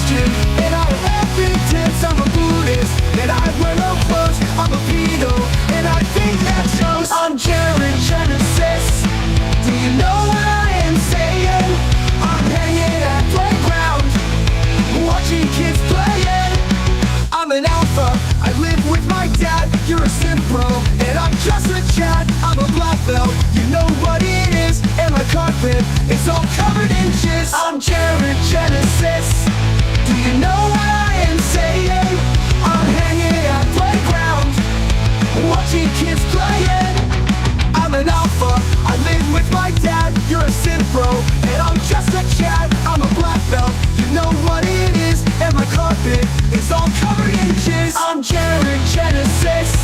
Christian, and I wear big tits. I'm a Buddhist, and I wear no clothes. I'm a pedo, and I think that shows. I'm Jared Genesis. Do you know what I am saying? I'm hanging at playground, watching kids playing. I'm an alpha, I live with my dad. You're a simp bro, and I'm just a chat. I'm a black belt, you know what it is. And my carpet is all covered in jizz. I'm Jared Genesis. Do you know what I am saying? I'm hanging at playground, watching kids playing. I'm an alpha, I live with my dad. You're a synth bro, and I'm just a chat. I'm a black belt, you know what it is. And my carpet is all covered in jizz. I'm Jared Genesis.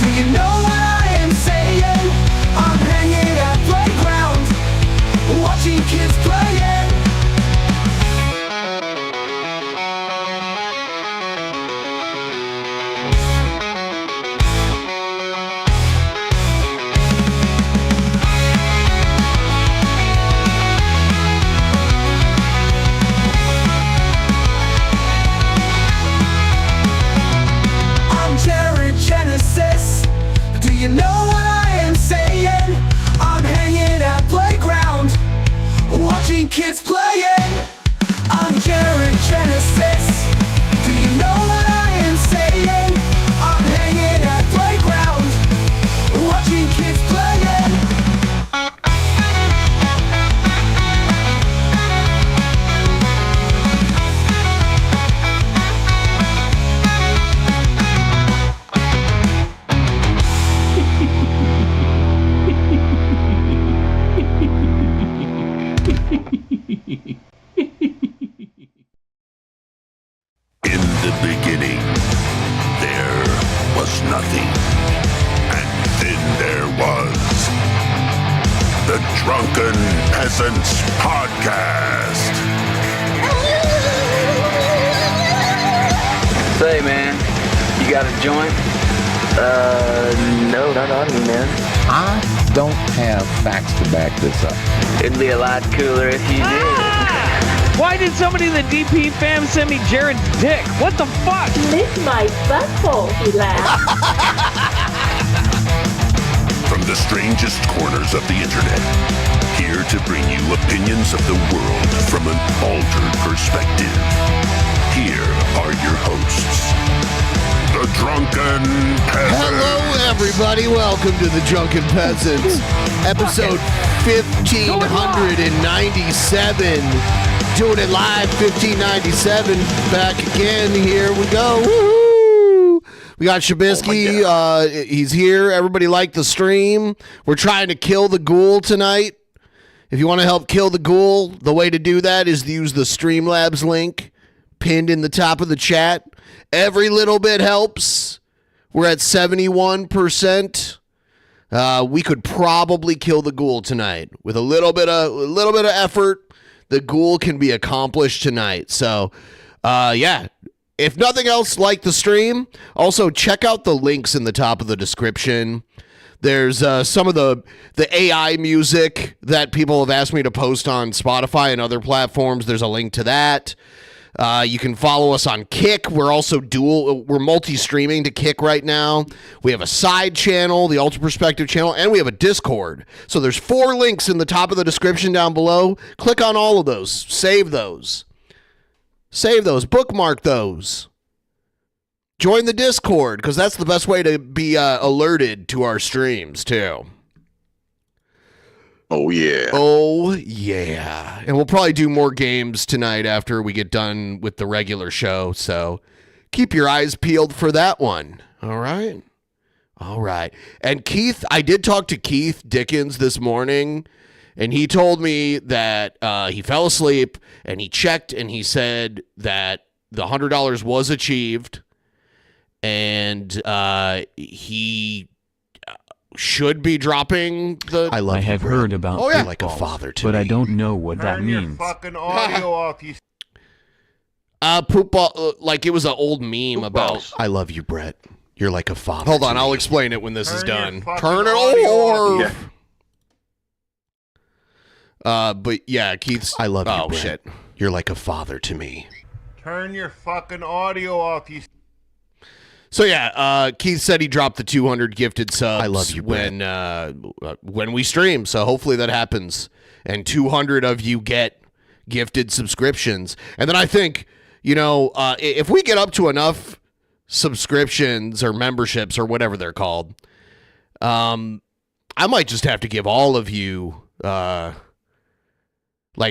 Do you know what I am saying? I'm hanging at playground, watching kids playing. Do you know what I am saying? I'm hanging at playground, watching kids playing. I'm Jared Genesis. Do you know what I am saying? I'm hanging at playground, watching kids playing. In the beginning, there was nothing. And then there was the Drunken Peasants Podcast. Say, man, you got a joint? No, not on me, man. I don't have facts to back this up. It'd be a lot cooler if you did. Why did somebody in the DP fam send me Jared's dick? What the fuck? Lick my butthole, he laughed. From the strangest corners of the internet, here to bring you opinions of the world from an altered perspective. Here are your hosts, the Drunken Peasants. Hello, everybody. Welcome to the Drunken Peasants, episode 1597. Doing it live, 1597. Back again. Here we go. Woo-hoo! We got Shabisky. He's here. Everybody like the stream. We're trying to kill the ghoul tonight. If you want to help kill the ghoul, the way to do that is to use the Streamlabs link pinned in the top of the chat. Every little bit helps. We're at 71%. We could probably kill the ghoul tonight with a little bit of effort. The ghoul can be accomplished tonight. So, yeah. If nothing else, like the stream. Also, check out the links in the top of the description. There's some of the AI music that people have asked me to post on Spotify and other platforms. There's a link to that. You can follow us on Kick. We're also we're multi-streaming to Kick right now. We have a side channel, the Ultra Perspective channel, and we have a Discord. So there's 4 links in the top of the description down below. Click on all of those. Save those. Bookmark those. Join the Discord, because that's the best way to be alerted to our streams, too. Oh, yeah. Oh, yeah. And we'll probably do more games tonight after we get done with the regular show. So keep your eyes peeled for that one. All right. And Keith, I did talk to Keith Dickens this morning, and he told me that he fell asleep and he checked and he said that the $100 was achieved, and he should be dropping the... I have heard about You're like a father to me. but I don't know what that means. Fucking audio off, you... Poop ball, like it was an old meme Poop about... balls. I love you, Brett. You're like a father. Hold to on, me. I'll explain it when this is done. Turn it over. Yeah. But yeah, Keith's... I love you, Oh, Brett. shit. You're like a father to me. Turn your fucking audio off, you. So yeah, Keith said he dropped the 200 gifted subs. I love you, when we stream. So hopefully that happens, and 200 of you get gifted subscriptions. And then I think, if we get up to enough subscriptions or memberships or whatever they're called, I might just have to give all of you, like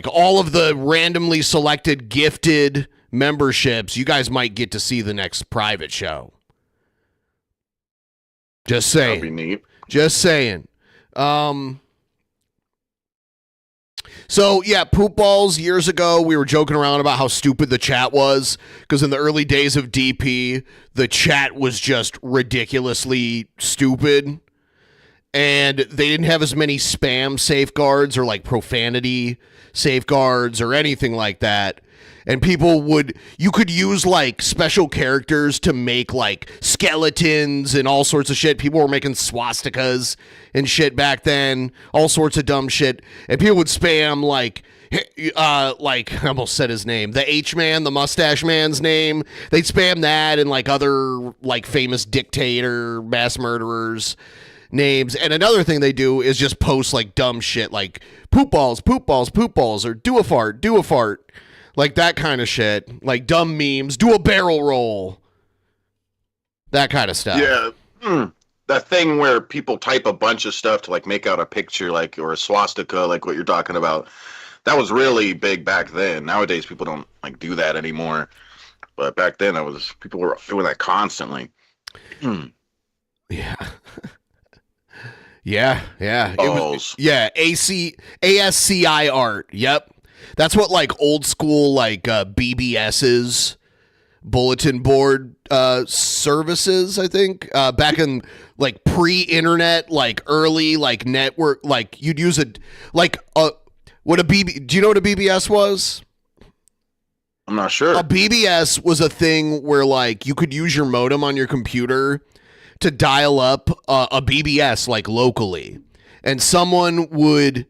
all of the randomly selected gifted memberships. You guys might get to see the next private show. Just saying. That'd be neat. Just saying. So, yeah, Poop Balls, years ago, we were joking around about how stupid the chat was, because in the early days of DP, the chat was just ridiculously stupid, and they didn't have as many spam safeguards or, like, profanity safeguards or anything like that. And you could use like special characters to make like skeletons and all sorts of shit. People were making swastikas and shit back then, all sorts of dumb shit. And people would spam like I almost said his name, the H-Man, the mustache man's name. They'd spam that and like other like famous dictator, mass murderers names. And another thing they do is just post like dumb shit like poop balls, or do a fart. Like that kind of shit. Like dumb memes. Do a barrel roll. That kind of stuff. Yeah. That thing where people type a bunch of stuff to like make out a picture like or a swastika like what you're talking about. That was really big back then. Nowadays people don't like do that anymore. But back then people were doing that constantly. Yeah. Yeah. Balls. ASCI art. Yep. That's what like old school like BBS's bulletin board services, I think, back in like pre-internet, like early like network, like you'd use it like do you know what a BBS was? I'm not sure. A BBS was a thing where like you could use your modem on your computer to dial up a BBS like locally, and someone would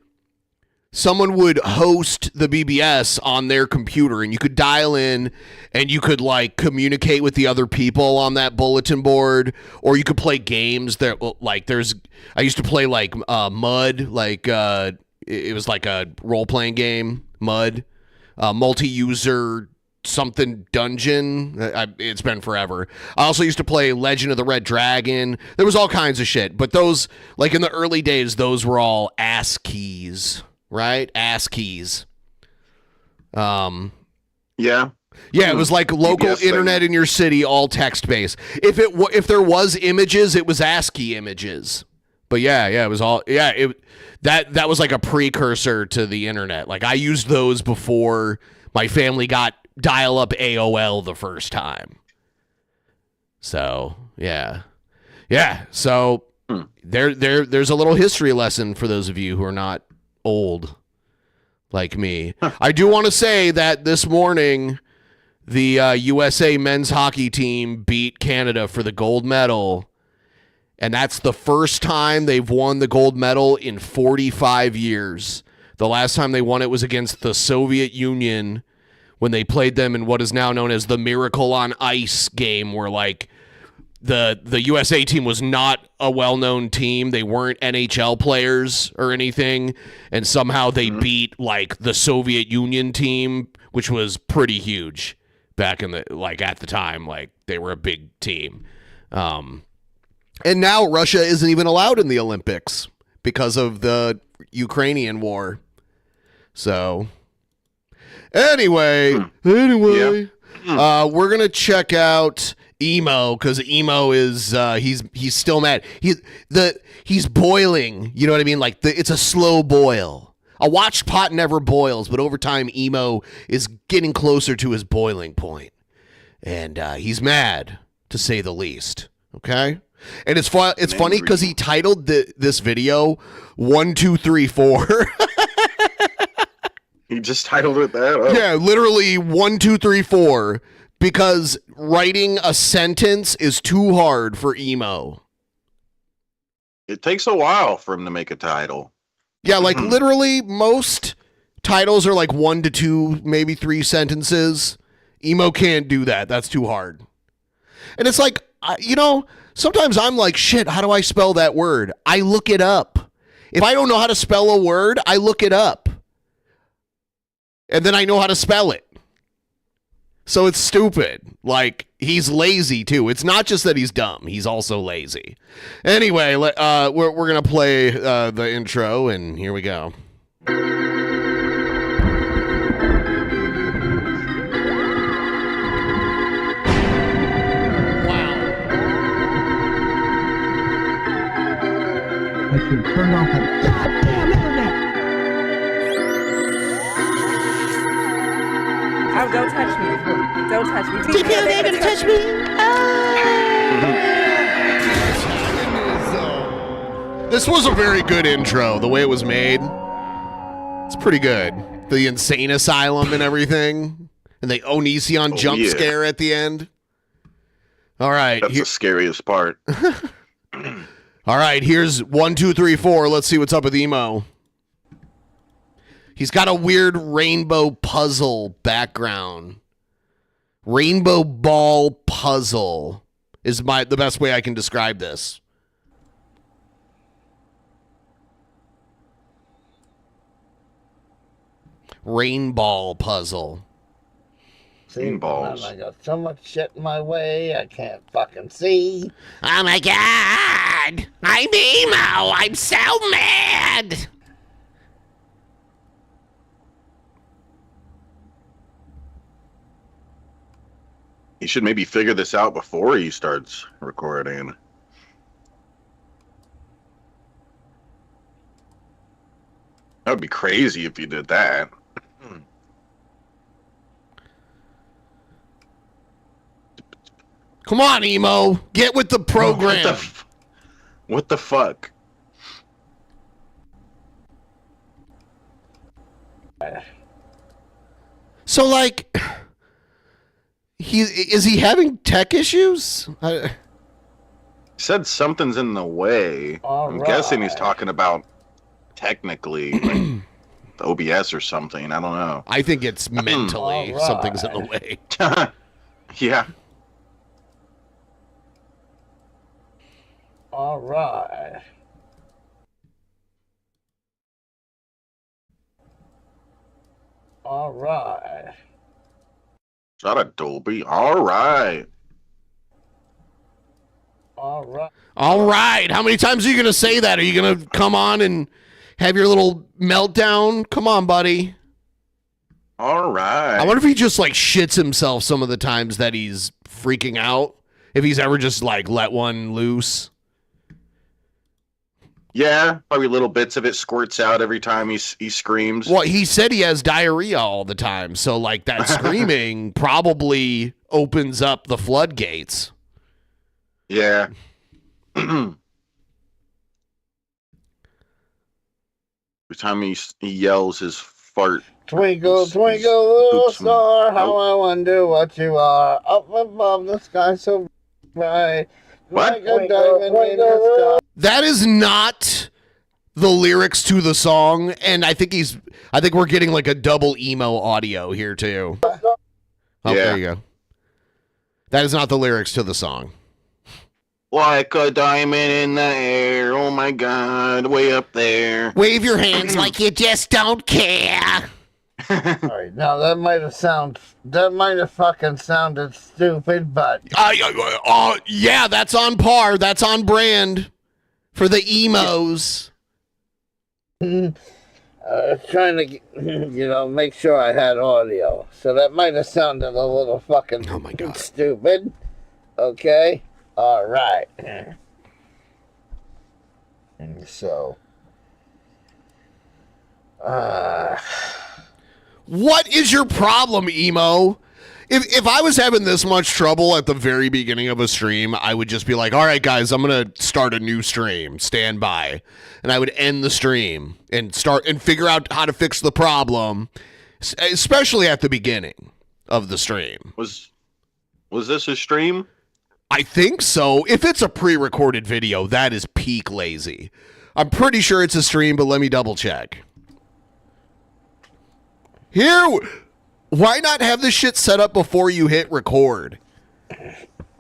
host the BBS on their computer, and you could dial in and you could like communicate with the other people on that bulletin board, or you could play games that like I used to play like Mud, like it was like a role-playing game, Mud, multi-user something dungeon. It's been forever. I also used to play Legend of the Red Dragon. There was all kinds of shit, but those like in the early days, those were all ass keys. Right? Ass keys. Yeah. Yeah, it was like local internet in your city, all text-based. If there was images, it was ASCII images. But it was all that was like a precursor to the internet. Like I used those before my family got dial-up AOL the first time. So, yeah. Yeah, so there's a little history lesson for those of you who are not old like me. I do want to say that this morning the USA men's hockey team beat Canada for the gold medal, and that's the first time they've won the gold medal in 45 years. The last time they won it was against the Soviet Union when they played them in what is now known as the Miracle on Ice game, where like the USA team was not a well-known team. They weren't NHL players or anything, and somehow they beat like the Soviet Union team, which was pretty huge back in the at the time. Like they were a big team. And now Russia isn't even allowed in the Olympics because of the Ukrainian war. So anyway, we're gonna check out Emo, because Emo is he's still mad. He's boiling. You know what I mean? Like it's a slow boil. A watched pot never boils, but over time, Emo is getting closer to his boiling point, and he's mad to say the least. Okay, and it's funny because he titled this video 1, 2, 3, 4. He just titled it that. Oh. Yeah, literally 1, 2, 3, 4. Because writing a sentence is too hard for Emo. It takes a while for him to make a title. Yeah, like literally most titles are like 1 to 2, maybe 3 sentences. Emo can't do that. That's too hard. And it's like, sometimes I'm like, shit, how do I spell that word? I look it up. If I don't know how to spell a word, I look it up. And then I know how to spell it. So it's stupid. Like, he's lazy too. It's not just that he's dumb. He's also lazy. Anyway, we're going to play the intro, and here we go. I should turn off the goddamn internet. Oh, don't touch me. Don't touch me. TPO, they're gonna touch me. This was a very good intro. The way it was made, it's pretty good. The insane asylum and everything, and the Onision jump scare at the end. All right, that's the scariest part. All right, here's 1, 2, 3, 4. Let's see what's up with Emo. He's got a weird rainbow puzzle background. Rainbow ball puzzle is the best way I can describe this. Rainbow puzzle. Balls. I got so much shit in my way, I can't fucking see. Oh my god! I'm Emo! I'm so mad! He should maybe figure this out before he starts recording. That would be crazy if you did that. Come on, Emo. Get with the program. What the fuck? So, like, is he having tech issues? He said something's in the way. I'm guessing he's talking about technically like the OBS or something. I don't know. I think it's mentally something's in the way. Yeah. All right. All right. Is that a Dolby? All right. All right. All right. How many times are you going to say that? Are you going to come on and have your little meltdown? Come on, buddy. All right. I wonder if he just like shits himself some of the times that he's freaking out. If he's ever just like let one loose. Yeah, probably little bits of it squirts out every time he screams. Well, he said he has diarrhea all the time, so like that screaming probably opens up the floodgates. Yeah. Every time he yells his fart. Twinkle, twinkle, little star, how I wonder what you are. Up above the sky so bright. What? Like a diamond in the sky. That is not the lyrics to the song, and I think we're getting like a double emo audio here too. Oh, Yeah. There you go. That is not the lyrics to the song. Like a diamond in the air, oh my god, way up there. Wave your hands like you just don't care. All right, now that might have fucking sounded stupid, but yeah, that's on par. That's on brand for the emos. Trying to, make sure I had audio. So that might have sounded a little fucking stupid. Okay? All right. And so, what is your problem, emo? If I was having this much trouble at the very beginning of a stream, I would just be like, all right, guys, I'm going to start a new stream. Stand by. And I would end the stream and start and figure out how to fix the problem, especially at the beginning of the stream. Was this a stream? I think so. If it's a pre-recorded video, that is peak lazy. I'm pretty sure it's a stream, but let me double check. Here, Why not have this shit set up before you hit record?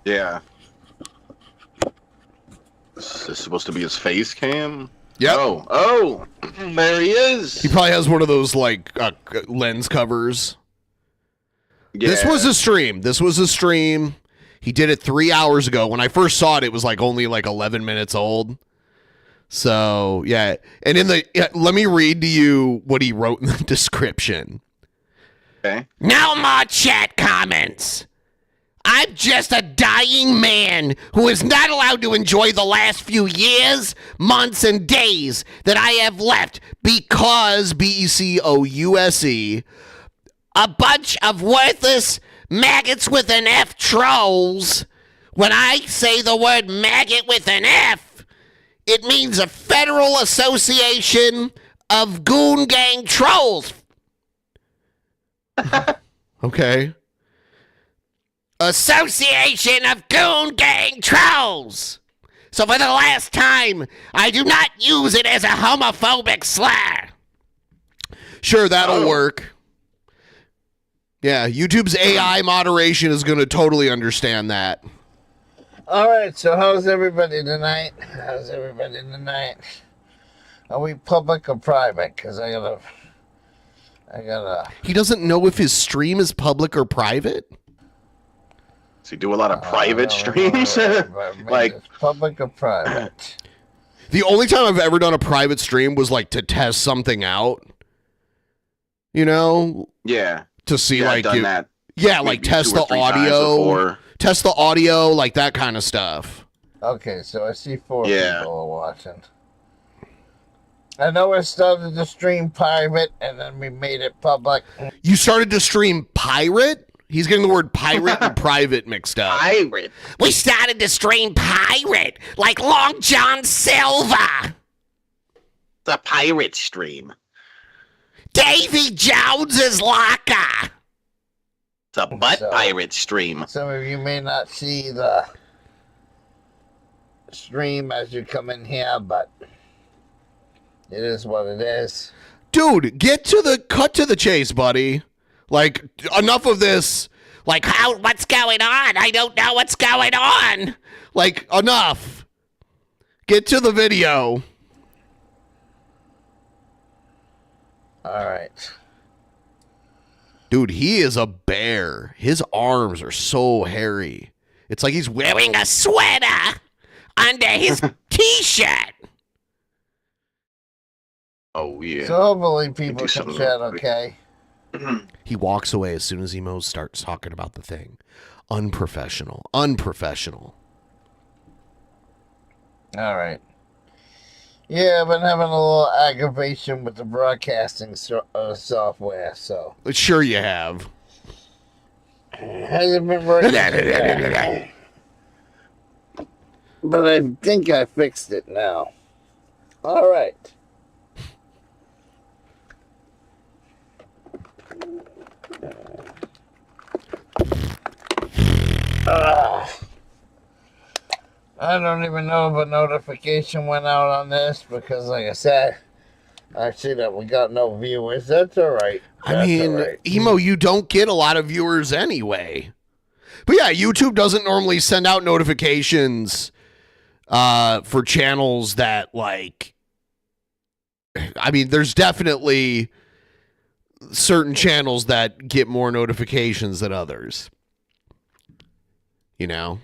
Yeah. Is this supposed to be his face cam? Yep. Oh, there he is. He probably has one of those like lens covers. Yeah. This was a stream. He did it 3 hours ago. When I first saw it, it was like only like 11 minutes old. So yeah, and let me read to you what he wrote in the description. Okay. No more chat comments. I'm just a dying man who is not allowed to enjoy the last few years, months, and days that I have left because BECOUSE, a bunch of worthless maggots with an F trolls. When I say the word maggot with an F, it means a Federal Association of Goon Gang Trolls. Okay. Association of Goon Gang Trolls. So for the last time, I do not use it as a homophobic slur. Sure, that'll work. Yeah, YouTube's AI moderation is going to totally understand that. All right, so how's everybody tonight? Are we public or private? Because I gotta... He doesn't know if his stream is public or private? Does he do a lot of private streams? Like public or private? The only time I've ever done a private stream was like to test something out. You know? Yeah. To see I've like done that. Yeah, like test the audio. Test the audio, like that kind of stuff. Okay, so I see 4 people are watching. I know I started to stream private and then we made it public. You started to stream pirate? He's getting the word pirate and private mixed up. Pirate. We started to stream pirate, like Long John Silver. It's a pirate stream. Davy Jones's locker. It's a butt pirate stream. Some of you may not see the stream as you come in here, but it is what it is. Dude, cut to the chase, buddy. Like, enough of this. Like, what's going on? I don't know what's going on. Like, enough. Get to the video. All right. Dude, he is a bear. His arms are so hairy. It's like he's wearing a sweater under his t-shirt. Oh, yeah. So hopefully people can chat okay. He walks away as soon as Emo starts talking about the thing. Unprofessional. All right. Yeah, I've been having a little aggravation with the broadcasting software, so. Sure you have. Hasn't been working. But I think I fixed it now. All right. I don't even know if a notification went out on this because, like I said, I see that we got no viewers. That's all right. Emo, you don't get a lot of viewers anyway. But yeah, YouTube doesn't normally send out notifications for channels that, like, I mean, there's definitely certain channels that get more notifications than others. You know?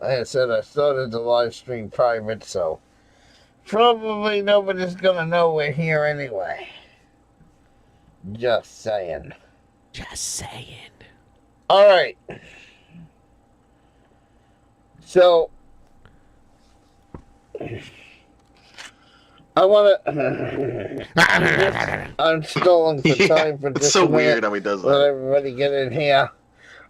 Like I said, I started the live stream private, so probably nobody's gonna know we're here anyway. Just saying. All right. So I want to. I'm stalling for time for just It's so a minute. weird how he does that. Let everybody get in here.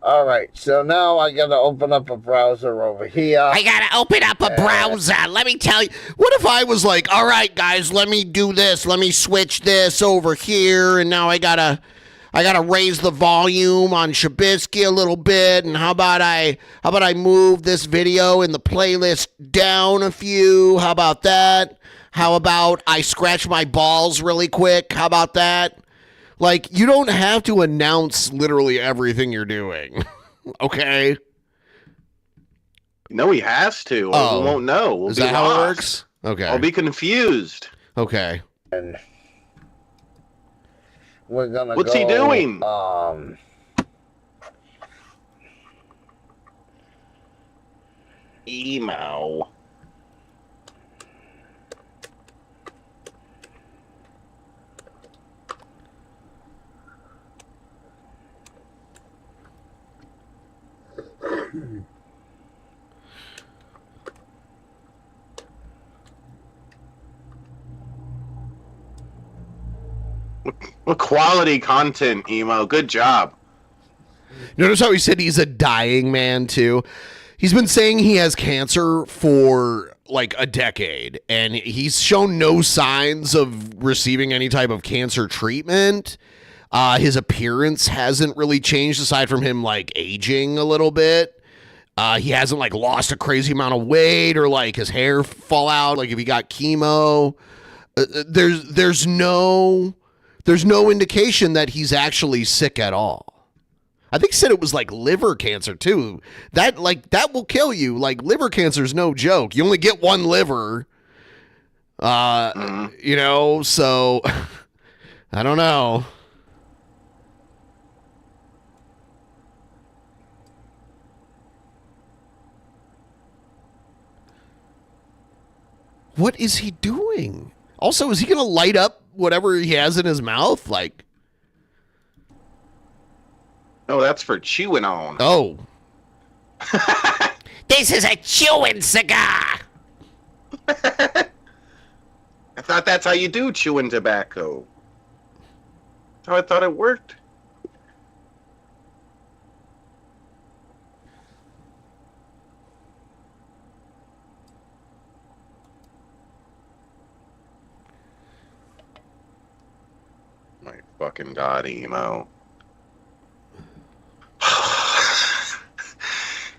All right, so now I gotta open up a browser over here. I gotta open up a browser. Let me tell you. What if I was like, all right, guys, let me do this. Let me switch this over here. And now I gotta raise the volume on Shabisky a little bit. And how about I move this video in the playlist down a few? How about that? How about I scratch my balls really quick? How about that? Like, you don't have to announce literally everything you're doing. Okay? No, he has to. Or Oh. we won't know. We'll Is be that how it lost. works? Okay. I'll be confused. Okay. And we're gonna What's he doing? Emo. What quality content, Emo. Good job. Notice how he said he's a dying man, too? He's been saying he has cancer for like a decade, and he's shown no signs of receiving any type of cancer treatment. His appearance hasn't really changed aside from him like aging a little bit. He hasn't like lost a crazy amount of weight or like his hair fall out like if he got chemo. There's no indication that he's actually sick at all. I think he said it was like liver cancer too. That will kill you. Like liver cancer is no joke. You only get one liver. You know, so I don't know. What is he doing? Also, is he going to light up whatever he has in his mouth? Like, No, that's for chewing on. oh. This is a chewing cigar. I thought that's how you do chewing tobacco. That's how I thought it worked. My fucking god, Emo.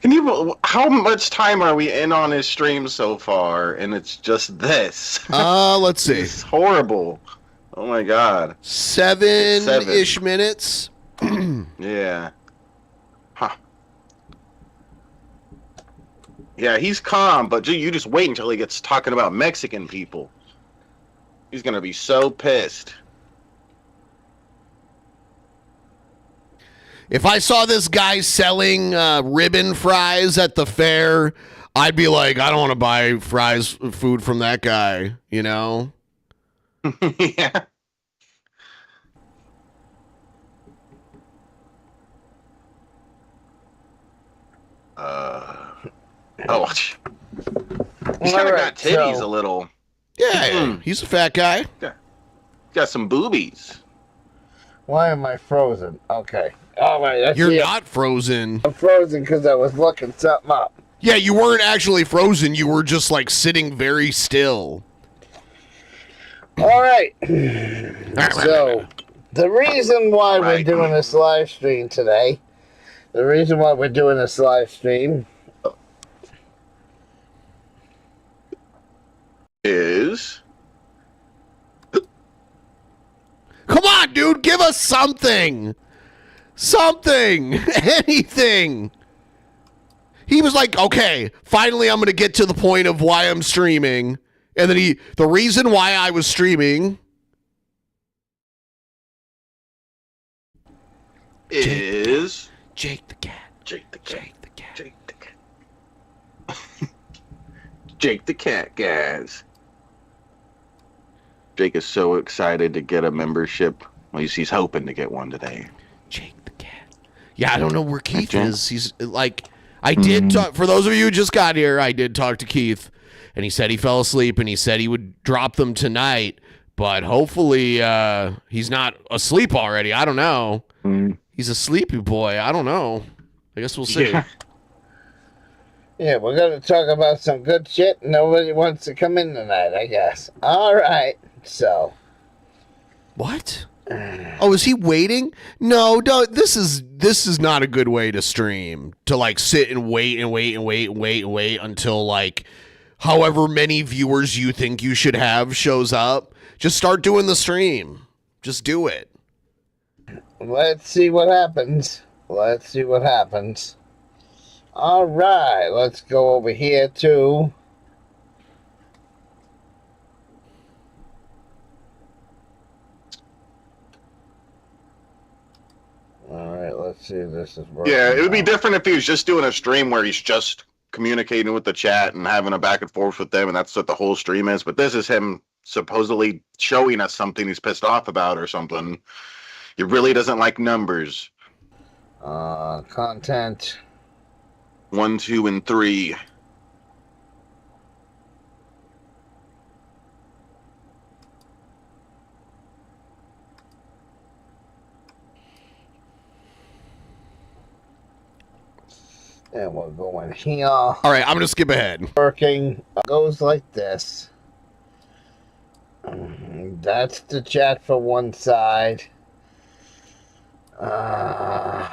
Can you? How much time are we in on his stream so far? And it's just this. Let's see. It's horrible. Oh my god. Seven-ish minutes. Yeah. Huh. Yeah, he's calm, but you just wait until he gets talking about Mexican people. He's gonna be so pissed. If I saw this guy selling ribbon fries at the fair, I'd be like, I don't want to buy food from that guy, you know? Yeah. Oh, he's kind of got titties a little. Yeah, he's a fat guy. Got some boobies. Why am I frozen? Okay. All right. That's You're it. not frozen. I'm frozen because I was looking something up. Yeah, you weren't actually frozen. You were just like sitting very still. All right. So, the reason why we're doing this live stream today, is... Come on, dude, give us something. Something. Anything. He was like, okay, finally I'm going to get to the point of why I'm streaming. And then the reason why I was streaming is... Jake the cat. Jake the cat. Jake the cat. Jake the cat. Jake the cat, guys. Jake is so excited to get a membership. At least he's hoping to get one today. Jake the cat. Yeah, I don't know where Keith is. He's like, I did talk, for those of you who just got here, I did talk to Keith, and he said he fell asleep, and he said he would drop them tonight, but hopefully he's not asleep already. I don't know. He's a sleepy boy. I don't know. I guess we'll see. Yeah, we're going to talk about some good shit. Nobody wants to come in tonight, I guess. All right, so. What? Oh, is he waiting? No, this is not a good way to stream. To like sit and wait until like however many viewers you think you should have shows up, just start doing the stream. Just do it. Let's see what happens. Let's see what happens. All right, let's go over here too. All right, let's see if this is working. Yeah, it would be different if he was just doing a stream where he's just communicating with the chat and having a back and forth with them, and that's what the whole stream is. But this is him supposedly showing us something he's pissed off about or something. He really doesn't like numbers. Content. 1, 2, and 3. And we'll go in here. All right, I'm going to skip ahead. Working goes like this. That's the chat for one side. How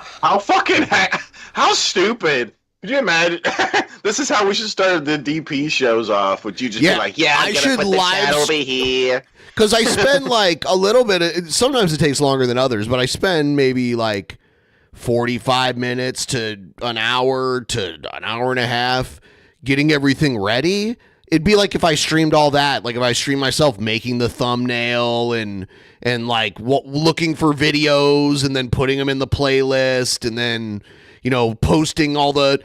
stupid. Could you imagine? This is how we should start the DP shows off. Would you just be like, yeah, I'm gonna put the chat over here? Because I spend like a little bit, sometimes it takes longer than others, but I spend maybe like 45 minutes to an hour and a half getting everything ready. It'd be like if I streamed all that, like if I streamed myself making the thumbnail and like looking for videos and then putting them in the playlist and then, you know, posting all the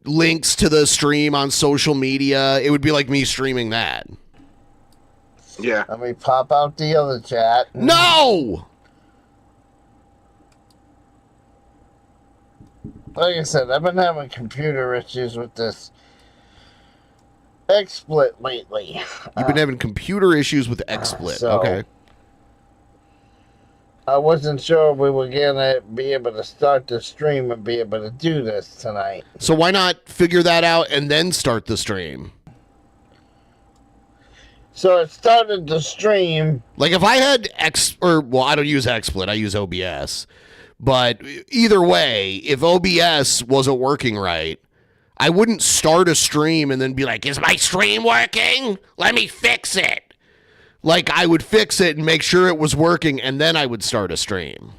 links to the stream on social media. It would be like me streaming that. Yeah. Let me pop out the other chat. No! Like I said, I've been having computer issues with this XSplit lately. You've been having computer issues with XSplit. Okay. I wasn't sure we were gonna be able to start the stream and be able to do this tonight. So why not figure that out and then start the stream? So it started the stream. Like if I had I don't use XSplit, I use OBS. But either way, if OBS wasn't working right, I wouldn't start a stream and then be like, is my stream working? Let me fix it. Like, I would fix it and make sure it was working, and then I would start a stream.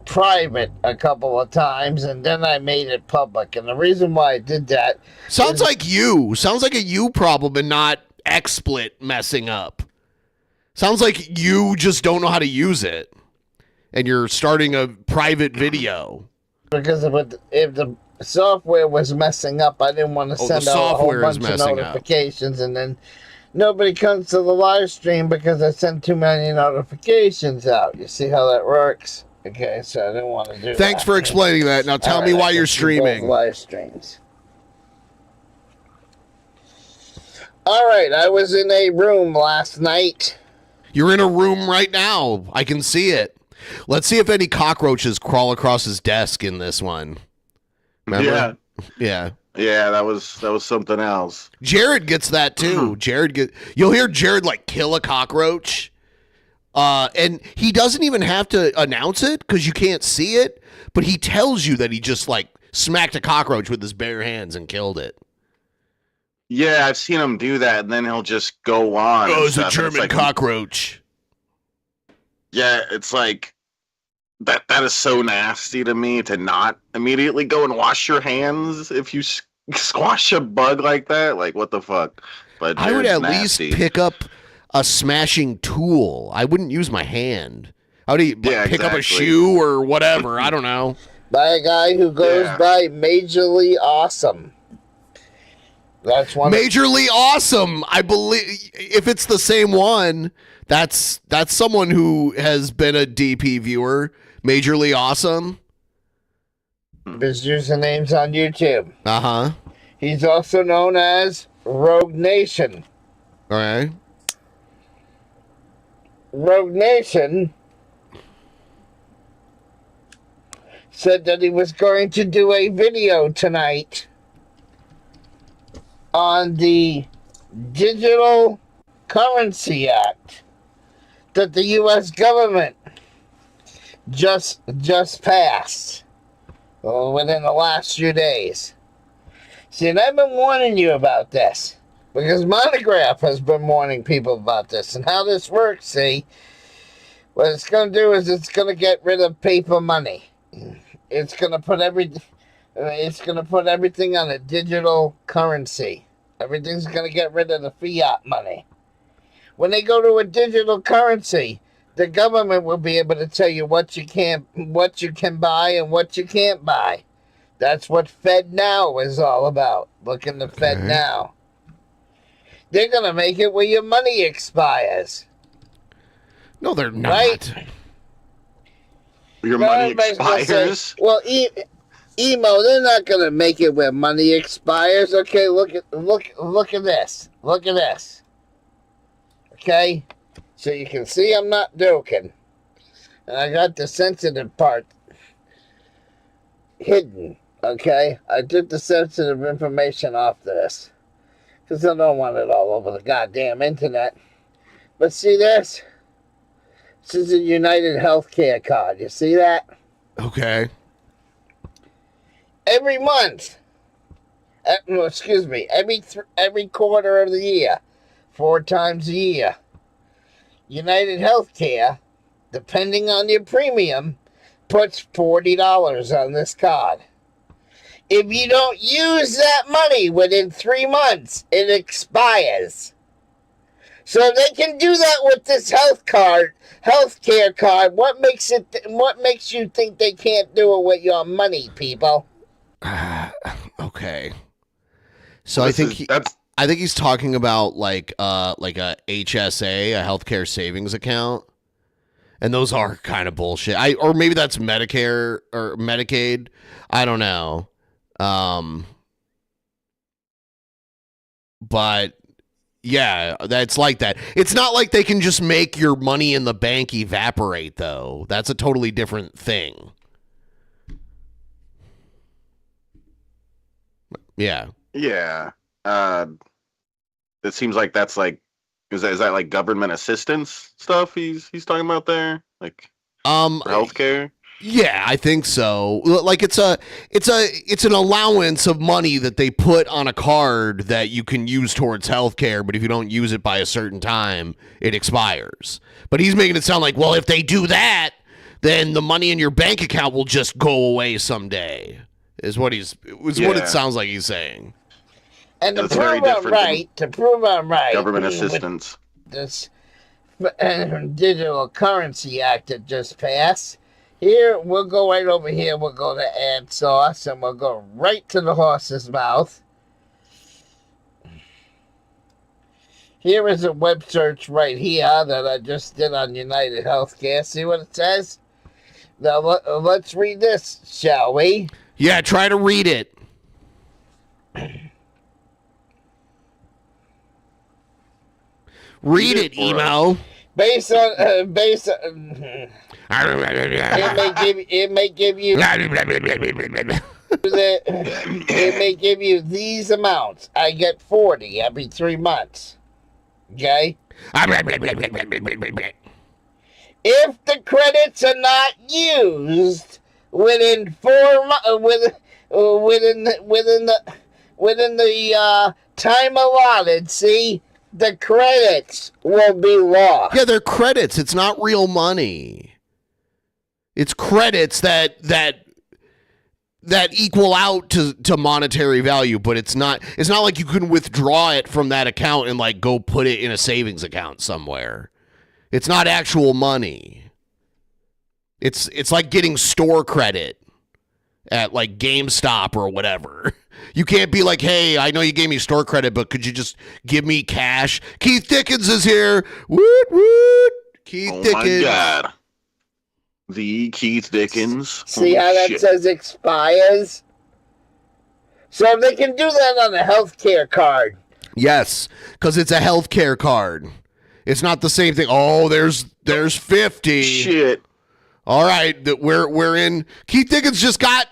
Private a couple of times, and then I made it public. And the reason why I did that... Sounds like you. Sounds like a you problem and not XSplit messing up. Sounds like you just don't know how to use it. And you're starting a private video. Because if the software was messing up, I didn't want to send out a whole bunch of notifications, and then nobody comes to the live stream because I sent too many notifications out. You see how that works? Okay, so I didn't want to do that. Thanks for explaining that. Now tell me why you're streaming. Live streams. All right, I was in a room last night. You're in a room right now. I can see it. Let's see if any cockroaches crawl across his desk in this one. Remember? Yeah. Yeah, that was something else. Jared gets that too. You'll hear Jared like kill a cockroach. And he doesn't even have to announce it because you can't see it, but he tells you that he just like smacked a cockroach with his bare hands and killed it. Yeah, I've seen him do that, and then he'll just go on. Oh, it's a German cockroach. Yeah, it's like that is so nasty to me to not immediately go and wash your hands if you squash a bug like that. Like, what the fuck? But I would at nasty. least pick up a smashing tool. I wouldn't use my hand. I would pick up a shoe or whatever. I don't know. By a guy who goes by Majorly Awesome. That's one. Majorly Awesome. I believe if it's the same one, that's someone who has been a DP viewer. Majorly Awesome. His username's on YouTube. Uh-huh. He's also known as Rogue Nation. All right. Rogue Nation said that he was going to do a video tonight on the Digital Currency Act that the U.S. government just passed within the last few days. See, and I've been warning you about this Because Monograph has been warning people about this and how this works, see? What it's going to do is it's going to get rid of paper money. It's going to put everything on a digital currency. Everything's going to get rid of the fiat money. When they go to a digital currency, the government will be able to tell you what you can buy and what you can't buy. That's what Fed Now is all about. Look into Fed Now. They're going to make it where your money expires. No, they're not. Right? Your money expires? Say, well, Emo, they're not going to make it where money expires. Okay, look at this. Look at this. Okay? So you can see I'm not joking. And I got the sensitive part hidden. Okay? I took the sensitive information off this. Because I don't want it all over the goddamn internet. But see this? This is a United Healthcare card. You see that? Okay. Every month. Every quarter of the year. 4 times a year. United Healthcare, depending on your premium, puts $40 on this card. If you don't use that money within 3 months, it expires. So if they can do that with this healthcare card, what makes you think they can't do it with your money, people? Okay. So I think he's talking about like a HSA, a healthcare savings account. And those are kind of bullshit. Or maybe that's Medicare or Medicaid. I don't know. But yeah, that's like that. It's not like they can just make your money in the bank evaporate, though. That's a totally different thing. Yeah. Yeah. It seems like that's like, is that like government assistance stuff he's talking about there? Like healthcare? Yeah, I think so. Like it's an allowance of money that they put on a card that you can use towards healthcare, but if you don't use it by a certain time, it expires. But he's making it sound like, well, if they do that, then the money in your bank account will just go away someday. Is what it sounds like he's saying. And to prove I'm right, government assistance. This digital currency act that just passed. Here, we'll go right over here. We'll go to add source, and we'll go right to the horse's mouth. Here is a web search right here that I just did on United Healthcare. See what it says? Now, let's read this, shall we? Yeah, try to read it. Read it, Emo. It may give you these amounts. I get 40 every 3 months. Okay? If the credits are not used within 4 months, within the time allotted, see, the credits will be lost. Yeah, they're credits. It's not real money. It's credits that equal out to monetary value, but it's not like you can withdraw it from that account and like go put it in a savings account somewhere. It's not actual money. It's like getting store credit at like GameStop or whatever. You can't be like, hey, I know you gave me store credit, but could you just give me cash? Keith Dickens is here. Woot woot. Keith Dickens. Oh my God. The Keith Dickens. See how that says expires? So if they can do that on a healthcare card. Yes, because it's a healthcare card. It's not the same thing. Oh, there's 50. Shit. All right, we're in. Keith Dickens just got.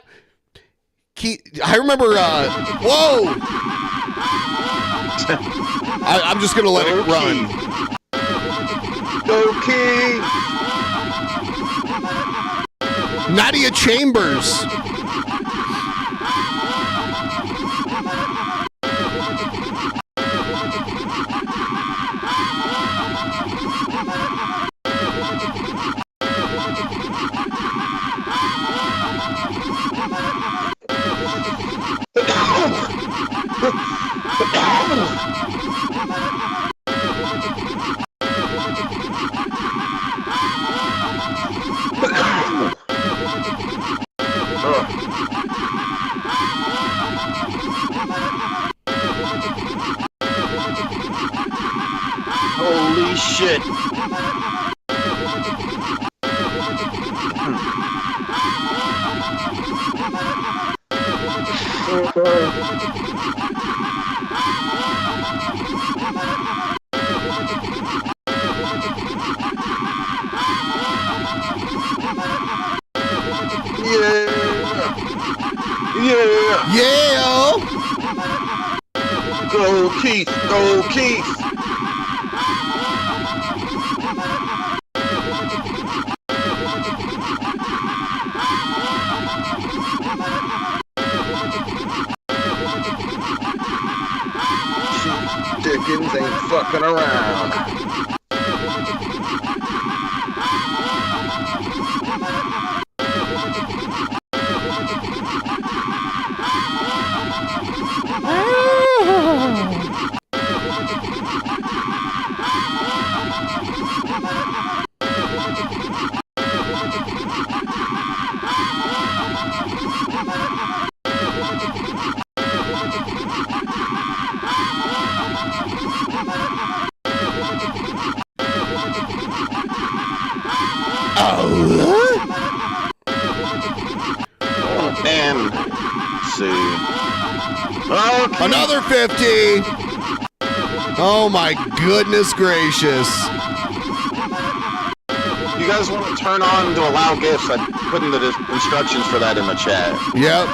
I remember. Whoa! I'm just gonna let it run. Okay. Nadia Chambers. Holy shit. Yeah! Go Keith! Go Keith! Dickens ain't fucking around. And let's see. Okay. Another 50. Oh my goodness gracious. You guys want to turn on to allow gifts? I put in the instructions for that in the chat. Yep.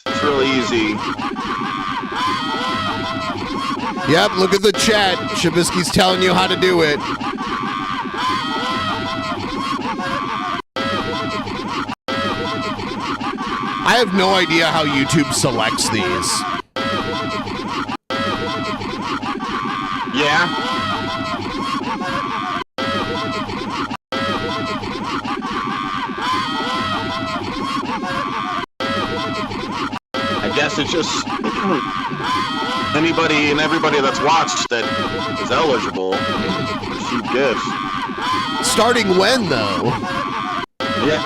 It's really easy. Yep, look at the chat. Shabisky's telling you how to do it. I have no idea how YouTube selects these. Yeah. I guess it's just anybody and everybody that's watched that is eligible to receive gifts. Starting when, though? Yeah.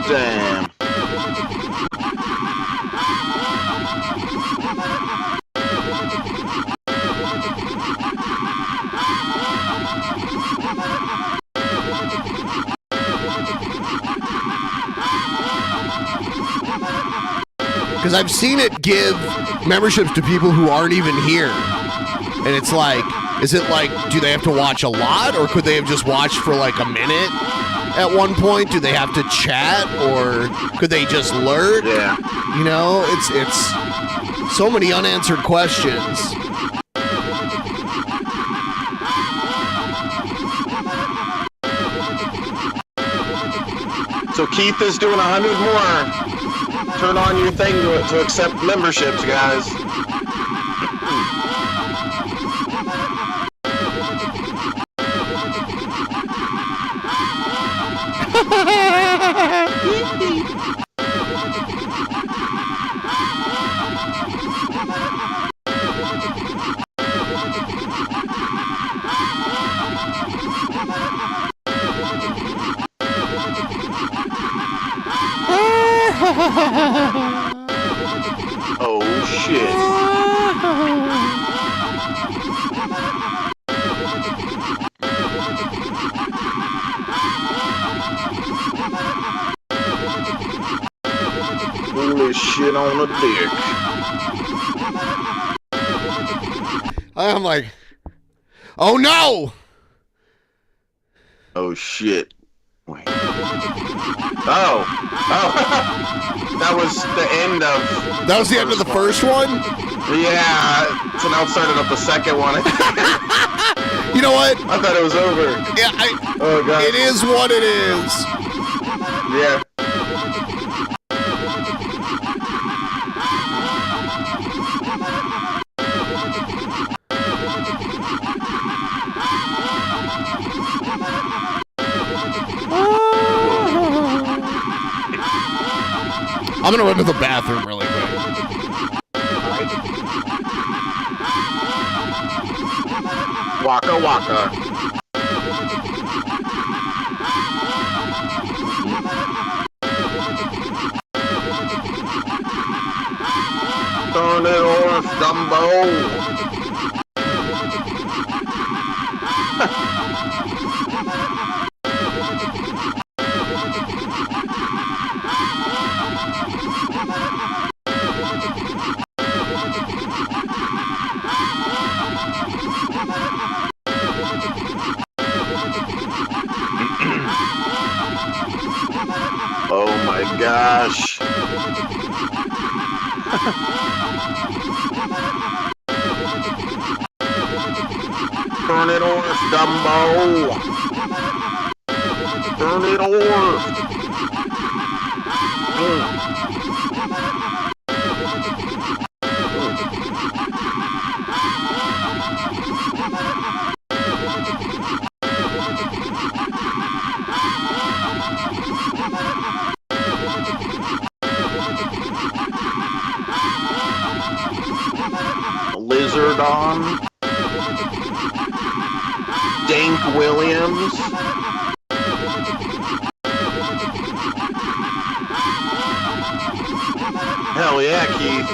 Damn. Because I've seen it give memberships to people who aren't even here. And it's like, is it like, do they have to watch a lot? Or could they have just watched for like a minute at one point? Do they have to chat? Or could they just lurk? Yeah. You know, it's so many unanswered questions. So Keith is doing 100 more. Turn on your thing to accept memberships, guys. Oh shit. Holy shit on the dick. I'm like, oh no! Oh shit. Wait. Oh. That was the end of... That was the end of the first one? Yeah. So now it started up the second one. You know what? I thought it was over. Yeah, oh god. It is what it is. Yeah. I'm gonna run to the bathroom really quick. Waka waka. Turn it off, Dumbo. Oh my gosh. Turn it off, Dumbo. Turn it off. Lizard on. Dank Williams. Hell yeah, Keith.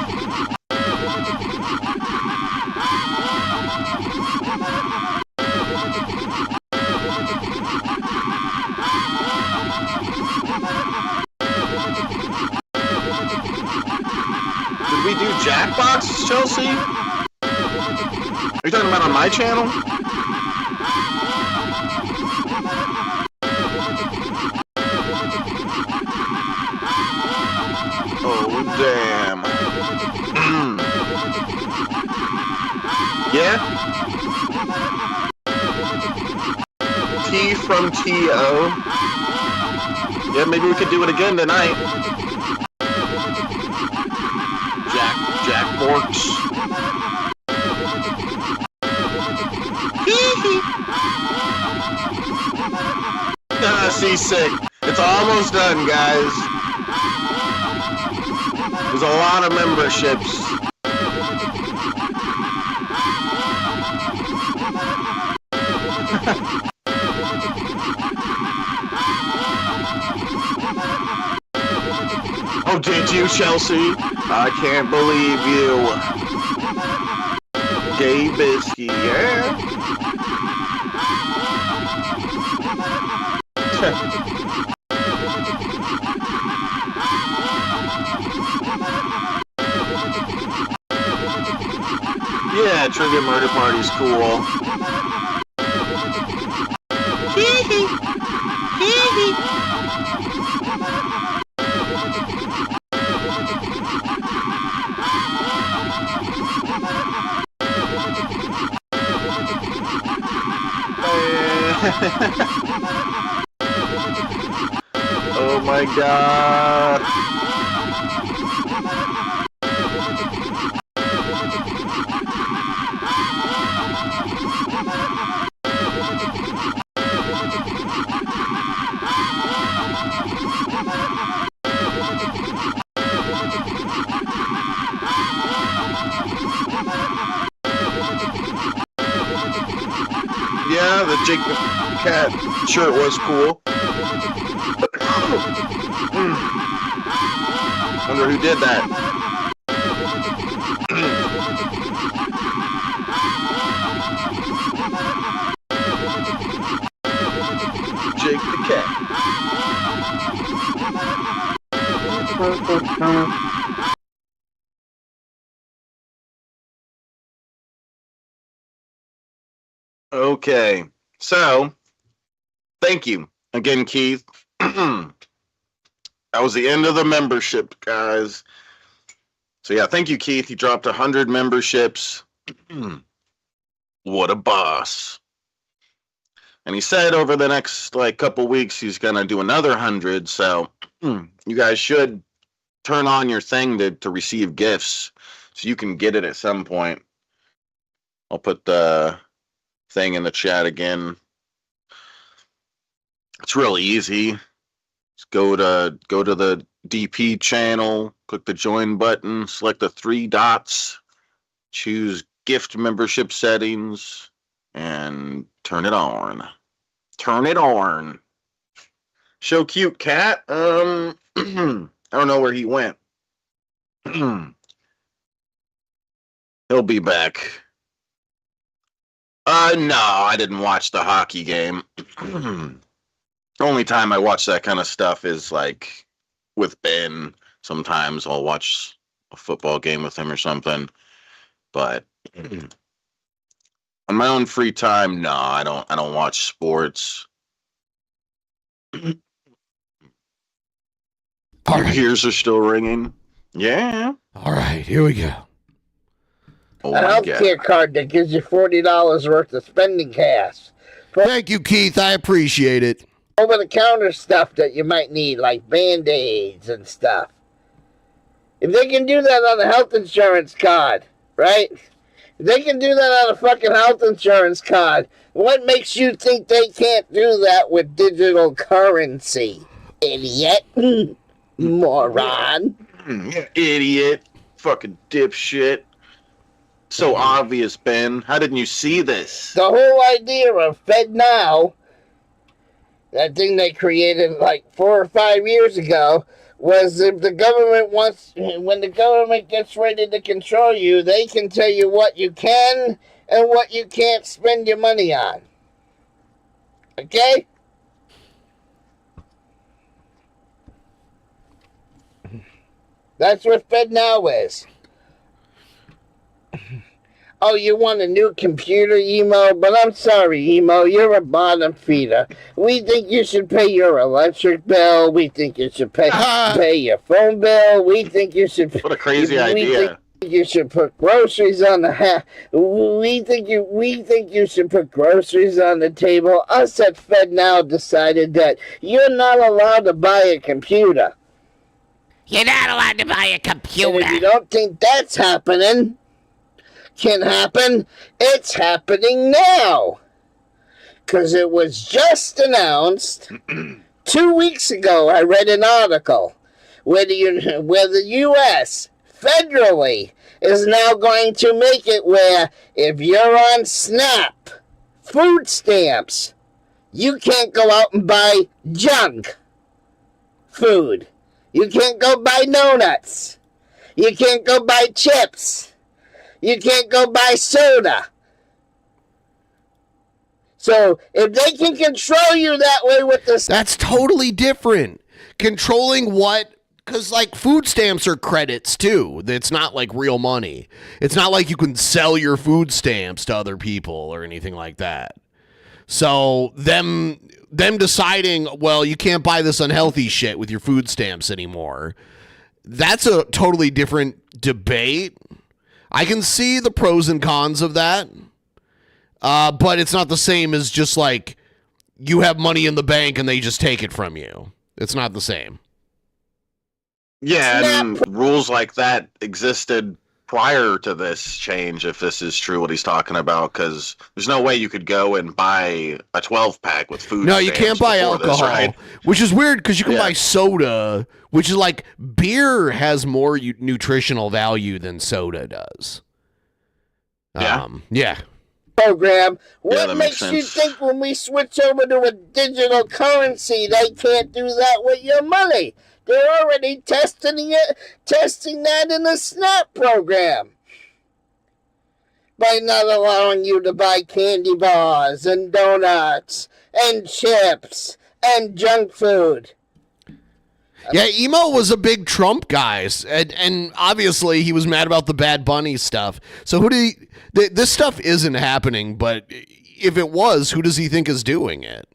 Did we do Jackbox, Chelsea? Are you talking about on my channel? Oh, damn. Yeah? T from T.O. Yeah, maybe we could do it again tonight. Jack Borks. Seasick. It's almost done, guys. There's a lot of memberships. Oh, did you, Chelsea? I can't believe you. Gay Bisky, yeah? Yeah, Trivia Murder Party's cool. Hee-hee. Hee-hee. Oh my god. Yeah, the Jake the Cat shirt was cool. Wonder who did that. Jake the Cat. Okay, so thank you again, Keith. That was the end of the membership, guys. So yeah, thank you, Keith. He dropped 100 memberships. What a boss. And he said over the next couple weeks he's gonna do another 100. So you guys should turn on your thing to receive gifts, so you can get it at some point. I'll put the thing in the chat again. It's really easy. Just go to the DP channel, click the join button, select the 3 dots, choose gift membership settings, and turn it on. Turn it on. Show cute cat. I don't know where he went. He'll be back. No, I didn't watch the hockey game. Only time I watch that kind of stuff is like with Ben. Sometimes I'll watch a football game with him or something. But on my own free time, no, I don't watch sports. Your ears are still ringing. Yeah. All right, here we go. Oh, A healthcare card that gives you $40 worth of spending cash. Thank you, Keith. I appreciate it. Over-the-counter stuff that you might need, like Band-Aids and stuff. If they can do that on a health insurance card, right? If they can do that on a fucking health insurance card, what makes you think they can't do that with digital currency? Idiot. Moron. Idiot. Fucking dipshit. So obvious, Ben. How didn't you see this? The whole idea of FedNow, that thing they created like 4 or 5 years ago, was if the government when the government gets ready to control you, they can tell you what you can and what you can't spend your money on. Okay? That's what FedNow is. Oh, you want a new computer, Emo? But I'm sorry, Emo, you're a bottom feeder. We think you should pay your electric bill. We think you should pay your phone bill. We think you should... What a crazy idea. Think you should put groceries on the... We think you should put groceries on the table. Us at FedNow decided that you're not allowed to buy a computer. You're not allowed to buy a computer. And if you don't think that's happening... can happen, it's happening now. Because it was just announced 2 weeks ago. I read an article where the U.S. federally is now going to make it where if you're on SNAP, food stamps, you can't go out and buy junk food. You can't go buy donuts. You can't go buy chips. You can't go buy soda. So if they can control you that way with this... That's totally different. Controlling what... Because, like, food stamps are credits, too. It's not, like, real money. It's not like you can sell your food stamps to other people or anything like that. So them deciding, well, you can't buy this unhealthy shit with your food stamps anymore, that's a totally different debate. I can see the pros and cons of that, but it's not the same as just like you have money in the bank and they just take it from you. It's not the same. Yeah, and rules like that existed prior to this change, if this is true what he's talking about, because there's no way you could go and buy a 12-pack with food. No, you can't buy alcohol, right? which is weird because you can buy soda, which is like beer has more nutritional value than soda does. Yeah. Program. What that makes makes you sense. think when we switch over to a digital currency, they can't do that with your money? They're already testing that in the SNAP program. By not allowing you to buy candy bars and donuts and chips and junk food. Yeah, Emo was a big Trump guy, and obviously he was mad about the Bad Bunny stuff. So this stuff isn't happening, but if it was, who does he think is doing it?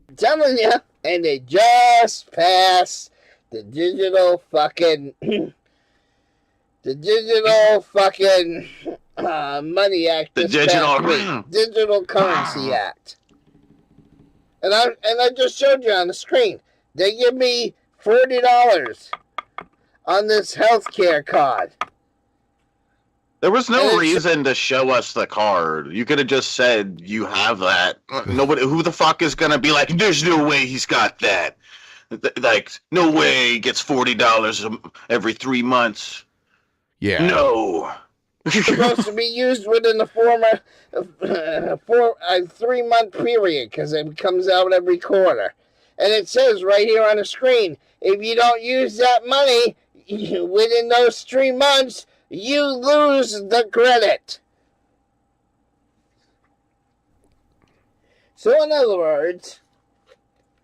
I'm telling you, and they just passed the digital fucking money act. The digital currency act. And I just showed you on the screen. They give me $40 on this healthcare card. There was no reason to show us the card. You could have just said you have that. Nobody, who the fuck is gonna be like, there's no way he's got that. Like, no way he gets $40 every 3 months. Yeah. No. It's supposed to be used within the 3-month period because it comes out every quarter. And it says right here on the screen, if you don't use that money within those 3 months, you lose the credit. So in other words,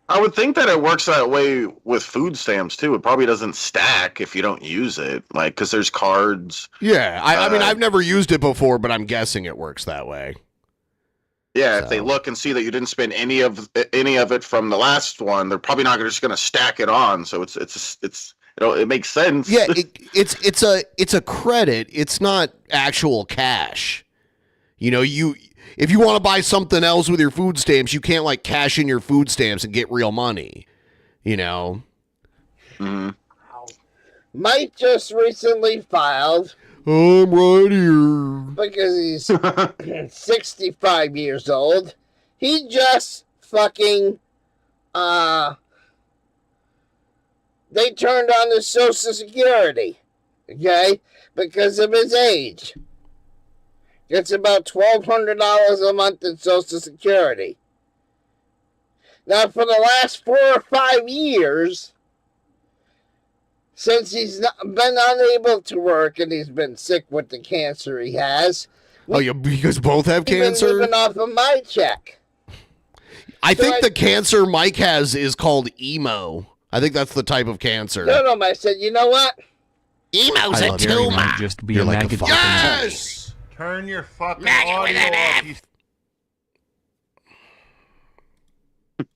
I would think that it works that way with food stamps too. It probably doesn't stack if you don't use it, like because there's cards. Yeah, I mean, I've never used it before, but I'm guessing it works that way. Yeah, if they look and see that you didn't spend any of it from the last one, they're probably not just going to stack it on. So it makes sense. Yeah, it's a credit. It's not actual cash. You know, if you want to buy something else with your food stamps, you can't like cash in your food stamps and get real money. You know. Mm-hmm. Mike just recently filed. I'm right here. Because he's 65 years old. He just fucking, they turned on his Social Security, okay, because of his age. Gets about $1,200 a month in Social Security. Now, for the last 4 or 5 years, since he's been unable to work and he's been sick with the cancer he has. Oh, you guys both have cancer? Been living off of my check. I think the cancer Mike has is called emo. I think that's the type of cancer. No, I said, you know what? Emo's a tumor. Just be You're a like a maggot. fucking Yes! Turn your fucking audio off.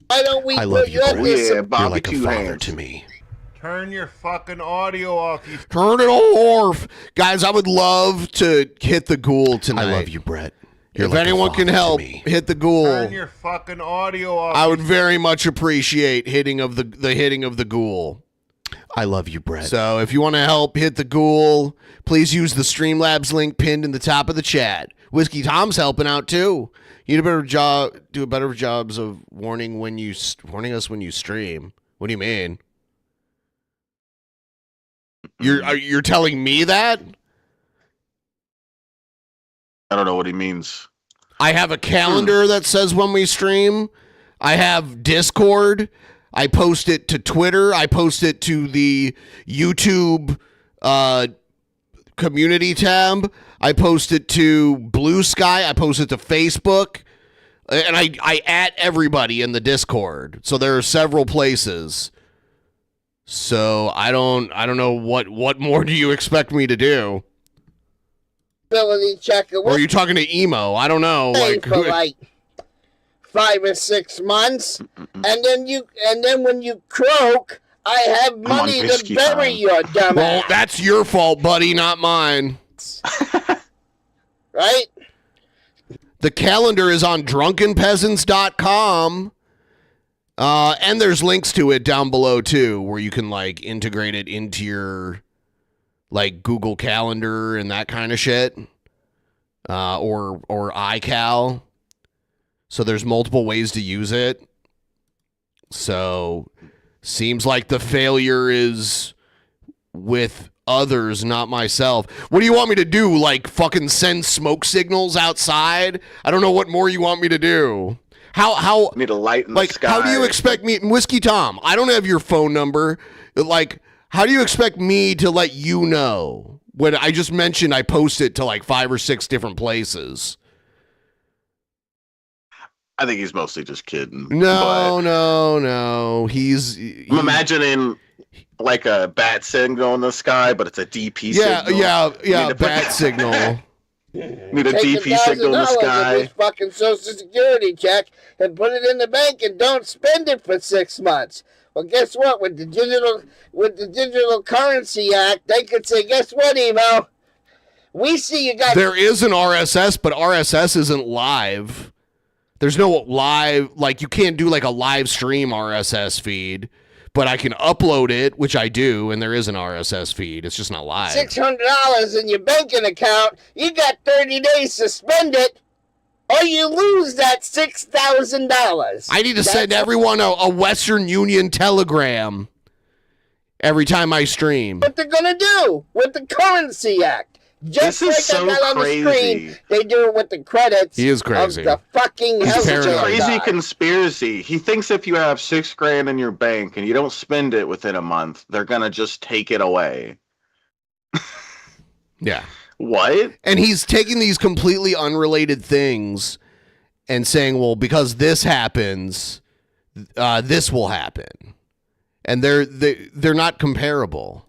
Why don't we I love you, Brett. Yeah, Bobby You're like a Two father Hands. to me. Turn your fucking audio off. You Turn it off. Guys, I would love to hit the ghoul tonight. I love you, Brett. If anyone can help, hit the ghoul. turn your fucking audio off. I would very much appreciate hitting of the hitting of the ghoul. I love you, Brett. So if you want to help hit the ghoul, please use the Streamlabs link pinned in the top of the chat. Whiskey Tom's helping out too. You do a better jobs of warning us when you stream. What do you mean? You're telling me that? I don't know what he means. I have a calendar that says when we stream. I have Discord. I post it to Twitter. I post it to the YouTube community tab. I post it to Blue Sky. I post it to Facebook. And I at everybody in the Discord. So there are several places. So I don't know what more do you expect me to do? Ability checker. Or are you talking to emo? I don't know. For like 5 or 6 months, and then when you croak, I have money to bury your dumb Well, ass. that's your fault, buddy, not mine. Right? The calendar is on drunkenpeasants.com. And there's links to it down below too, where you can like integrate it into your like Google Calendar and that kind of shit. Or iCal. So there's multiple ways to use it. So seems like the failure is with others, not myself. What do you want me to do? Like fucking send smoke signals outside? I don't know what more you want me to do. How need a light in the sky. How do you expect me, Whiskey Tom? I don't have your phone number. Like, how do you expect me to let you know when I just mentioned I post it to like 5 or 6 different places? I think he's mostly just kidding. No. I'm imagining like a bat signal in the sky, but it's a DP signal. Yeah, bat signal. Need a DP signal in the sky. His fucking Social Security check and put it in the bank and don't spend it for 6 months. Well, guess what? With the Digital Currency Act, they could say, "Guess what, emo? We see you got." There is an RSS, but RSS isn't live. There's no live, like you can't do like a live stream RSS feed. But I can upload it, which I do, and there is an RSS feed. It's just not live. $600 in your banking account. You got 30 days to spend it, or you lose that $6,000. I need to send everyone a Western Union telegram every time I stream. What they're gonna do with the Currency Act? Just This is like so I got on the crazy. screen, they do it with the credits. He is crazy. Of the fucking It's health such a care crazy guy. conspiracy. He thinks if you have $6,000 in your bank and you don't spend it within a month, they're gonna just take it away. Yeah. What? And he's taking these completely unrelated things and saying, well, because this happens, this will happen. And they're not comparable.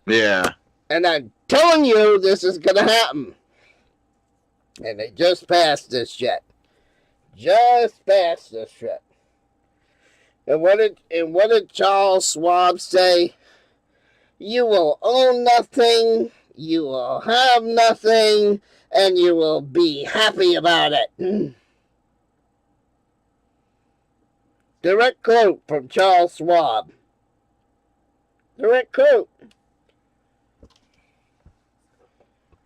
Yeah. And I'm telling you, this is going to happen. And they just passed this shit. Just passed this shit. And what did Charles Schwab say? You will own nothing, you will have nothing, and you will be happy about it. Direct quote from Charles Schwab. Direct quote.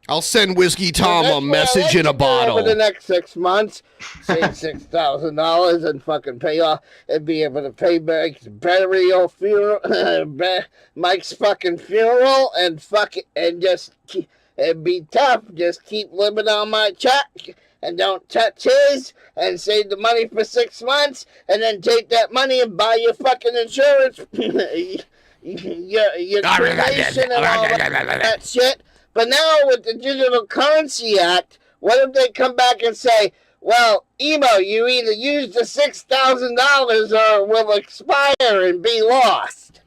I'll send Whiskey Tom a message in a bottle. Over the next 6 months, save $6,000 and fucking pay off and be able to pay Mike's burial funeral, Mike's fucking funeral, and just and be tough. Just keep living on my check and don't touch his, and save the money for 6 months, and then take that money and buy your fucking insurance, your cremation and all that shit. But now with the Digital Currency Act, what if they come back and say, well, Emo, you either use the $6,000 or it will expire and be lost?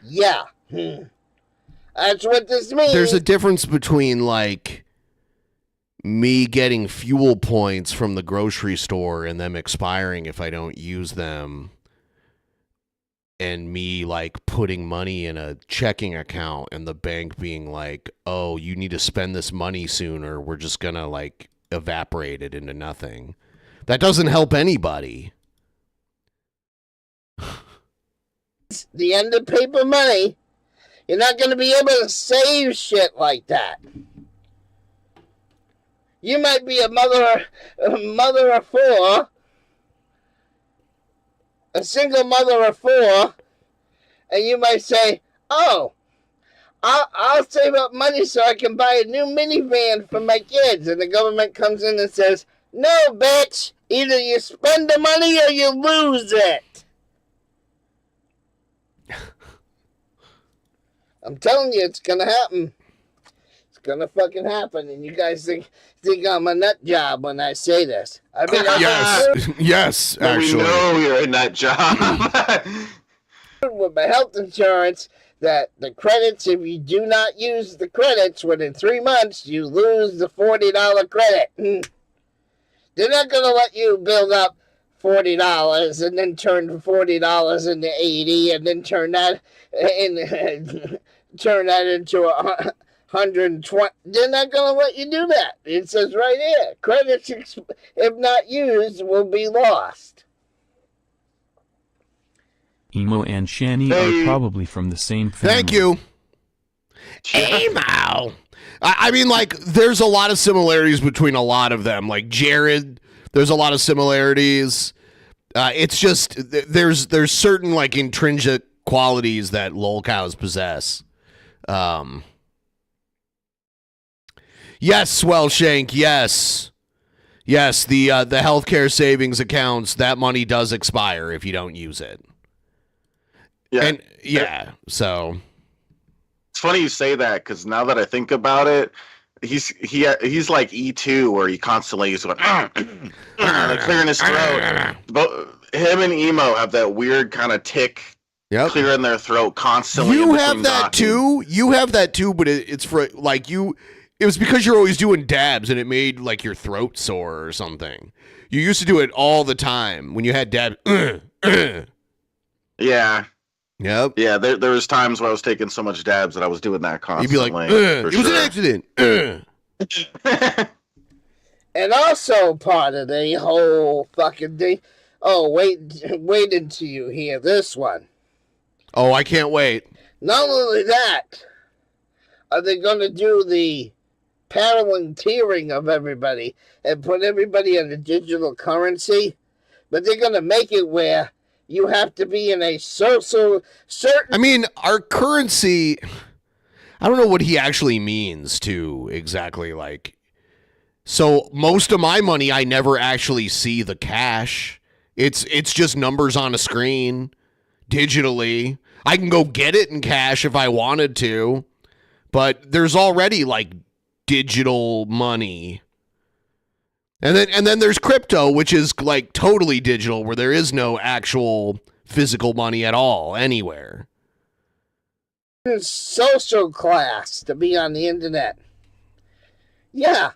Yeah. That's what this means. There's a difference between, like, me getting fuel points from the grocery store and them expiring if I don't use them, and me, like, putting money in a checking account and the bank being like, oh, you need to spend this money soon or we're just gonna, like, evaporate it into nothing. That doesn't help anybody. The end of paper money. You're not going to be able to save shit like that. You might be a mother of four, a single mother of four, and you might say, oh, I'll save up money so I can buy a new minivan for my kids. And the government comes in and says, no, bitch, either you spend the money or you lose it. I'm telling you, it's going to happen. It's going to fucking happen. And you guys think I'm a nut job when I say this. I mean, yes, actually. We know you're a nut job. With my health insurance, that the credits, if you do not use the credits within 3 months, you lose the $40 credit. They're not going to let you build up $40 and then turn $40 into $80 and then turn that into $120. They're not going to let you do that. It says right here, credits, if not used, will be lost. Emo and Shani are probably from the same family. Thank you. Emo. I mean, like, there's a lot of similarities between a lot of them. Like Jared, there's a lot of similarities. It's just there's certain, like, intrinsic qualities that lolcows possess. Yes, Swellshank, yes. Yes, the healthcare savings accounts, that money does expire if you don't use it. Yeah. And yeah, so it's funny you say that, because now that I think about it, he's like ETwo, where he constantly is going like clearing his throat. But him and Emo have that weird kind of tick clearing their throat constantly. You have that too. You have that too, but it's for like you. It was because you're always doing dabs, and it made like your throat sore or something. You used to do it all the time when you had dabs. Yeah. Yep. Yeah, there was times where I was taking so much dabs that I was doing that constantly. You'd be like, it was an accident. And also part of the whole fucking thing. Oh, wait until you hear this one. Oh, I can't wait. Not only that, are they going to do the tiering of everybody and put everybody in a digital currency? But they're going to make it where you have to be in a certain... I mean, our currency... I don't know what he actually means to exactly, like... So, most of my money, I never actually see the cash. It's just numbers on a screen, digitally. I can go get it in cash if I wanted to, But there's already like digital money. And then there's crypto, which is like totally digital, where there is no actual physical money at all anywhere. Social class to be on the internet. Yeah.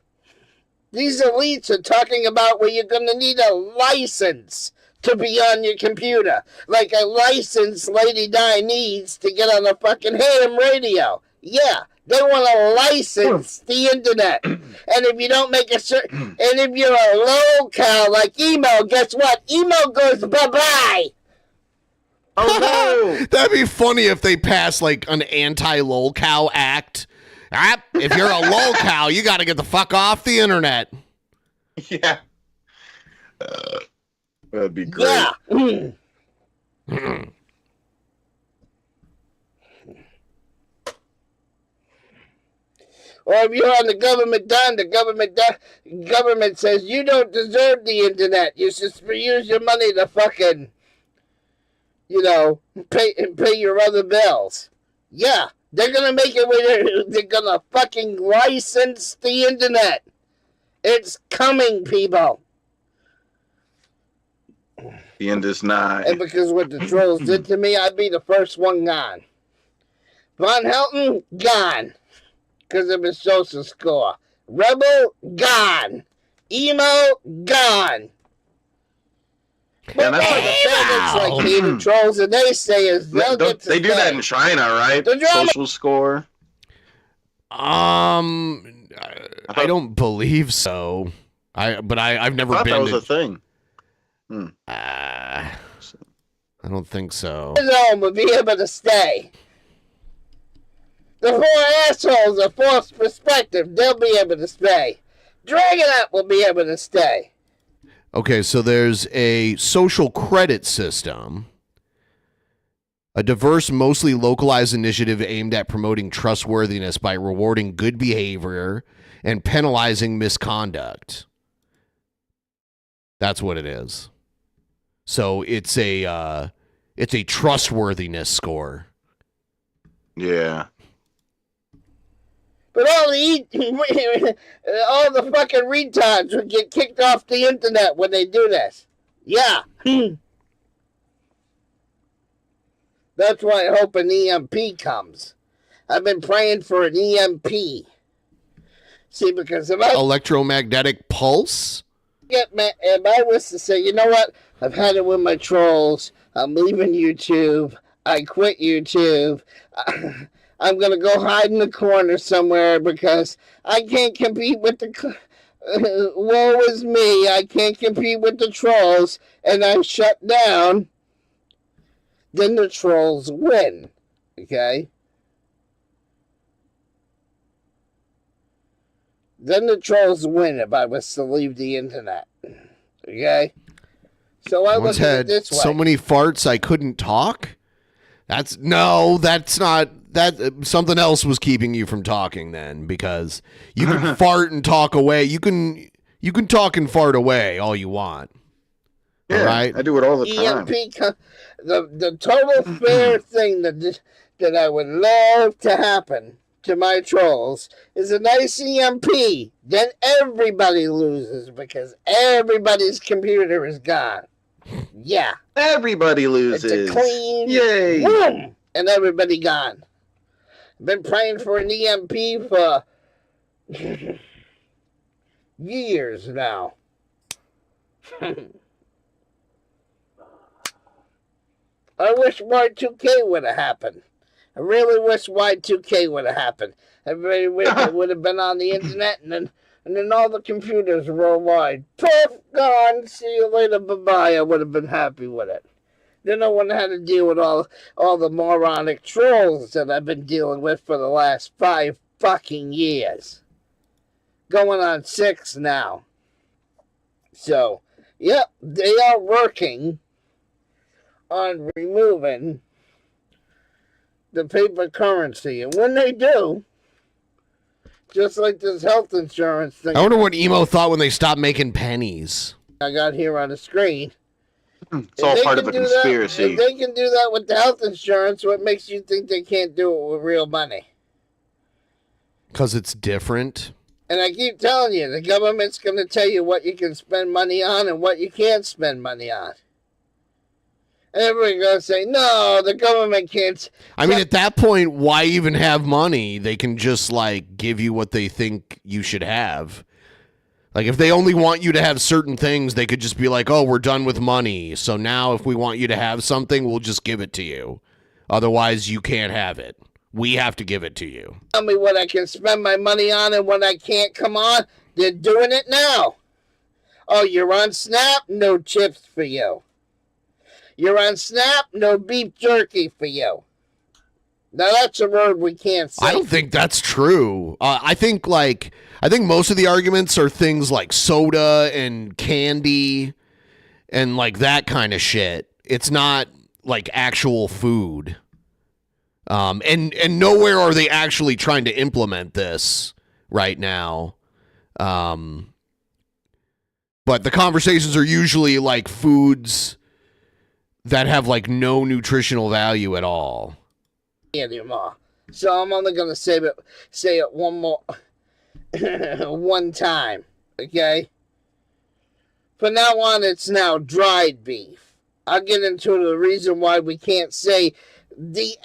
These elites are talking about where you're going to need a license to be on your computer. Like a license Lady Di needs to get on the fucking ham radio. Yeah. They want to license the internet. And if you don't make a certain... And if you're a locale like emo, guess what? Emo goes bye-bye. Oh, no. That'd be funny if they passed like an anti-lolcow act. If you're a lolcow, you got to get the fuck off the internet. Yeah. That'd be great. Yeah. Or if you're on the government dime, the government says you don't deserve the internet. You should use your money to fucking, pay your other bills. Yeah, they're gonna make it where they're gonna fucking license the internet. It's coming, people. The end is nigh. And because what the trolls did to me, I'd be the first one gone. Von Helton, gone. Because of his social score. Rebel, gone. Emo, gone. But that's the bandits like me, the trolls and naysayers, they'll get to They do that in China, right? Social score. I don't believe so. I've never been. That was a thing. I don't think so. His home will be able to stay. The four assholes of false perspective, they'll be able to stay. Dragon Up will be able to stay. Okay, so there's a social credit system, a diverse, mostly localized initiative aimed at promoting trustworthiness by rewarding good behavior and penalizing misconduct. That's what it is. So it's a trustworthiness score. Yeah. But all the fucking retards would get kicked off the internet when they do this. Yeah. That's why I hope an EMP comes. I've been praying for an EMP. See, because if I... Electromagnetic pulse? If I was to say, you know what? I've had it with my trolls. I'm leaving YouTube. I quit YouTube. I'm going to go hide in the corner somewhere because I can't compete with the... woe is me. I can't compete with the trolls. And I shut down. Then the trolls win. Okay? Then the trolls win if I was to leave the internet. Okay? So I look at it this way. So many farts I couldn't talk? That's not... That something else was keeping you from talking then, because you can fart and talk away. You can talk and fart away all you want. Yeah, all right? I do it all the time. EMP, the total fair thing that I would love to happen to my trolls is a nice EMP. Then everybody loses because everybody's computer is gone. Yeah. Everybody loses. It's a clean Yay. boom, and everybody gone. I've been praying for an EMP for years now. I wish Y2K would have happened. I really wish Y2K would have happened. Everybody would have been on the internet, and then all the computers worldwide. Poof, gone. See you later. Bye-bye. I would have been happy with it. Then I wouldn't have had to deal with all the moronic trolls that I've been dealing with for the last 5 fucking years. Going on 6 now. So, yep, they are working on removing the paper currency. And when they do, just like this health insurance thing. I wonder what emo thought when they stopped making pennies. I got here on the screen. It's all part of a conspiracy. If they can do that with the health insurance, what makes you think they can't do it with real money? Because it's different. And I keep telling you, the government's going to tell you what you can spend money on and what you can't spend money on. And everybody's going to say, no, the government can't. I mean, at that point, why even have money? They can just, like, give you what they think you should have. Like, if they only want you to have certain things, they could just be like, oh, we're done with money. So now if we want you to have something, we'll just give it to you. Otherwise, you can't have it. We have to give it to you. Tell me what I can spend my money on and what I can't. Come on. They're doing it now. Oh, you're on Snap? No chips for you. You're on Snap? No beef jerky for you. Now, that's a word we can't say. I don't think that's true. I think most of the arguments are things like soda and candy and, like, that kind of shit. It's not, like, actual food. And nowhere are they actually trying to implement this right now. But the conversations are usually like foods that have like no nutritional value at all. Anymore. So I'm only gonna say it one more one time. Okay? From now on it's now dried beef. I'll get into the reason why we can't say the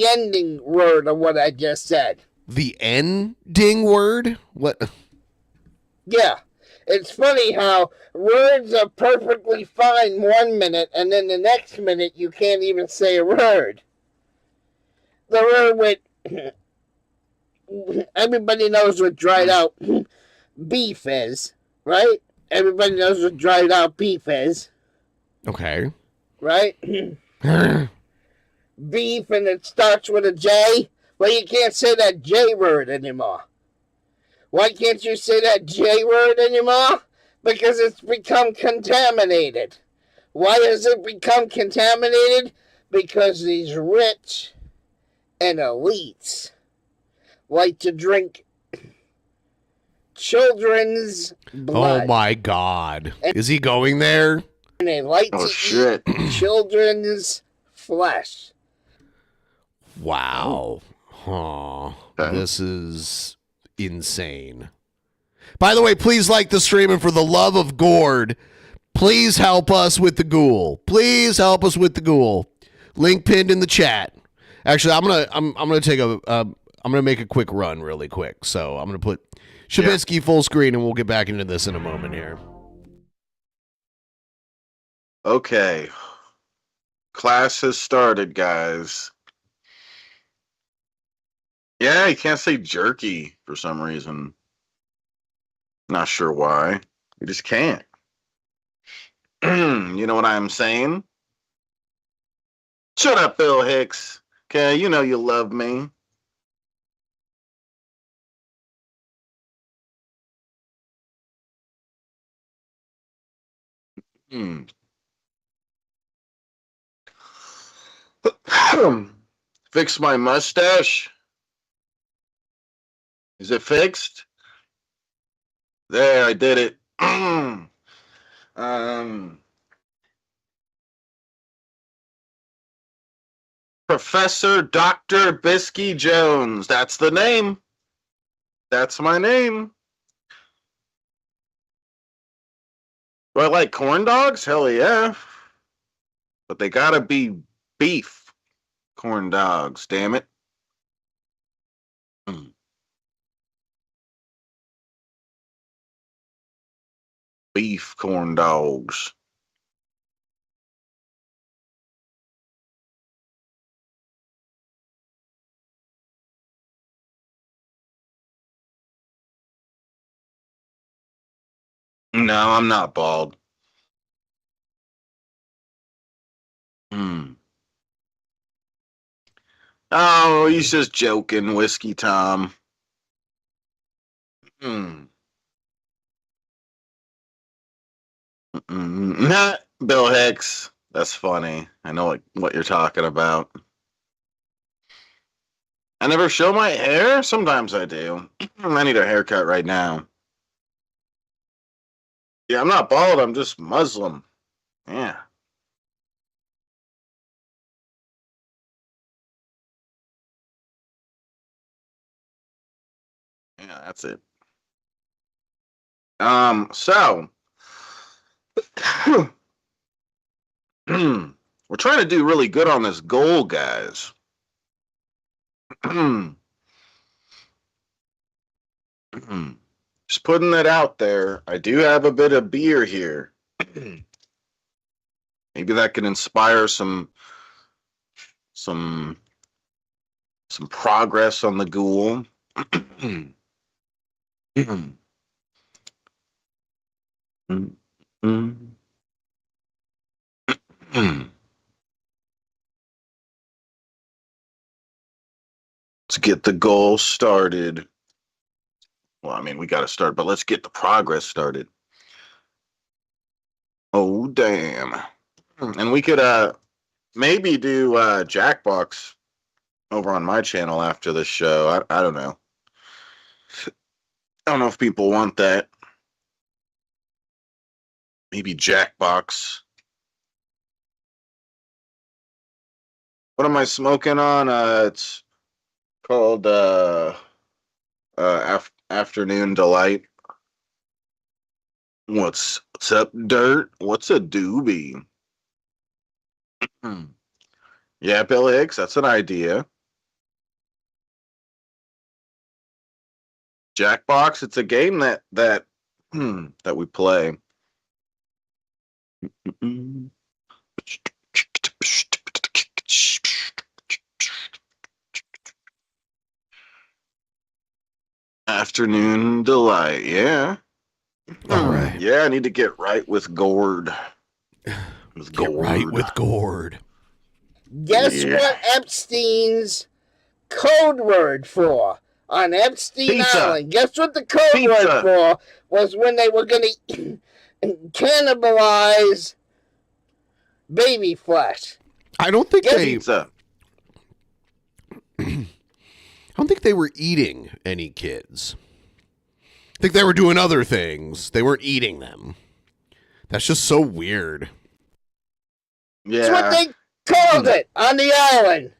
ending word of what I just said. The ending word? What? Yeah. It's funny how words are perfectly fine 1 minute, and then the next minute you can't even say a word. The word with everybody knows what dried out beef is, right? Everybody knows what dried out beef is. Okay. Right? Beef and it starts with a J. Well, you can't say that J word anymore. Why can't you say that J word anymore? Because it's become contaminated. Why has it become contaminated? Because these rich and elites like to drink children's blood. Oh my God. Is he going there? And they like to eat children's flesh. Wow. Huh. This is insane. By the way, please like the stream, and for the love of Gord, please help us with the ghoul. Please help us with the ghoul. Link pinned in the chat. Actually, I'm gonna make a quick run really quick. So I'm gonna put Shabisky full screen, and we'll get back into this in a moment here. Okay. Class has started, guys. Yeah, you can't say jerky for some reason. Not sure why. You just can't. You know what I'm saying? Shut up, Bill Hicks. Okay, you know you love me. Fix my mustache. Is it fixed? There, I did it. Professor Dr. Bisky Jones. That's the name. That's my name. Do I like corn dogs? Hell yeah. But they gotta be beef corn dogs, damn it. Beef corn dogs. No, I'm not bald. Oh, he's just joking, Whiskey Tom. Nah, Bill Hicks. That's funny. I know what you're talking about. I never show my hair? Sometimes I do. I need a haircut right now. Yeah, I'm not bald. I'm just Muslim. Yeah. Yeah, that's it. So we're trying to do really good on this goal, guys. Just putting it out there. I do have a bit of beer here. Maybe that can inspire some progress on the ghoul. Let's get the goal started. Well, I mean, we got to start, but let's get the progress started. Oh, damn. And we could maybe do Jackbox over on my channel after the show. I don't know. I don't know if people want that. Maybe Jackbox. What am I smoking on? It's called Afternoon Delight. What's up, Dirt? What's a doobie? Yeah, Bill Hicks, that's an idea. Jackbox, it's a game that we play. Afternoon Delight, yeah. All right. Yeah, I need to get right with Gord. Right with Gord. Guess what Epstein's code word for on Epstein Pizza. Island? Guess what the code word for was when they were going to cannibalize baby flesh? I don't think Pizza. I don't think they were eating any kids. I think they were doing other things. They weren't eating them. That's just so weird. Yeah. That's what they called it on the island.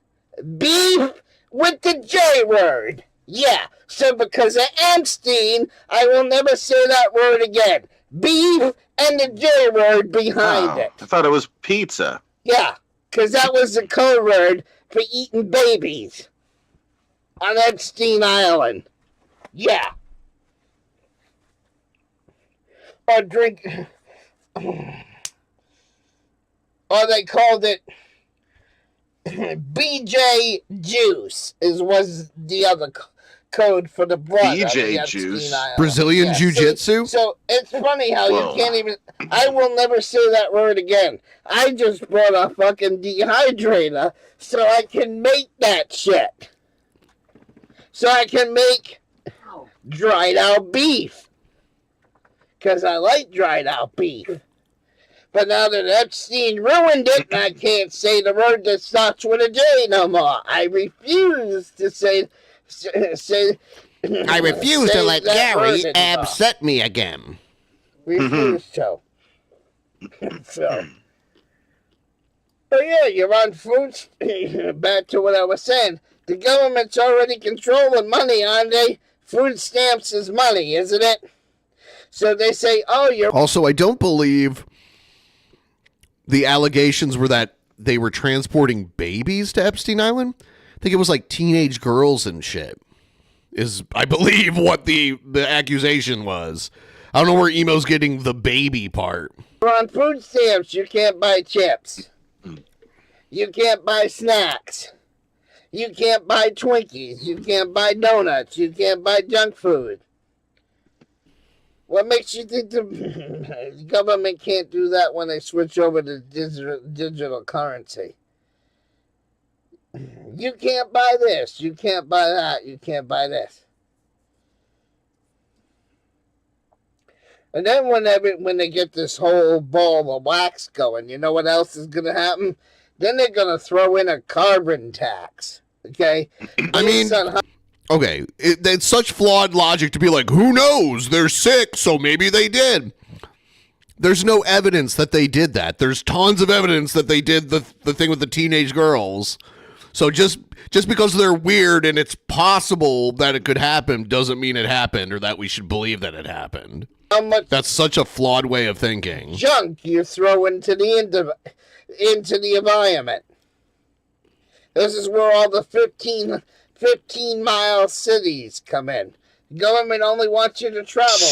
Beef with the J word. Yeah. So because of Epstein, I will never say that word again. Beef and the J word behind it. I thought it was pizza. Yeah, because that was the code word for eating babies on Epstein Island. Yeah. Or drink... Or they called it BJ Juice was the other code for the blood. BJ Juice? Brazilian Jiu-Jitsu? So it's funny how Whoa. you can't even... I will never say that word again. I just brought a fucking dehydrator so I can make that shit. So I can make dried out beef. Because I like dried out beef. But now that Epstein ruined it, I can't say the word that starts with a J no more. I refuse to say I refuse to let Gary upset me again. Refuse to. So. But yeah, you're on food. Back to what I was saying. The government's already controlling money, aren't they? Food stamps is money, isn't it? So they say, oh, you're... Also, I don't believe the allegations were that they were transporting babies to Epstein Island. I think it was like teenage girls and shit. Is, I believe, what the accusation was. I don't know where Emo's getting the baby part. On food stamps, you can't buy chips. You can't buy snacks. You can't buy Twinkies. You can't buy donuts. You can't buy junk food. What makes you think the government can't do that when they switch over to digital currency? You can't buy this. You can't buy that. You can't buy this. And then when they get this whole ball of wax going, you know what else is going to happen? Then they're going to throw in a carbon tax. Okay? I mean... Okay, it's such flawed logic to be like, who knows? They're sick, so maybe they did. There's no evidence that they did that. There's tons of evidence that they did the thing with the teenage girls. So just because they're weird and it's possible that it could happen doesn't mean it happened or that we should believe that it happened. How much That's such a flawed way of thinking. junk you throw into the environment. This is where all the 15-mile cities come in. The government only wants you to travel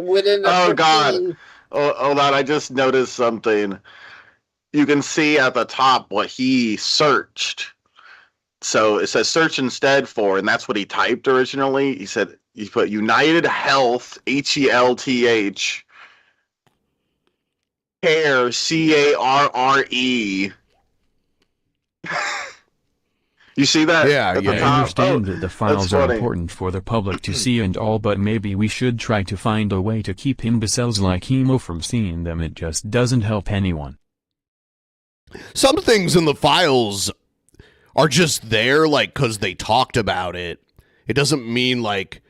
within a Oh 15... God! Hold on, I just noticed something. You can see at the top what he searched. So it says search instead for, and that's what he typed originally. He said he put United Health, HELTH, Care, CARRE. You see that? Yeah, at the I top? understand Oh, that the files that's are funny. important for the public to see and all, but maybe we should try to find a way to keep imbeciles like Hemo from seeing them. It just doesn't help anyone. Some things in the files are just there, like, because they talked about it. It doesn't mean, like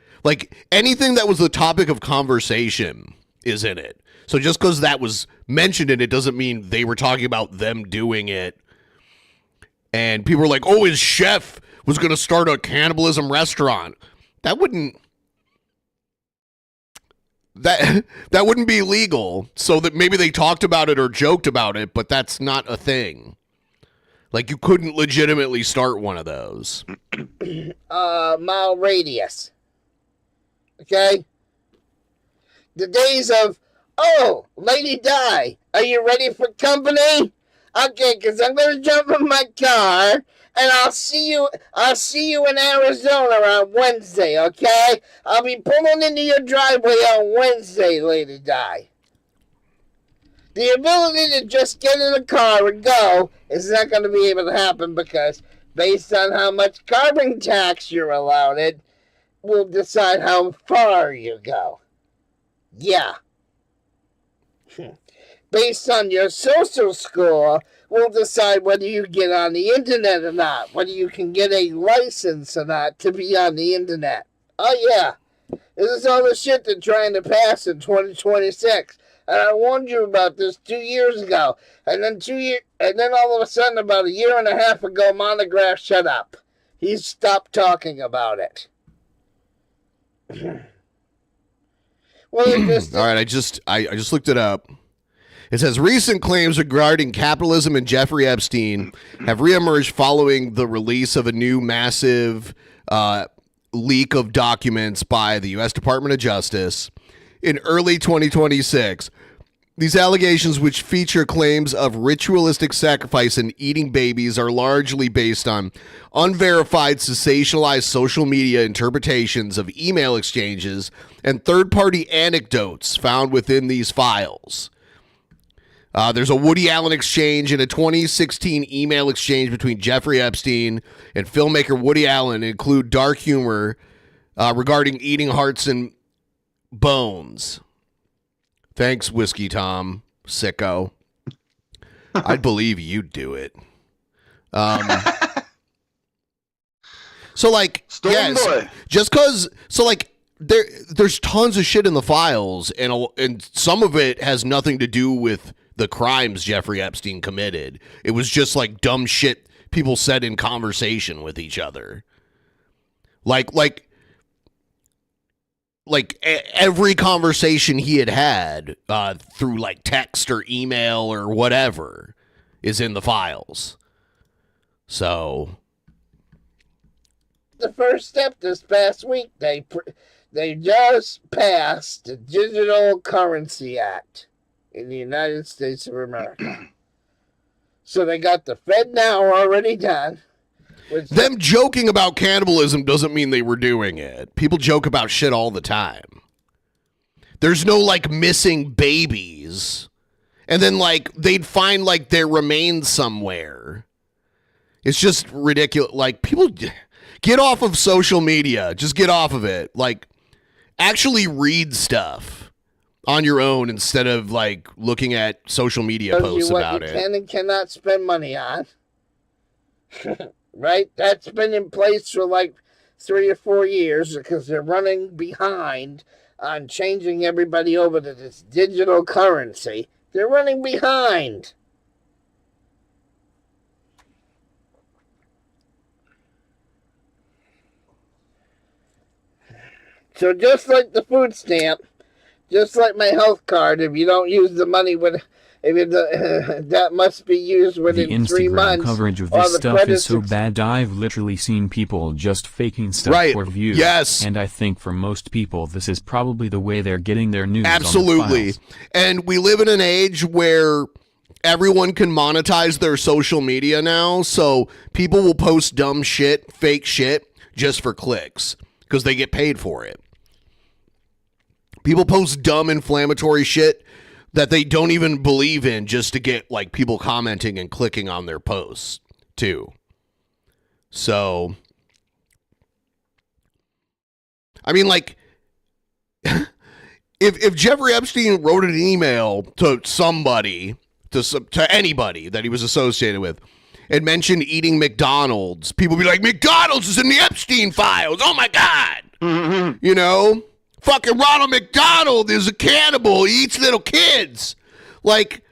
anything that was the topic of conversation is in it. So just because that was mentioned in it doesn't mean they were talking about them doing it. And people were like, oh, his chef was going to start a cannibalism restaurant. That wouldn't be legal. So that maybe they talked about it or joked about it, but that's not a thing. Like, you couldn't legitimately start one of those. Mile radius. Okay? The days of, oh, Lady Di, are you ready for company? Okay, because I'm going to jump in my car, and I'll see you in Arizona on Wednesday, okay? I'll be pulling into your driveway on Wednesday, Lady Di. The ability to just get in a car and go is not going to be able to happen because based on how much carbon tax you're allowed, it will decide how far you go. Yeah. Based on your social score, will decide whether you get on the internet or not, whether you can get a license or not to be on the internet. Oh yeah, this is all the shit they're trying to pass in 2026. And I warned you about this 2 years ago. And then all of a sudden, about a year and a half ago, Monograph shut up. He stopped talking about it. Well, it just... All right, I just looked it up. It says recent claims regarding capitalism and Jeffrey Epstein have reemerged following the release of a new massive leak of documents by the U.S. Department of Justice in early 2026. These allegations, which feature claims of ritualistic sacrifice and eating babies, are largely based on unverified, sensationalized social media interpretations of email exchanges and third-party anecdotes found within these files. There's a Woody Allen exchange and a 2016 email exchange between Jeffrey Epstein and filmmaker Woody Allen include dark humor regarding eating hearts and bones. Thanks, Whiskey Tom, sicko. I'd believe you'd do it. So, like, yes, just because, so, like, there's tons of shit in the files, and some of it has nothing to do with the crimes Jeffrey Epstein committed. It was just like dumb shit people said in conversation with each other. Like every conversation he had through like text or email or whatever is in the files. So the first step this past week, they just passed the Digital Currency Act in the United States of America. So they got the Fed now already done. Them joking about cannibalism doesn't mean they were doing it. People joke about shit all the time. There's no, like, missing babies. And then, like, they'd find, like, their remains somewhere. It's just ridiculous. Like, people, get off of social media. Just get off of it. Like, actually read stuff on your own instead of, like, looking at social media posts about it. What you can and cannot spend money on. Right? That's been in place for like 3 or 4 years because they're running behind on changing everybody over to this digital currency. They're running behind. So just like the food stamp, just like my health card, if you don't use the money that must be used within 3 months. The Instagram coverage of this stuff is so bad. I've literally seen people just faking stuff for views. Yes. And I think for most people this is probably the way they're getting their news. Absolutely. And we live in an age where everyone can monetize their social media now, so people will post dumb shit, fake shit, just for clicks, because they get paid for it. People post dumb, inflammatory shit that they don't even believe in just to get, like, people commenting and clicking on their posts, too. So, I mean, like, if Jeffrey Epstein wrote an email to somebody, to anybody that he was associated with, and mentioned eating McDonald's, people would be like, McDonald's is in the Epstein files. Oh, my God. Mm-hmm. You know? Fucking Ronald McDonald is a cannibal. He eats little kids. Like,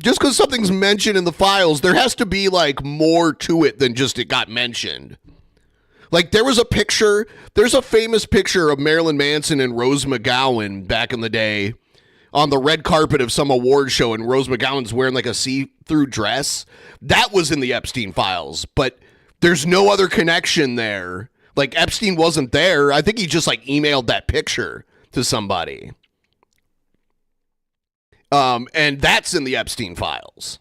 just because something's mentioned in the files, there has to be, like, more to it than just it got mentioned. Like, there's a famous picture of Marilyn Manson and Rose McGowan back in the day on the red carpet of some award show, and Rose McGowan's wearing, like, a see-through dress. That was in the Epstein files, but there's no other connection there. Like, Epstein wasn't there. I think he just, like, emailed that picture to somebody. And that's in the Epstein files.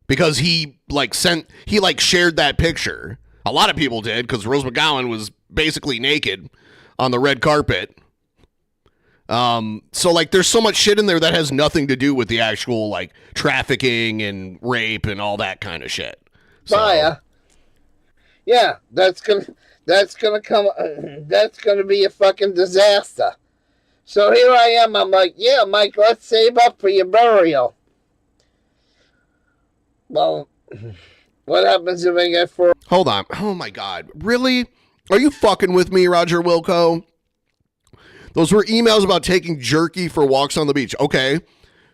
Because he shared that picture. A lot of people did, because Rose McGowan was basically naked on the red carpet. So, like, there's so much shit in there that has nothing to do with the actual, like, trafficking and rape and all that kind of shit. So, yeah, that's gonna be a fucking disaster. So here I am. I'm like, yeah, Mike, let's save up for your burial. Well, what happens if I get for... Hold on. Oh, my God. Really? Are you fucking with me, Roger Wilco? Those were emails about taking jerky for walks on the beach. Okay.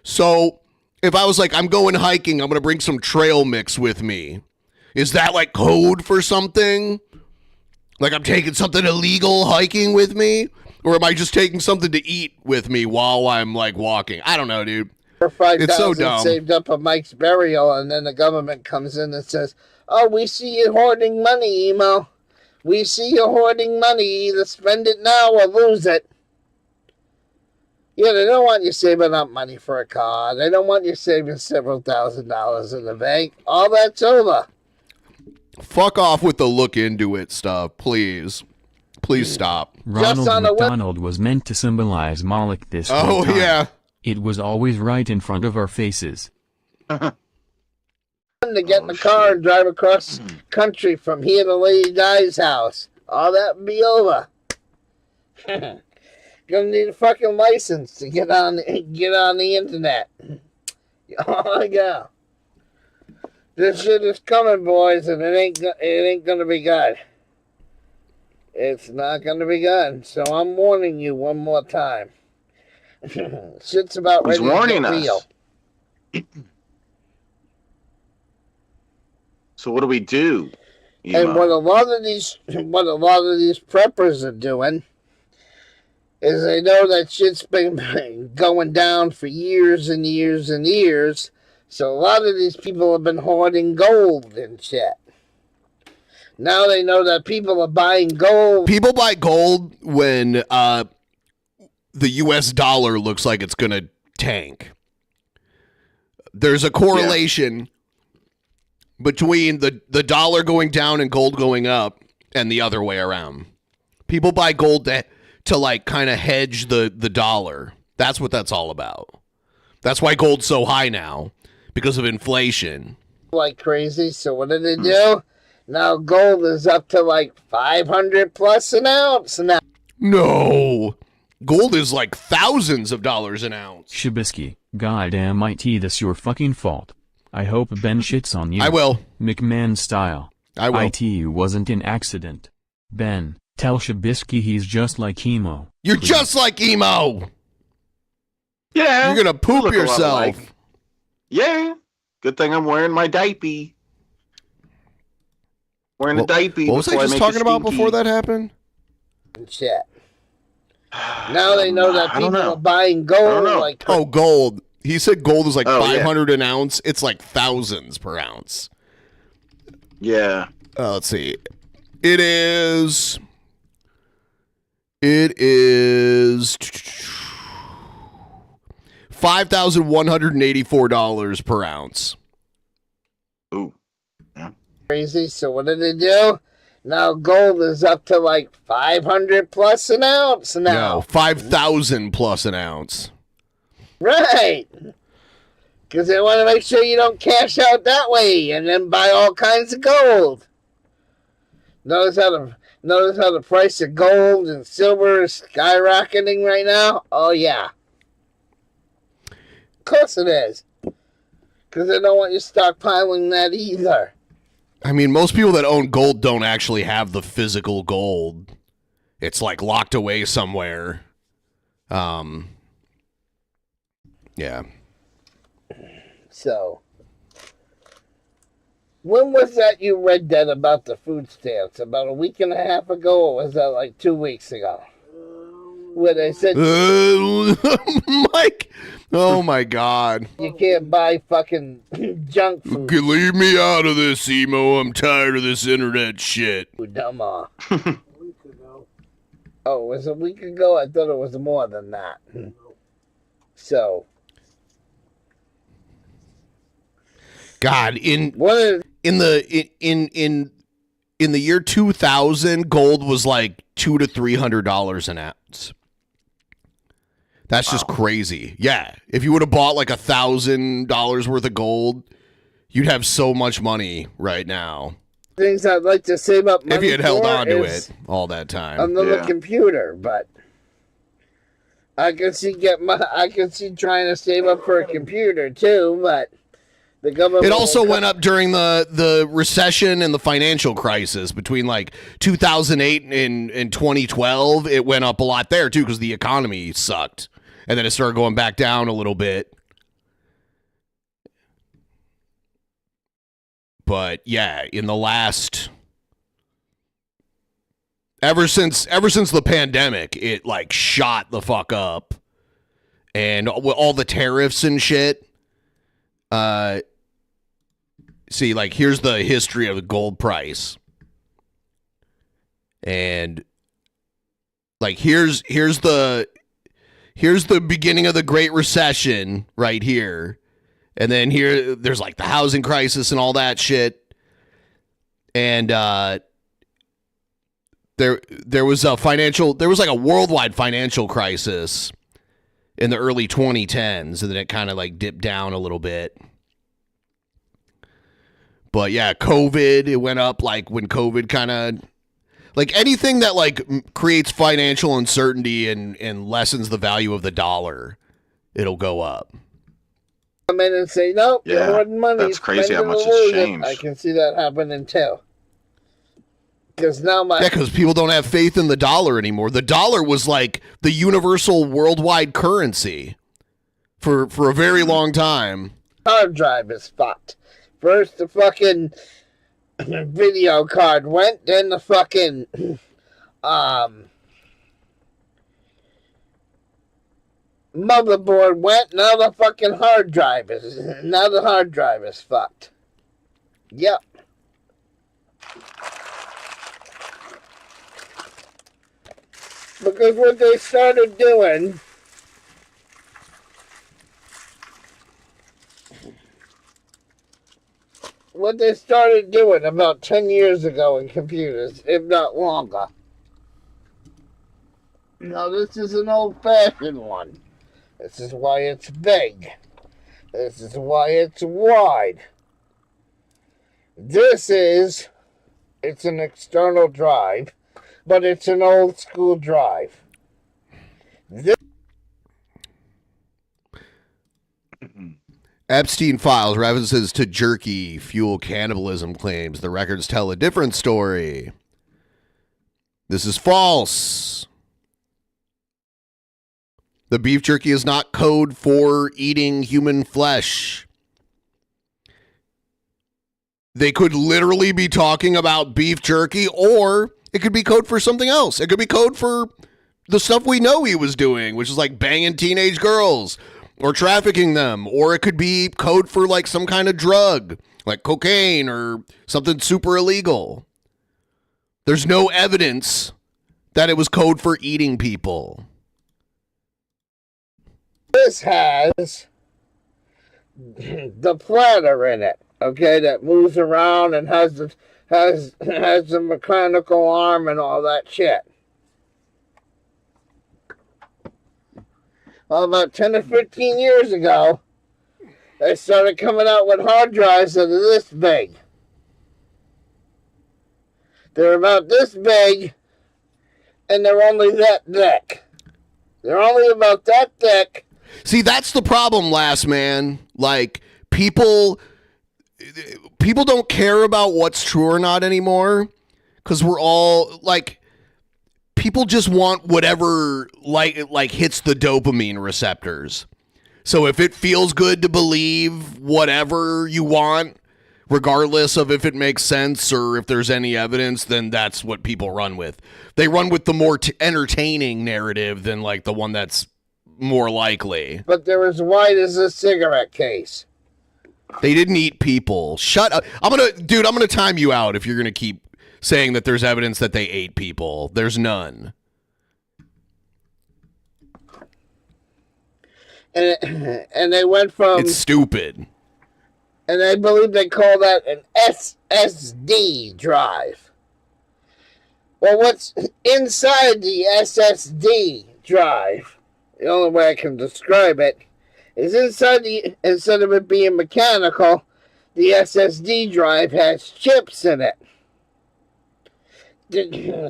So if I was like, I'm going hiking, I'm going to bring some trail mix with me. Is that like code for something? Like I'm taking something illegal hiking with me? Or am I just taking something to eat with me while I'm like walking? I don't know, dude. It's so dumb. Saved up for Mike's burial, and then the government comes in and says, oh, we see you hoarding money, Emo. We see you hoarding money. Either spend it now or lose it. Yeah, they don't want you saving up money for a car. They don't want you saving several $1,000s in the bank. All that's over. Fuck off with the look into it stuff, please. Please stop. Ronald McDonald was meant to symbolize Moloch this whole time. Yeah. It was always right in front of our faces. To get in the car and drive across country from here to Lady Di's house. All that would be over. Gonna need a fucking license to get on the internet. Oh my God. This shit is coming, boys, and it ain't gonna be good. It's not gonna be good. So I'm warning you one more time. Shit's about ready to get real. So what do we do? And what a lot of these preppers are doing is they know that shit's been going down for years and years and years. So a lot of these people have been hoarding gold and shit. Now they know that people are buying gold. People buy gold when the U.S. dollar looks like it's going to tank. There's a correlation between the dollar going down and gold going up and the other way around. People buy gold to like kind of hedge the dollar. That's what that's all about. That's why gold's so high now, because of inflation. Like crazy. So what did they do? Now gold is up to like 500 plus an ounce now. No. Gold is like thousands of dollars an ounce. Shabisky, goddamn IT, this your fucking fault. I hope Ben shits on you. I will. McMahon style. I will. IT wasn't an accident. Ben, tell Shabisky he's just like Emo. You're just like Emo! Yeah. You're gonna poop yourself. Yeah. Good thing I'm wearing my diaper. Wearing a diaper. What was I just talking about before that happened? Shit. Now they know that people are buying gold. Like, gold. He said gold is like Oh, 500 an ounce. It's like thousands per ounce. Yeah. Let's see. It is $5,184 per ounce. Ooh. crazy. So what did they do? Now gold is up to like 500 plus an ounce now. No, 5,000 plus an ounce. Right. Because they want to make sure you don't cash out that way and then buy all kinds of gold. Notice how the price of gold and silver is skyrocketing right now? Oh, yeah. Of course it is. Because they don't want you stockpiling that either. I mean, most people that own gold don't actually have the physical gold. It's like locked away somewhere. Yeah. So, when was that you read that about the food stamps? About a week and a half ago, or was that like 2 weeks ago? Where they said, Mike, oh my God. You can't buy fucking junk food. Okay, leave me out of this, Emo. I'm tired of this internet shit. Dumbass. Oh, it was a week ago? I thought it was more than that. So. God, in the year 2000, gold was like $200 to $300 an ounce. That's just crazy. Yeah, if you would have bought like $1,000 worth of gold, you'd have so much money right now. Things I'd like to save up money if you had held for on to is it all that time. another computer, but I can see trying to save up for a computer too, but the government. It also went up during the recession and the financial crisis between like 2008 and 2012. It went up a lot there too because the economy sucked, and then it started going back down a little bit. But yeah, in the last, ever since the pandemic, it like shot the fuck up, and all the tariffs and shit. See, like, here's the history of the gold price. And like here's the beginning of the Great Recession right here. And then here there's like the housing crisis and all that shit. And there was like a worldwide financial crisis in the early 2010s, and then it kind of like dipped down a little bit. But yeah, COVID, it went up like when COVID kind of, like anything that like creates financial uncertainty and lessens the value of the dollar, it'll go up. Come in and say, nope, you're hoarding money. That's crazy how much it's changed. I can see that happening too. Because now because people don't have faith in the dollar anymore. The dollar was like the universal worldwide currency for a very long time. Hard drive is fucked. First the fucking video card went, then the fucking motherboard went, now the fucking hard drive is fucked. Yep. Because what they started doing about 10 years ago in computers, if not longer. Now this is an old-fashioned one. This is why it's big. This is why it's wide. It's an external drive, but it's an old school drive. Epstein files references to jerky fuel cannibalism claims. The records tell a different story. This is false. The beef jerky is not code for eating human flesh. They could literally be talking about beef jerky, or it could be code for something else. It could be code for the stuff we know he was doing, which is like banging teenage girls or trafficking them, or it could be code for like some kind of drug, like cocaine or something super illegal. There's no evidence that it was code for eating people. This has the platter in it, okay, that moves around and has the mechanical arm and all that shit. Well, about 10 or 15 years ago, they started coming out with hard drives that are this big. They're about this big, and they're only that thick. They're only about that thick. See, that's the problem, last man. Like, people don't care about what's true or not anymore, because we're all like, people just want whatever like hits the dopamine receptors. So if it feels good to believe whatever you want, regardless of if it makes sense or if there's any evidence, then that's what people run with. They run with the more entertaining narrative than like the one that's more likely. But they're as white as a cigarette case. They didn't eat people. Shut up. I'm gonna time you out if you're gonna keep saying that there's evidence that they ate people. There's none. And they went from... It's stupid. And I believe they call that an SSD drive. Well, what's inside the SSD drive, the only way I can describe it, is instead of it being mechanical, the SSD drive has chips in it.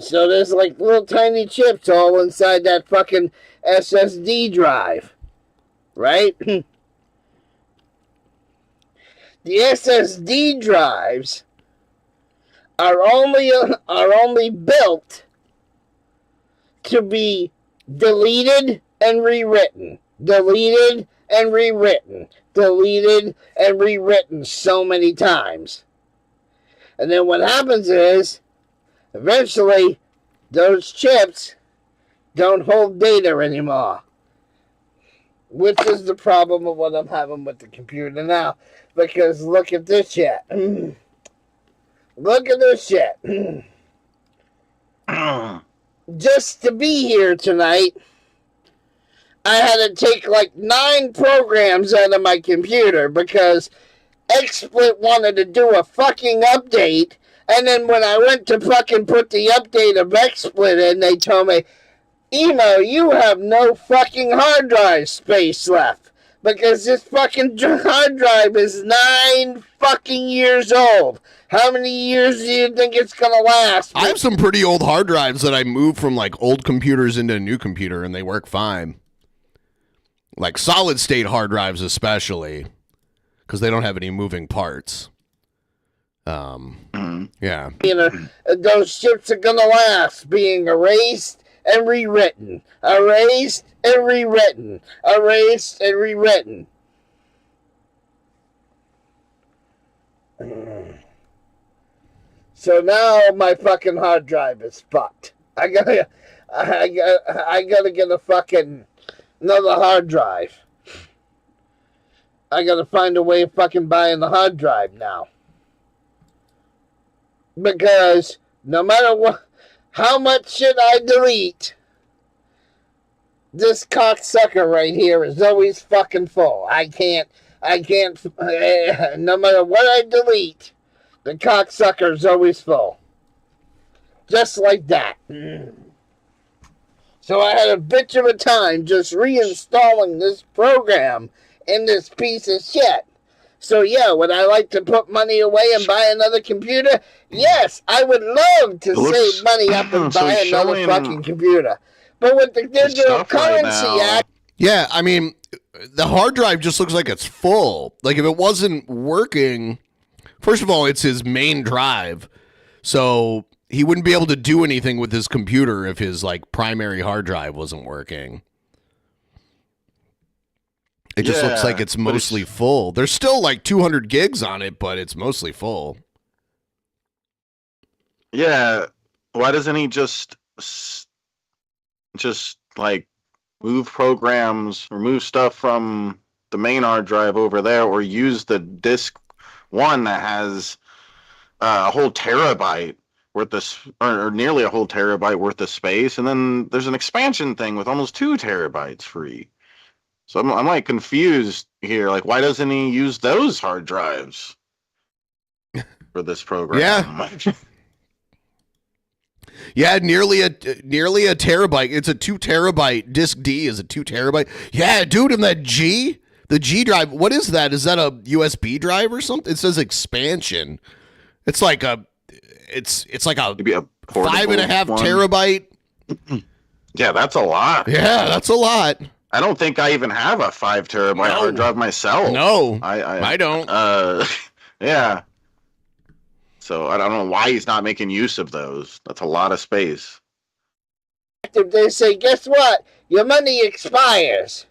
So there's like little tiny chips all inside that fucking SSD drive. Right? The SSD drives are only built to be deleted and rewritten. Deleted and rewritten. Deleted and rewritten so many times. And then what happens is, eventually, those chips don't hold data anymore. Which is the problem of what I'm having with the computer now. Because look at this shit. Look at this shit. Just to be here tonight, I had to take like 9 programs out of my computer because XSplit wanted to do a fucking update. And then when I went to fucking put the update of XSplit in, they told me, Emo, you have no fucking hard drive space left. Because this fucking hard drive is 9 fucking years old. How many years do you think it's gonna last? I have some pretty old hard drives that I moved from like old computers into a new computer and they work fine. Like solid state hard drives especially. Because they don't have any moving parts. Yeah. You know, those chips are gonna last being erased and rewritten. Erased and rewritten. Erased and rewritten. So now my fucking hard drive is fucked. I gotta get a fucking another hard drive. I gotta find a way of fucking buying the hard drive now. Because no matter what, how much shit I delete, this cocksucker right here is always fucking full. I can't, no matter what I delete, the cocksucker is always full. Just like that. So I had a bitch of a time just reinstalling this program in this piece of shit. So yeah, would I like to put money away and buy another computer? Yes, I would love to save money up and buy another fucking computer. But with the digital currency act... Yeah, I mean, the hard drive just looks like it's full. Like if it wasn't working... First of all, it's his main drive. So he wouldn't be able to do anything with his computer if his like primary hard drive wasn't working. It just looks like it's mostly full. There's still like 200 gigs on it, but it's mostly full. Yeah. Why doesn't he just just like move programs or move stuff from the main hard drive over there, or use the disk one that has a whole terabyte worth of, or nearly a whole terabyte worth of space, and then there's an expansion thing with almost 2 terabytes free. So I'm like confused here. Like, why doesn't he use those hard drives for this program? Yeah. Yeah, nearly a terabyte. It's a 2 terabyte. Disk D is a 2 terabyte. Yeah, dude, and the G drive, what is that? Is that a USB drive or something? It says expansion. It's like a maybe a 5.5 one. terabyte. Yeah, that's a lot. Yeah, that's a lot. I don't think I even have a 5 terabyte hard drive myself. No, I don't. Yeah. So I don't know why he's not making use of those. That's a lot of space. They say, guess what? Your money expires.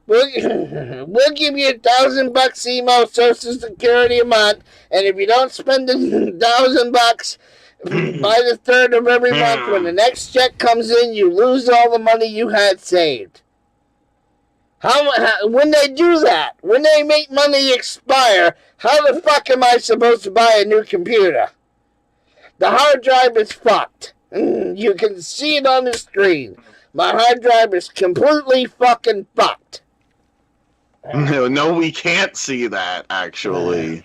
We'll give you $1,000 emo Social Security a month, and if you don't spend $1,000 by the 3rd of every month, when the next check comes in, you lose all the money you had saved. How when they do that, when they make money expire, how the fuck am I supposed to buy a new computer? The hard drive is fucked. You can see it on the screen. My hard drive is completely fucking fucked. No, we can't see that, actually.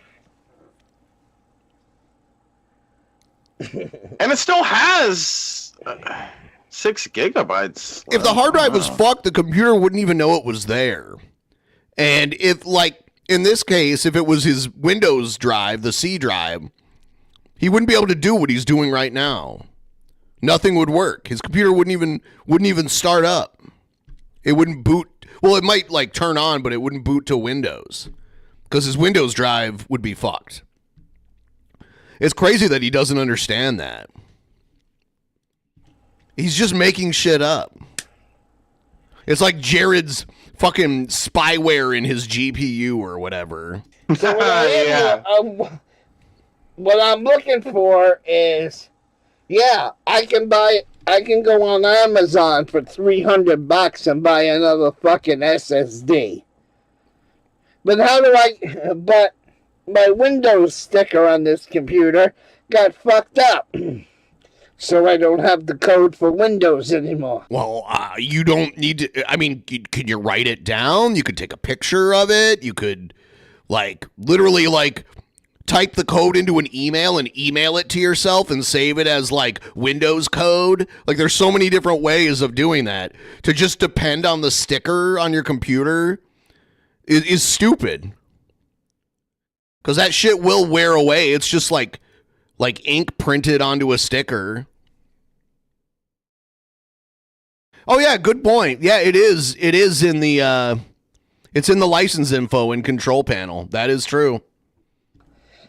And it still has 6 gigabytes. If the hard drive was fucked, the computer wouldn't even know it was there. And if, like, in this case, if it was his Windows drive, the C drive, he wouldn't be able to do what he's doing right now. Nothing would work. His computer wouldn't even start up. It wouldn't boot. Well, it might, like, turn on, but it wouldn't boot to Windows. Because his Windows drive would be fucked. It's crazy that he doesn't understand that. He's just making shit up. It's like Jared's fucking spyware in his GPU or whatever. So what I'm looking for is, yeah, I can go on Amazon for $300 and buy another fucking SSD. But but my Windows sticker on this computer got fucked up. So I don't have the code for Windows anymore. Well, you don't need to. I mean, could you write it down? You could take a picture of it. You could, like, literally, like, type the code into an email and email it to yourself and save it as, like, Windows code. Like, there's so many different ways of doing that. To just depend on the sticker on your computer is stupid. Because that shit will wear away. It's just like ink printed onto a sticker. Oh yeah, good point. Yeah, it is. It is in the it's in the license info and control panel. That is true.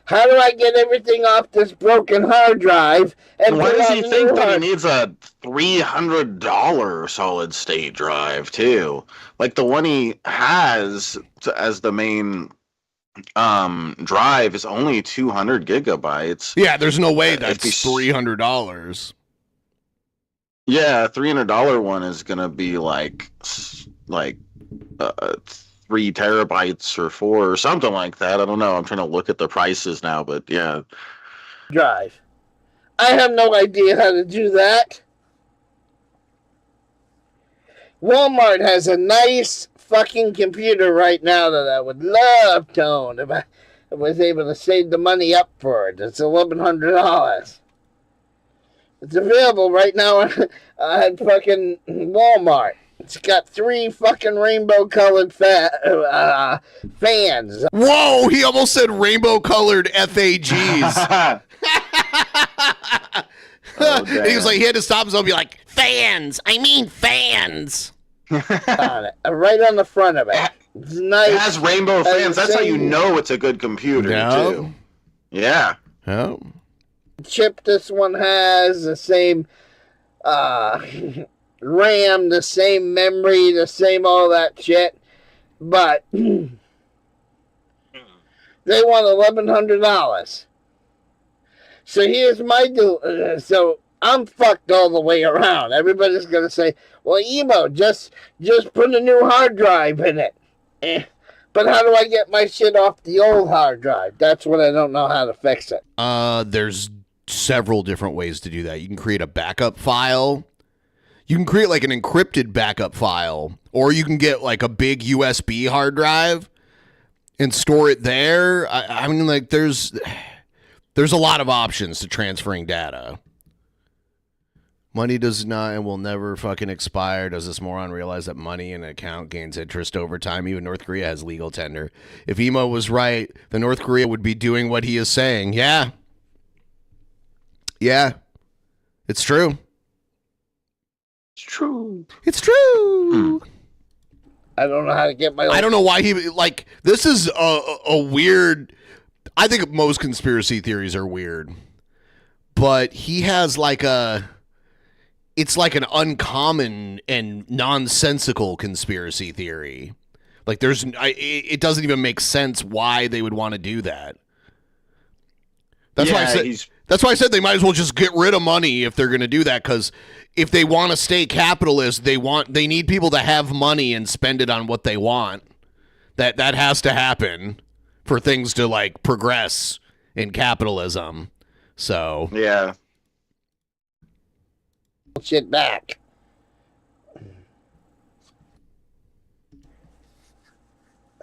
How do I get everything off this broken hard drive? And why does he think that he needs a $300 solid state drive too? Like the one he has as the main drive is only 200 gigabytes. Yeah, there's no way that's $300. Yeah, $300 one is gonna be like 3 terabytes or 4 or something like that. I don't know. I'm trying to look at the prices now, but yeah. Drive. I have no idea how to do that. Walmart has a nice fucking computer right now that I would love to own if I was able to save the money up for it. It's $1,100. It's available right now at fucking Walmart. It's got 3 fucking rainbow-colored fans. Whoa, he almost said rainbow-colored FAGs. He was like, he had to stop himself and be like, fans! I mean fans! Right on the front of it. It's nice. It has rainbow fans. That's how you know it's a good computer, too. Yeah. Oh. Chip this one has, the same RAM, the same memory, the same all that shit. But they want $1,100. So here's my deal. So I'm fucked all the way around. Everybody's gonna say, "Well, Emo, just put a new hard drive in it." But how do I get my shit off the old hard drive? That's what I don't know how to fix it. There's several different ways to do that. You can create a backup file. You can create like an encrypted backup file, or you can get like a big USB hard drive and store it there. I mean, like there's a lot of options to transferring data. Money does not and will never fucking expire. Does this moron realize that money in an account gains interest over time? Even North Korea has legal tender. If Emo was right, then North Korea would be doing what he is saying. Yeah. Yeah. It's true. It's true. It's true. I don't know how to get my... I don't know why he... Like, this is a weird... I think most conspiracy theories are weird. But he has like a... It's like an uncommon and nonsensical conspiracy theory. Like it doesn't even make sense why they would want to do that. That's why I said they might as well just get rid of money if they're going to do that. Because if they want to stay capitalist, they need people to have money and spend it on what they want. That has to happen for things to like progress in capitalism. So yeah. Shit back.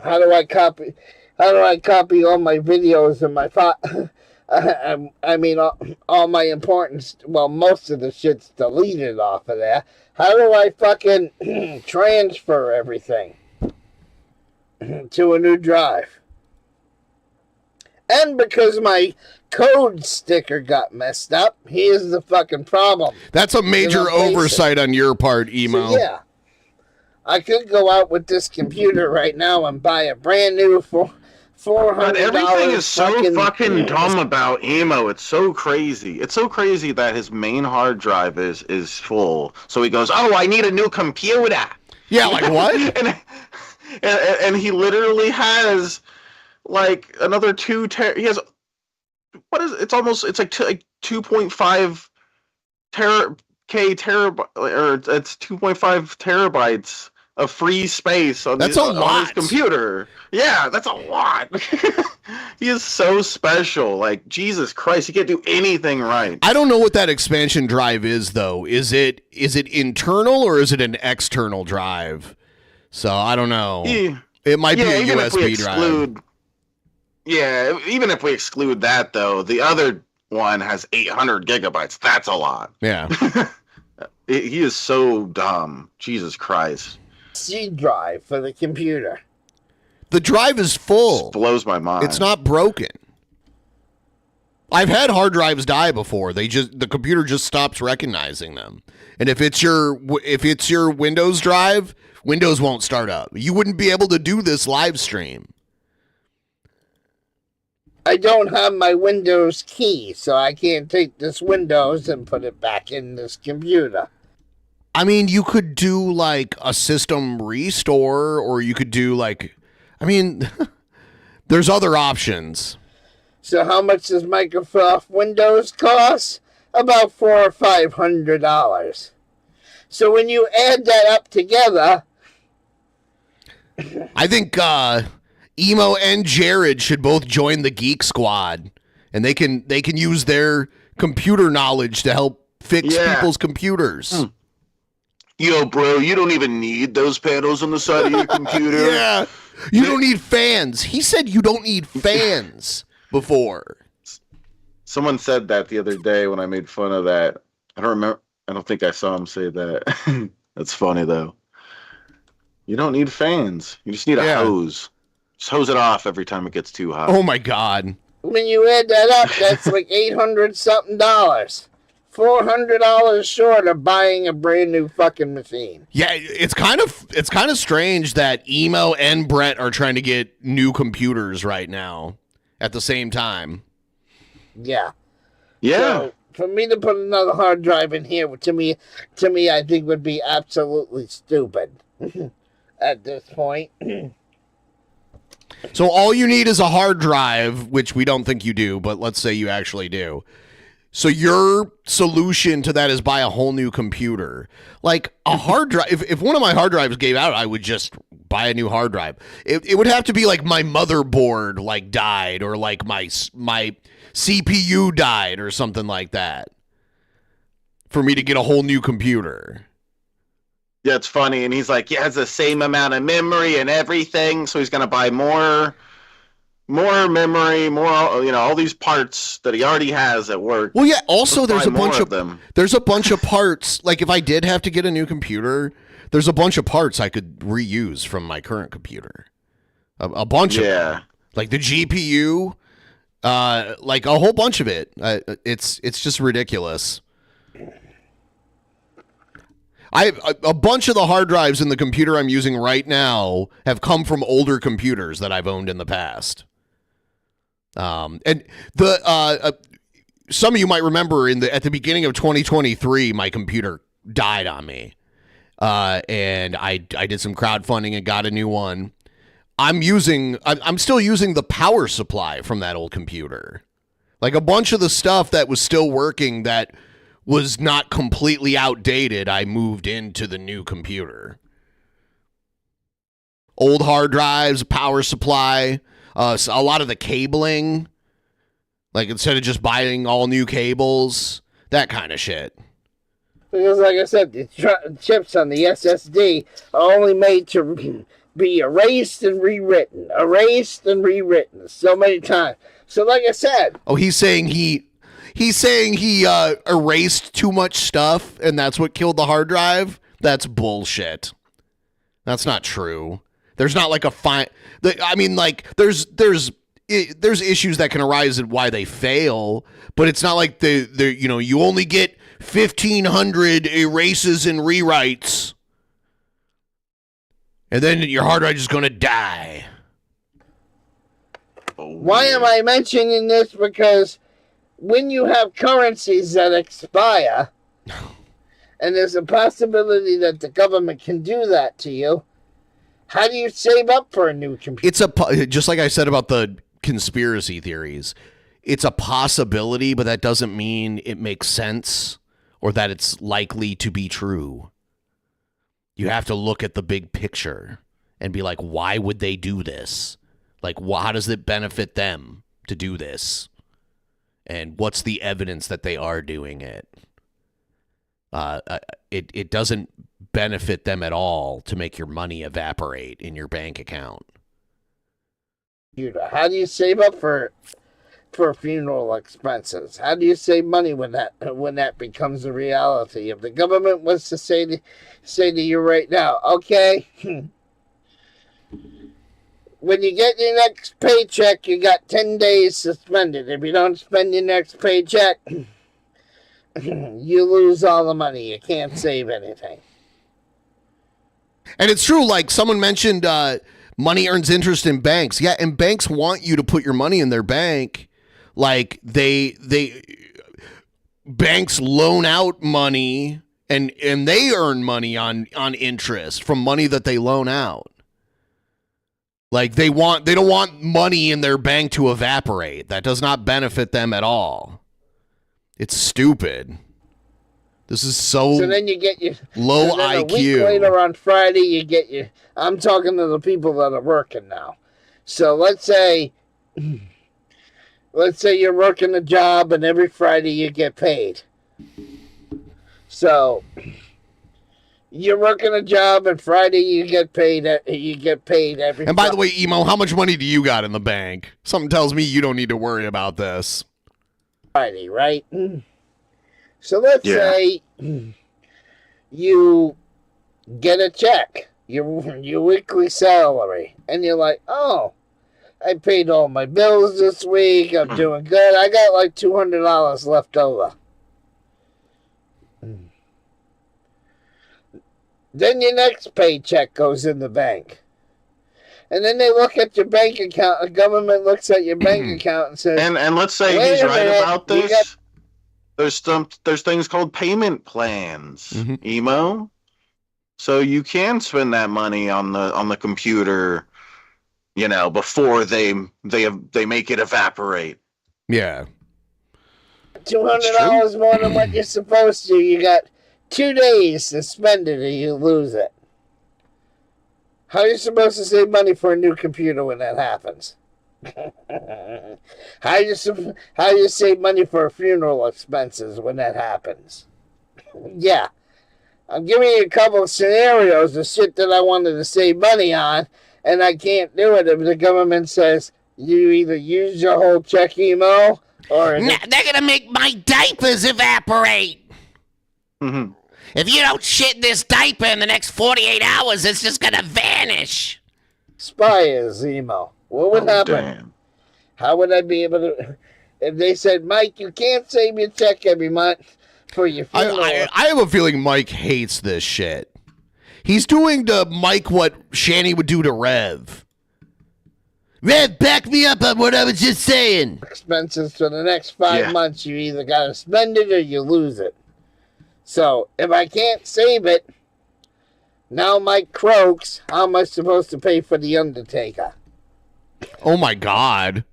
How do I copy all my videos and my I mean all my important, well, most of the shit's deleted off of there. How do I fucking transfer everything to a new drive? And because my code sticker got messed up, here's the fucking problem. That's a major oversight on your part, Emo. So, yeah. I could go out with this computer right now and buy a brand new $400. But everything is so fucking dumb about Emo. It's so crazy. It's so crazy that his main hard drive is full. So he goes, "Oh, I need a new computer." Yeah, like what? and he literally has like another he has, what is it? It's like 2.5 terabyte, or it's 2.5 terabytes of free space on his computer. Yeah, that's a lot. He is so special. Like, Jesus Christ, he can't do anything right. I don't know what that expansion drive is, though. Is it internal or is it an external drive? So I don't know. It might be a USB drive. Yeah, even if we exclude that, though, the other one has 800 gigabytes. That's a lot. Yeah. He is so dumb. Jesus Christ. C drive for the computer. The drive is full. Just blows my mind. It's not broken. I've had hard drives die before. The computer just stops recognizing them. And if it's your Windows drive, Windows won't start up. You wouldn't be able to do this live stream. I don't have my Windows key, so I can't take this Windows and put it back in this computer. I mean, you could do like a system restore, or you could do like, I mean, there's other options. So how much does Microsoft Windows cost? About $400 or $500. So when you add that up together, I think Emo and Jared should both join the Geek Squad, and they can use their computer knowledge to help fix people's computers. Yo, bro, you don't even need those panels on the side of your computer. Yeah, you don't need fans. He said you don't need fans before. Someone said that the other day when I made fun of that. I don't remember. I don't think I saw him say that. That's funny, though. You don't need fans. You just need a hose. Just hose it off every time it gets too hot. Oh, my God. When you add that up, that's like $800-something. $400 short of buying a brand new fucking machine. Yeah, it's kind of strange that Emo and Brett are trying to get new computers right now at the same time. Yeah. Yeah. So for me to put another hard drive in here, to me, I think would be absolutely stupid at this point. So all you need is a hard drive, which we don't think you do, but let's say you actually do. So your solution to that is buy a whole new computer. Like a hard drive. If one of my hard drives gave out, I would just buy a new hard drive. It would have to be like my motherboard like died, or like my CPU died or something like that for me to get a whole new computer. Yeah, it's funny. And he's like, he has the same amount of memory and everything. So he's going to buy more memory, more, all these parts that he already has at work. Well, yeah. Also, there's a bunch of them. There's a bunch of parts. Like if I did have to get a new computer, there's a bunch of parts I could reuse from my current computer. A bunch of them. Like the GPU, like a whole bunch of it. It's just ridiculous. A bunch of the hard drives in the computer I'm using right now have come from older computers that I've owned in the past. And the some of you might remember at the beginning of 2023, my computer died on me, and I did some crowdfunding and got a new one. I'm still using the power supply from that old computer, like a bunch of the stuff that was still working that was not completely outdated. I moved into the new computer. Old hard drives, power supply. A lot of the cabling, like instead of just buying all new cables, that kind of shit. Because like I said, the chips on the SSD are only made to be erased and rewritten so many times. So like I said. Oh, he's saying he erased too much stuff and that's what killed the hard drive? That's bullshit. That's not true. There's not like there's issues that can arise and why they fail, but it's not like you only get 1,500 erases and rewrites, and then your hard drive is going to die. Why am I mentioning this? Because when you have currencies that expire, and there's a possibility that the government can do that to you, how do you save up for a new computer? It's just like I said about the conspiracy theories. It's a possibility, but that doesn't mean it makes sense or that it's likely to be true. You have to look at the big picture and be like, why would they do this? Like, how does it benefit them to do this? And what's the evidence that they are doing it? It doesn't benefit them at all to make your money evaporate in your bank account. How do you save up for funeral expenses? How do you save money when that becomes a reality? If the government was to say to you right now, okay, when you get your next paycheck, you got 10 days suspended. If you don't spend your next paycheck, you lose all the money. You can't save anything. And it's true, like someone mentioned money earns interest in banks. Yeah, and banks want you to put your money in their bank. Like banks loan out money and they earn money on interest from money that they loan out. Like they don't want money in their bank to evaporate. That does not benefit them at all. It's stupid. This is so then you get your low so then IQ. A week later on Friday, you get your. I'm talking to the people that are working now. So let's say you're working a job, and every Friday you get paid. So you're working a job, and Friday you get paid. You get paid every. And by the way, Emo, how much money do you got in the bank? Something tells me you don't need to worry about this. Friday, right? So let's say you get a check, your weekly salary, and you're like, oh, I paid all my bills this week. I'm doing good. I got like $200 left over. Then your next paycheck goes in the bank. And then they look at your bank account. The government looks at your bank account and says, and let's say he's right about this. There's things called payment plans, Emo. So you can spend that money on the computer, before they make it evaporate. Yeah. $200 more than what you're supposed to. You got 2 days suspended or you lose it. How are you supposed to save money for a new computer when that happens? How you save money for funeral expenses when that happens? Yeah. I'm giving you a couple of scenarios of shit that I wanted to save money on, and I can't do it if the government says you either use your whole check email or... They're going to make my diapers evaporate. Mm-hmm. If you don't shit this diaper in the next 48 hours, it's just going to vanish. Spyer's email. What would happen? Damn. How would I be able to... If they said, Mike, you can't save your check every month for your funeral. I have a feeling Mike hates this shit. He's doing to Mike what Shanny would do to Rev. Rev, back me up on what I was just saying. Expenses for the next 5 months, you either got to spend it or you lose it. So, if I can't save it, now Mike croaks, how am I supposed to pay for the Undertaker? Oh my God.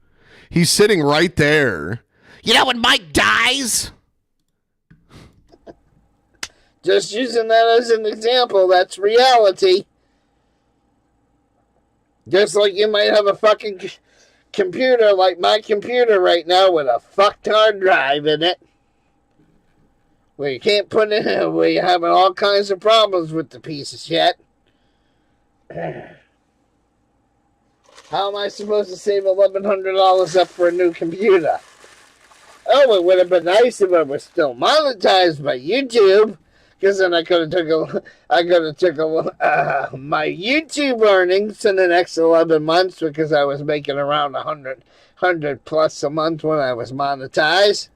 He's sitting right there. You know when Mike dies? Just using that as an example, that's reality. Just like you might have a fucking computer like my computer right now with a fucked hard drive in it. Where you can't put it in, where you're having all kinds of problems with the piece of shit. How am I supposed to save $1,100 up for a new computer? Oh, it would have been nice if it was still monetized by YouTube, because then I could have took my YouTube earnings in the next 11 months because I was making around 100 plus a month when I was monetized.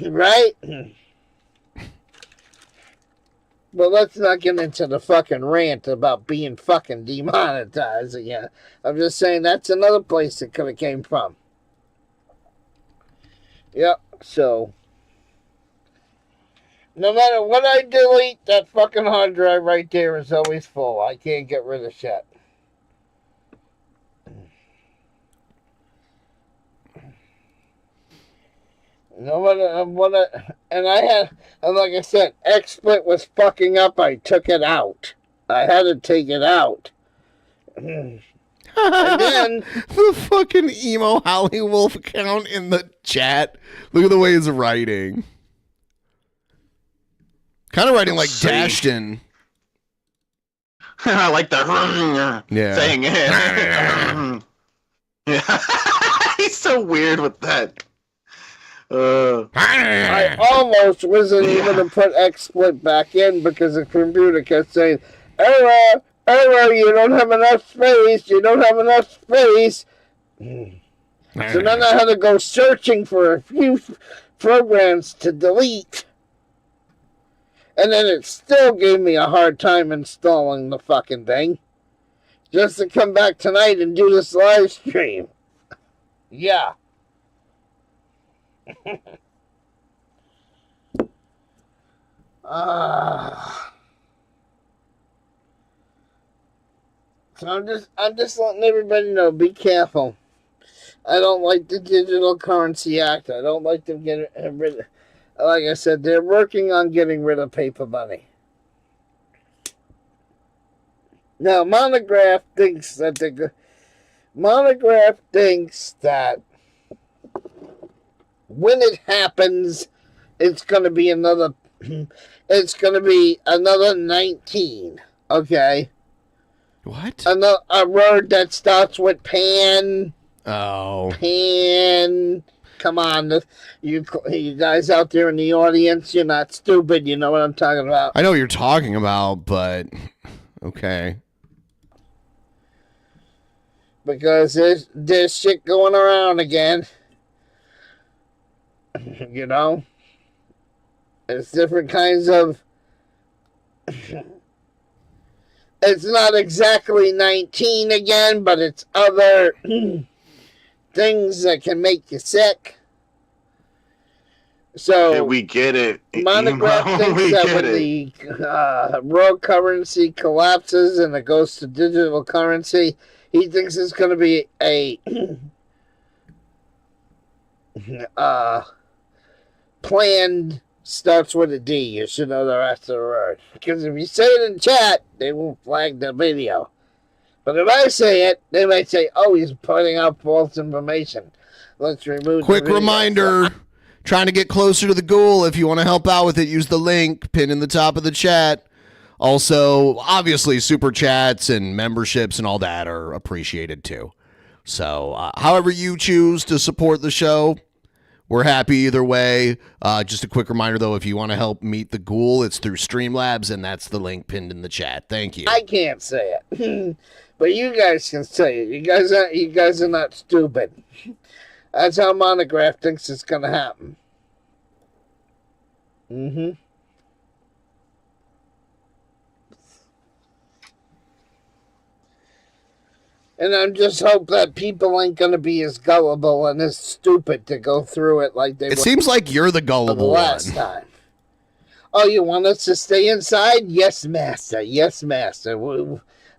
Right? But let's not get into the fucking rant about being fucking demonetized again. I'm just saying that's another place it could have came from. Yep, so no matter what I delete, that fucking hard drive right there is always full. I can't get rid of shit. No matter what and like I said, XSplit was fucking up. I took it out. I had to take it out. And then the fucking emo Howlingwolf account in the chat. Look at the way he's writing. Kind of writing like Dashton. I like the thing. Yeah. He's so weird with that. I almost wasn't able to put XSplit back in because the computer kept saying, error, you don't have enough space, So then I had to go searching for a few programs to delete. And then it still gave me a hard time installing the fucking thing. Just to come back tonight and do this live stream. Yeah. So I'm just letting everybody know, be careful. I don't like the Digital Currency Act. I don't like them getting rid of, like I said, they're working on getting rid of paper money. Now, Monograph thinks that when it happens, it's going to be another 19, okay? What? A word that starts with pan. Oh. Pan. Come on, you guys out there in the audience, you're not stupid. You know what I'm talking about. I know what you're talking about, but okay. Because there's shit going around again. You know? It's different kinds of... It's not exactly 19 again, but it's other things that can make you sick. So okay, we get it. Monograph thinks that when the world currency collapses and it goes to digital currency, he thinks it's going to be a planned starts with a D. You should know the rest of the word. Because if you say it in chat, they won't flag the video. But if I say it, they might say, oh, he's putting out false information. Let's remove Quick the video. reminder, trying to get closer to the goal. If you want to help out with it, use the link pinned in the top of the chat. Also, obviously, super chats and memberships and all that are appreciated too. So, however you choose to support the show, we're happy either way. Just a quick reminder, though, if you want to help meet the ghoul, it's through Streamlabs, and that's the link pinned in the chat. Thank you. I can't say it. But you guys can say it. You guys are not stupid. That's how Monograph thinks it's going to happen. Mm-hmm. And I'm just hope that people ain't going to be as gullible and as stupid to go through it like they were. It seems like you're the gullible last time. Oh, you want us to stay inside? Yes, master. Yes, master.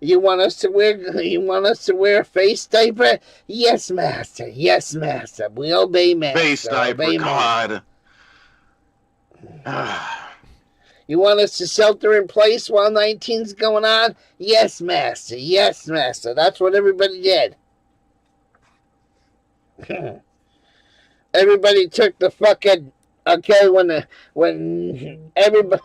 You want us to wear a face diaper? Yes, master. Yes, master. We obey master. Face diaper, obey God. You want us to shelter in place while 19's going on? Yes, master. Yes, master. That's what everybody did. Everybody took the fucking when everybody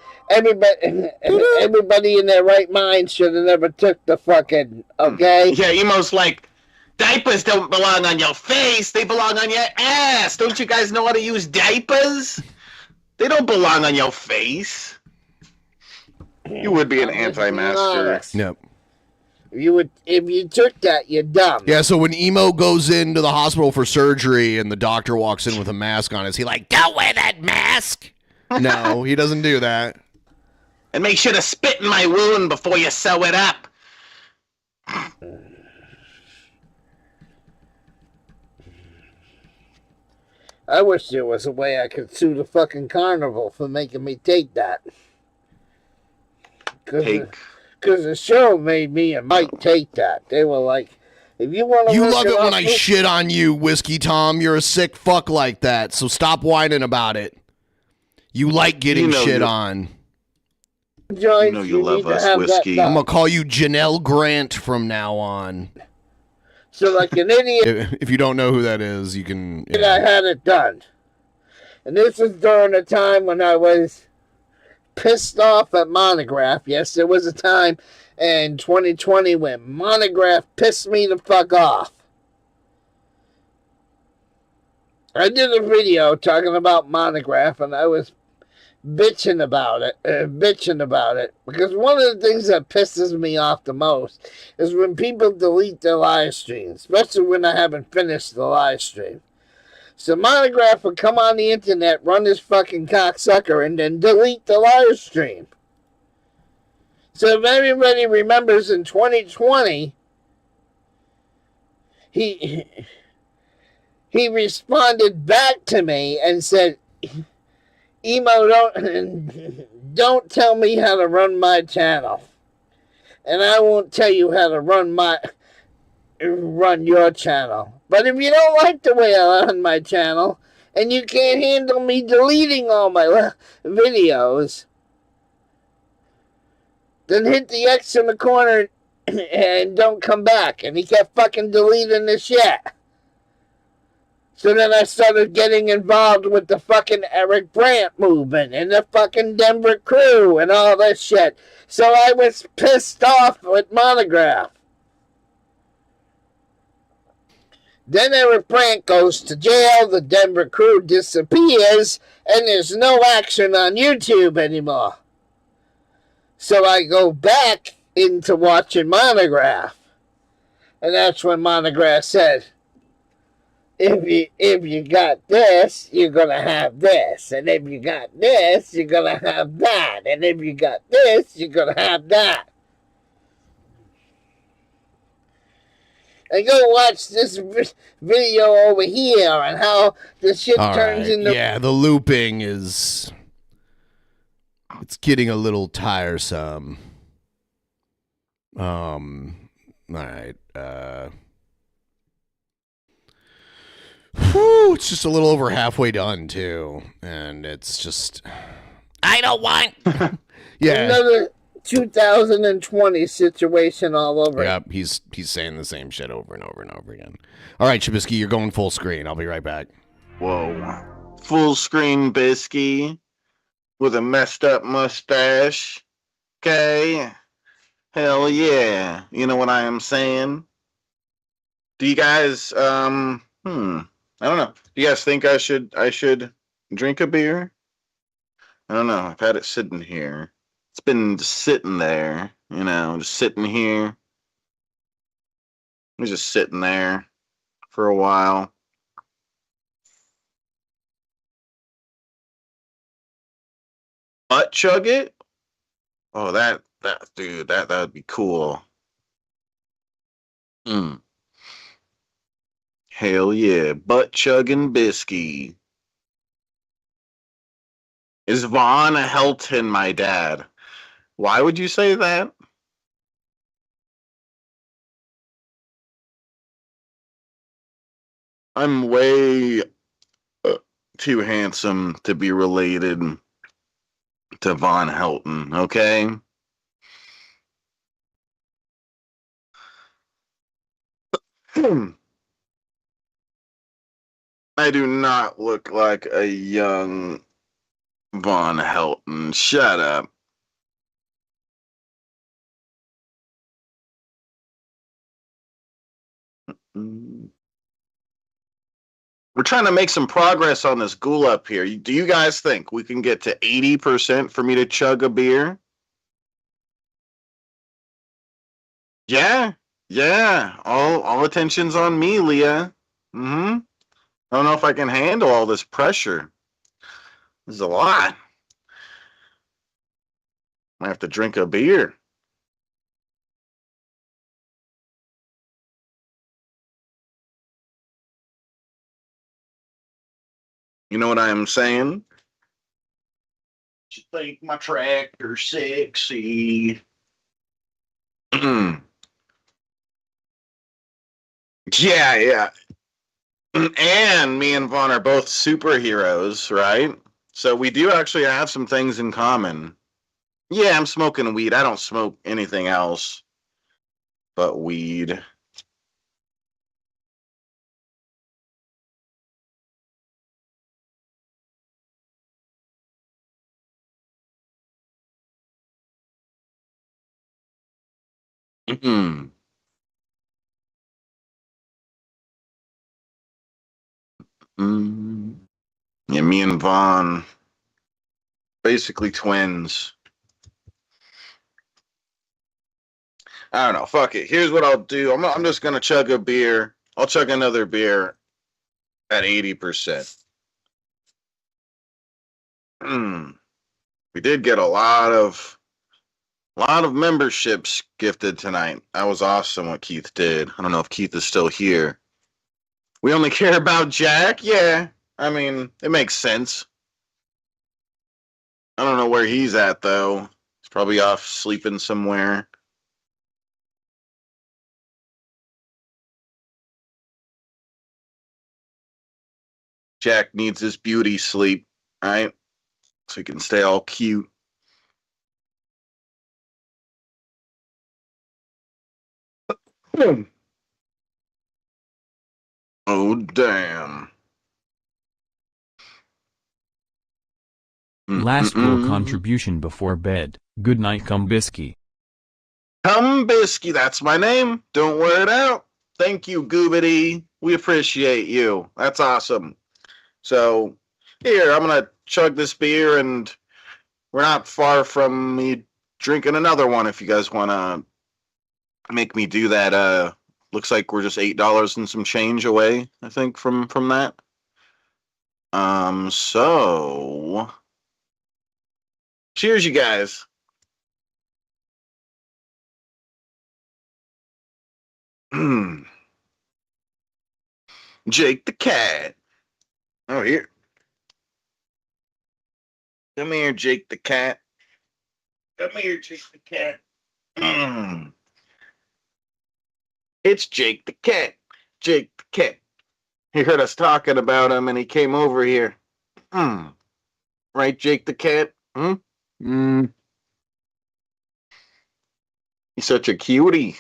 in their right mind should have never took the fucking Yeah, Emo's like, diapers don't belong on your face, they belong on your ass. Don't you guys know how to use diapers? They don't belong on your face. You would be an anti-master. Yep. If you took that, you're dumb. Yeah, so when Emo goes into the hospital for surgery and the doctor walks in with a mask on, is he like, Don't wear that mask. no, he doesn't do that. And make sure to spit in my wound before you sew it up. I wish there was a way I could sue the fucking carnival for making me take that. Because the show made me and Mike take that. They were like, if you want to... You love it when I shit on you, Whiskey Tom. You're a sick fuck like that, so stop whining about it. You like getting shit on. You know you love us, Whiskey. I'm going to call you Janelle Grant from now on. So like an idiot... If you don't know who that is, you can... Yeah. I had it done. And this was during a time when I was pissed off at Monograph. Yes, there was a time in 2020 when Monograph pissed me the fuck off. I did a video talking about Monograph, and I was bitching about it, because one of the things that pisses me off the most is when people delete their live streams, especially when I haven't finished the live stream. So Monograph would come on the internet, run his fucking cocksucker, and then delete the live stream. So if everybody remembers in 2020, he responded back to me and said, Emo, don't tell me how to run my channel. And I won't tell you how to run your channel. But if you don't like the way I run my channel, and you can't handle me deleting all my videos, then hit the X in the corner and don't come back. And he kept fucking deleting the shit. So then I started getting involved with the fucking Eric Brandt movement and the fucking Denver crew and all this shit. So I was pissed off with Monograph. Then Eric Brandt goes to jail, the Denver crew disappears, and there's no action on YouTube anymore. So I go back into watching Monograph. And that's when Monograph said, if you got this, you're gonna have this. And if you got this, you're gonna have that. And if you got this, you're gonna have that. And go watch this video over here and how the shit turns into... Yeah, the looping is... It's getting a little tiresome. All right. It's just a little over halfway done too, and it's just. I don't want. Yeah. Another 2020 situation all over. Yep, he's saying the same shit over and over and over again. All right, Trubisky, you're going full screen. I'll be right back. Whoa. Full screen Bisky with a messed up mustache. Okay. Hell yeah. You know what I am saying? Do you guys I don't know. Do you guys think I should drink a beer? I don't know. I've had it sitting here. It's been just sitting there, just sitting here. It's just sitting there for a while. Butt chug it? Oh, that dude, that would be cool. Hell yeah, butt chugging Bisky. Is Von Helton my dad? Why would you say that? I'm way too handsome to be related to Von Helton, okay? I do not look like a young Von Helton. Shut up. We're trying to make some progress on this ghoul up here. Do you guys think we can get to 80% for me to chug a beer? Yeah. All attention's on me, Leah. I don't know if I can handle all this pressure. This is a lot. I have to drink a beer. You know what I am saying? You think my tractor's sexy? Yeah. And me and Vaughn are both superheroes, right? So we do actually have some things in common. Yeah, I'm smoking weed. I don't smoke anything else but weed. Yeah, me and Vaughn, basically twins. I don't know. Fuck it. Here's what I'll do. I'm just gonna chug a beer. I'll chug another beer at 80%. We did get a lot of memberships gifted tonight. That was awesome what Keith did. I don't know if Keith is still here. We only care about Jack? Yeah. I mean, it makes sense. I don't know where he's at, though. He's probably off sleeping somewhere. Jack needs his beauty sleep, right? So he can stay all cute. Oh, damn. Last little contribution before bed. Good night, Kumbisky. Kumbisky, that's my name. Don't wear it out. Thank you, Goobity. We appreciate you. That's awesome. So, here, I'm going to chug this beer, and we're not far from me drinking another one if you guys want to make me do that. Looks like we're just $8 and some change away, I think, from that. So... Cheers, you guys. Jake the cat. Oh, here. Come here, Jake the cat. Come here, Jake the cat. It's Jake the cat. Jake the cat. He heard us talking about him and he came over here. Right, Jake the cat? He's such a cutie.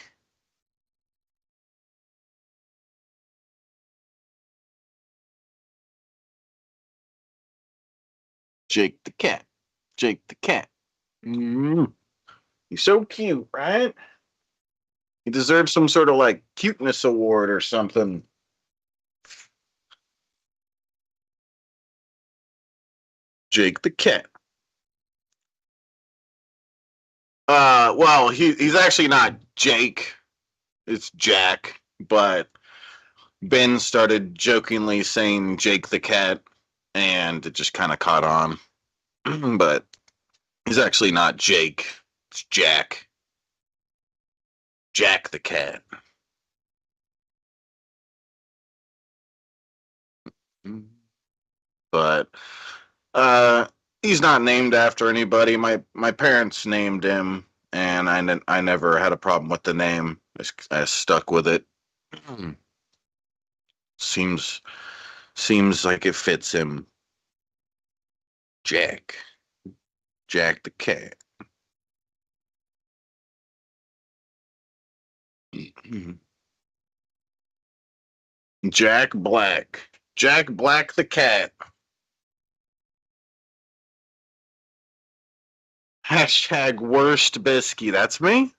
Jake the cat. Jake the cat. He's so cute, right? He deserves some sort of like cuteness award or something. Jake the cat. Well, he's actually not Jake. It's Jack, but Ben started jokingly saying Jake the cat, and it just kind of caught on. But he's actually not Jake. It's Jack. Jack the cat. But he's not named after anybody. My parents named him, and I never had a problem with the name. I stuck with it. Seems like it fits him. Jack the cat. Jack Black the cat. Hashtag worst biscuit. That's me.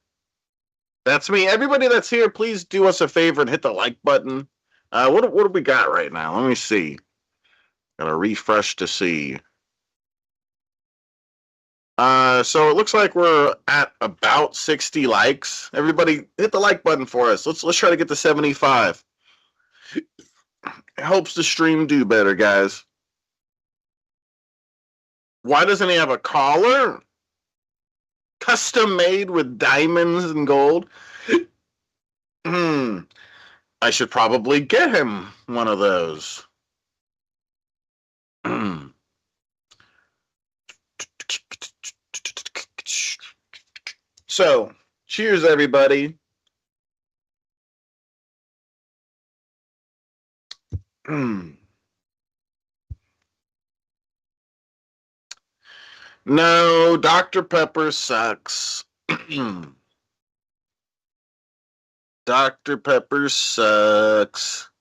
Everybody that's here, please do us a favor and hit the like button. What do we got right now? Let me see. Gotta refresh to see. So it looks like we're at about 60 likes. Everybody hit the like button for us. Let's try to get to 75. It helps the stream do better, guys. Why doesn't he have a collar? Custom made with diamonds and gold? I should probably get him one of those. So, cheers, everybody. No, Dr. Pepper sucks. Dr. Pepper sucks.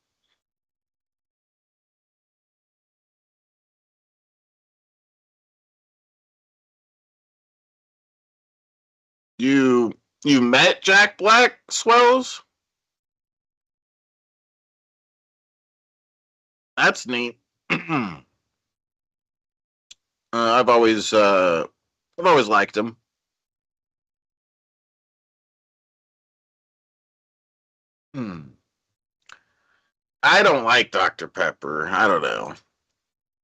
You met Jack Black, Swells? That's neat. I've always liked him. I don't like Dr. Pepper. I don't know.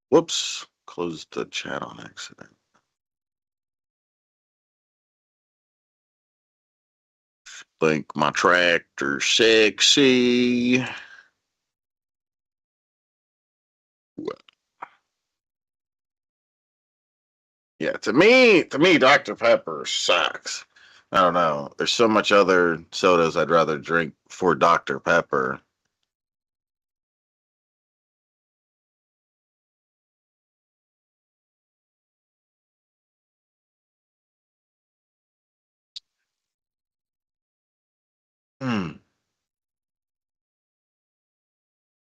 Whoops. Closed the chat on accident. Think my tractor's sexy. Yeah, to me, Dr. Pepper sucks. I don't know. There's so much other sodas I'd rather drink for Dr. Pepper.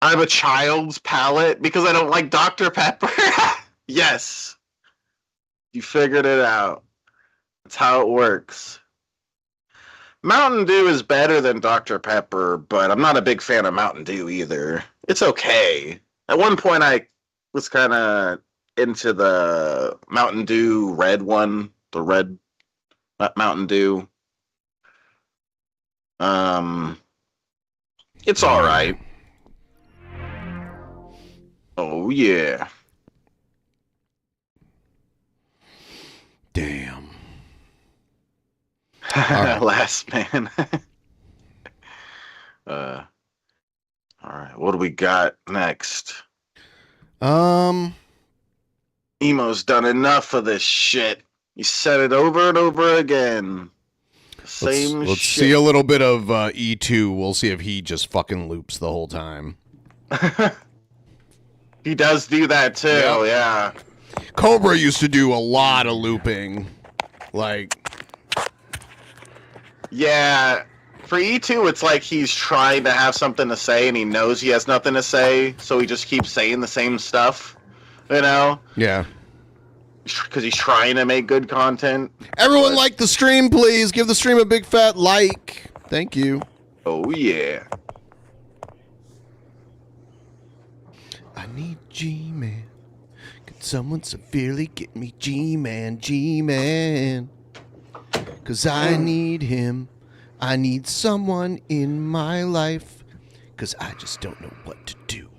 I have a child's palate because I don't like Dr. Pepper. Yes. You figured it out. That's how it works. Mountain Dew is better than Dr. Pepper, but I'm not a big fan of Mountain Dew either. It's okay. At one point, I was kind of into the Mountain Dew red one, the red Mountain Dew. It's all right. Oh, yeah. Damn. Right. Last man. All right. What do we got next? Emo's done enough of this shit. You said it over and over again. Same let's shit. see a little bit of E2. We'll see if he just fucking loops the whole time. He does do that too, yeah. Cobra used to do a lot of looping. Like, yeah, for E2, it's like he's trying to have something to say and he knows he has nothing to say, so he just keeps saying the same stuff, you know? Yeah. Because he's trying to make good content. Everyone like the stream, please. Give the stream a big fat like. Thank you. Oh, yeah. I need G-Man. Could someone severely get me G-Man, G-Man? Cause I need him. I need someone in my life. Cause I just don't know what to do.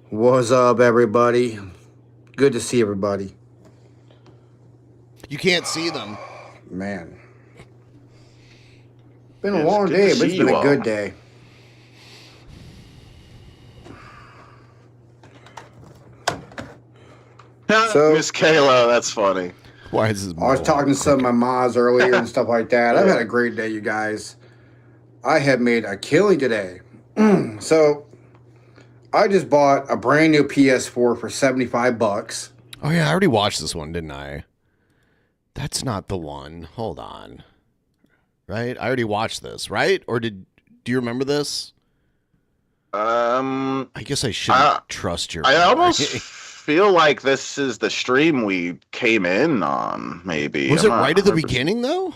What's up, everybody? Good to see everybody. You can't see them. Man. Been a long day, but it's been a good day. So, Miss Kayla, that's funny. Why is this? I was talking to some of my mods earlier and stuff like that. I've had a great day, you guys. I have made a killing today. So, I just bought a brand new PS4 for $75. Oh yeah, I already watched this one, didn't I? That's not the one. Hold on. Right? I already watched this, right? Or do you remember this? I guess I shouldn't trust your. I almost feel like this is the stream we came in on, maybe. Was it right at the beginning, though?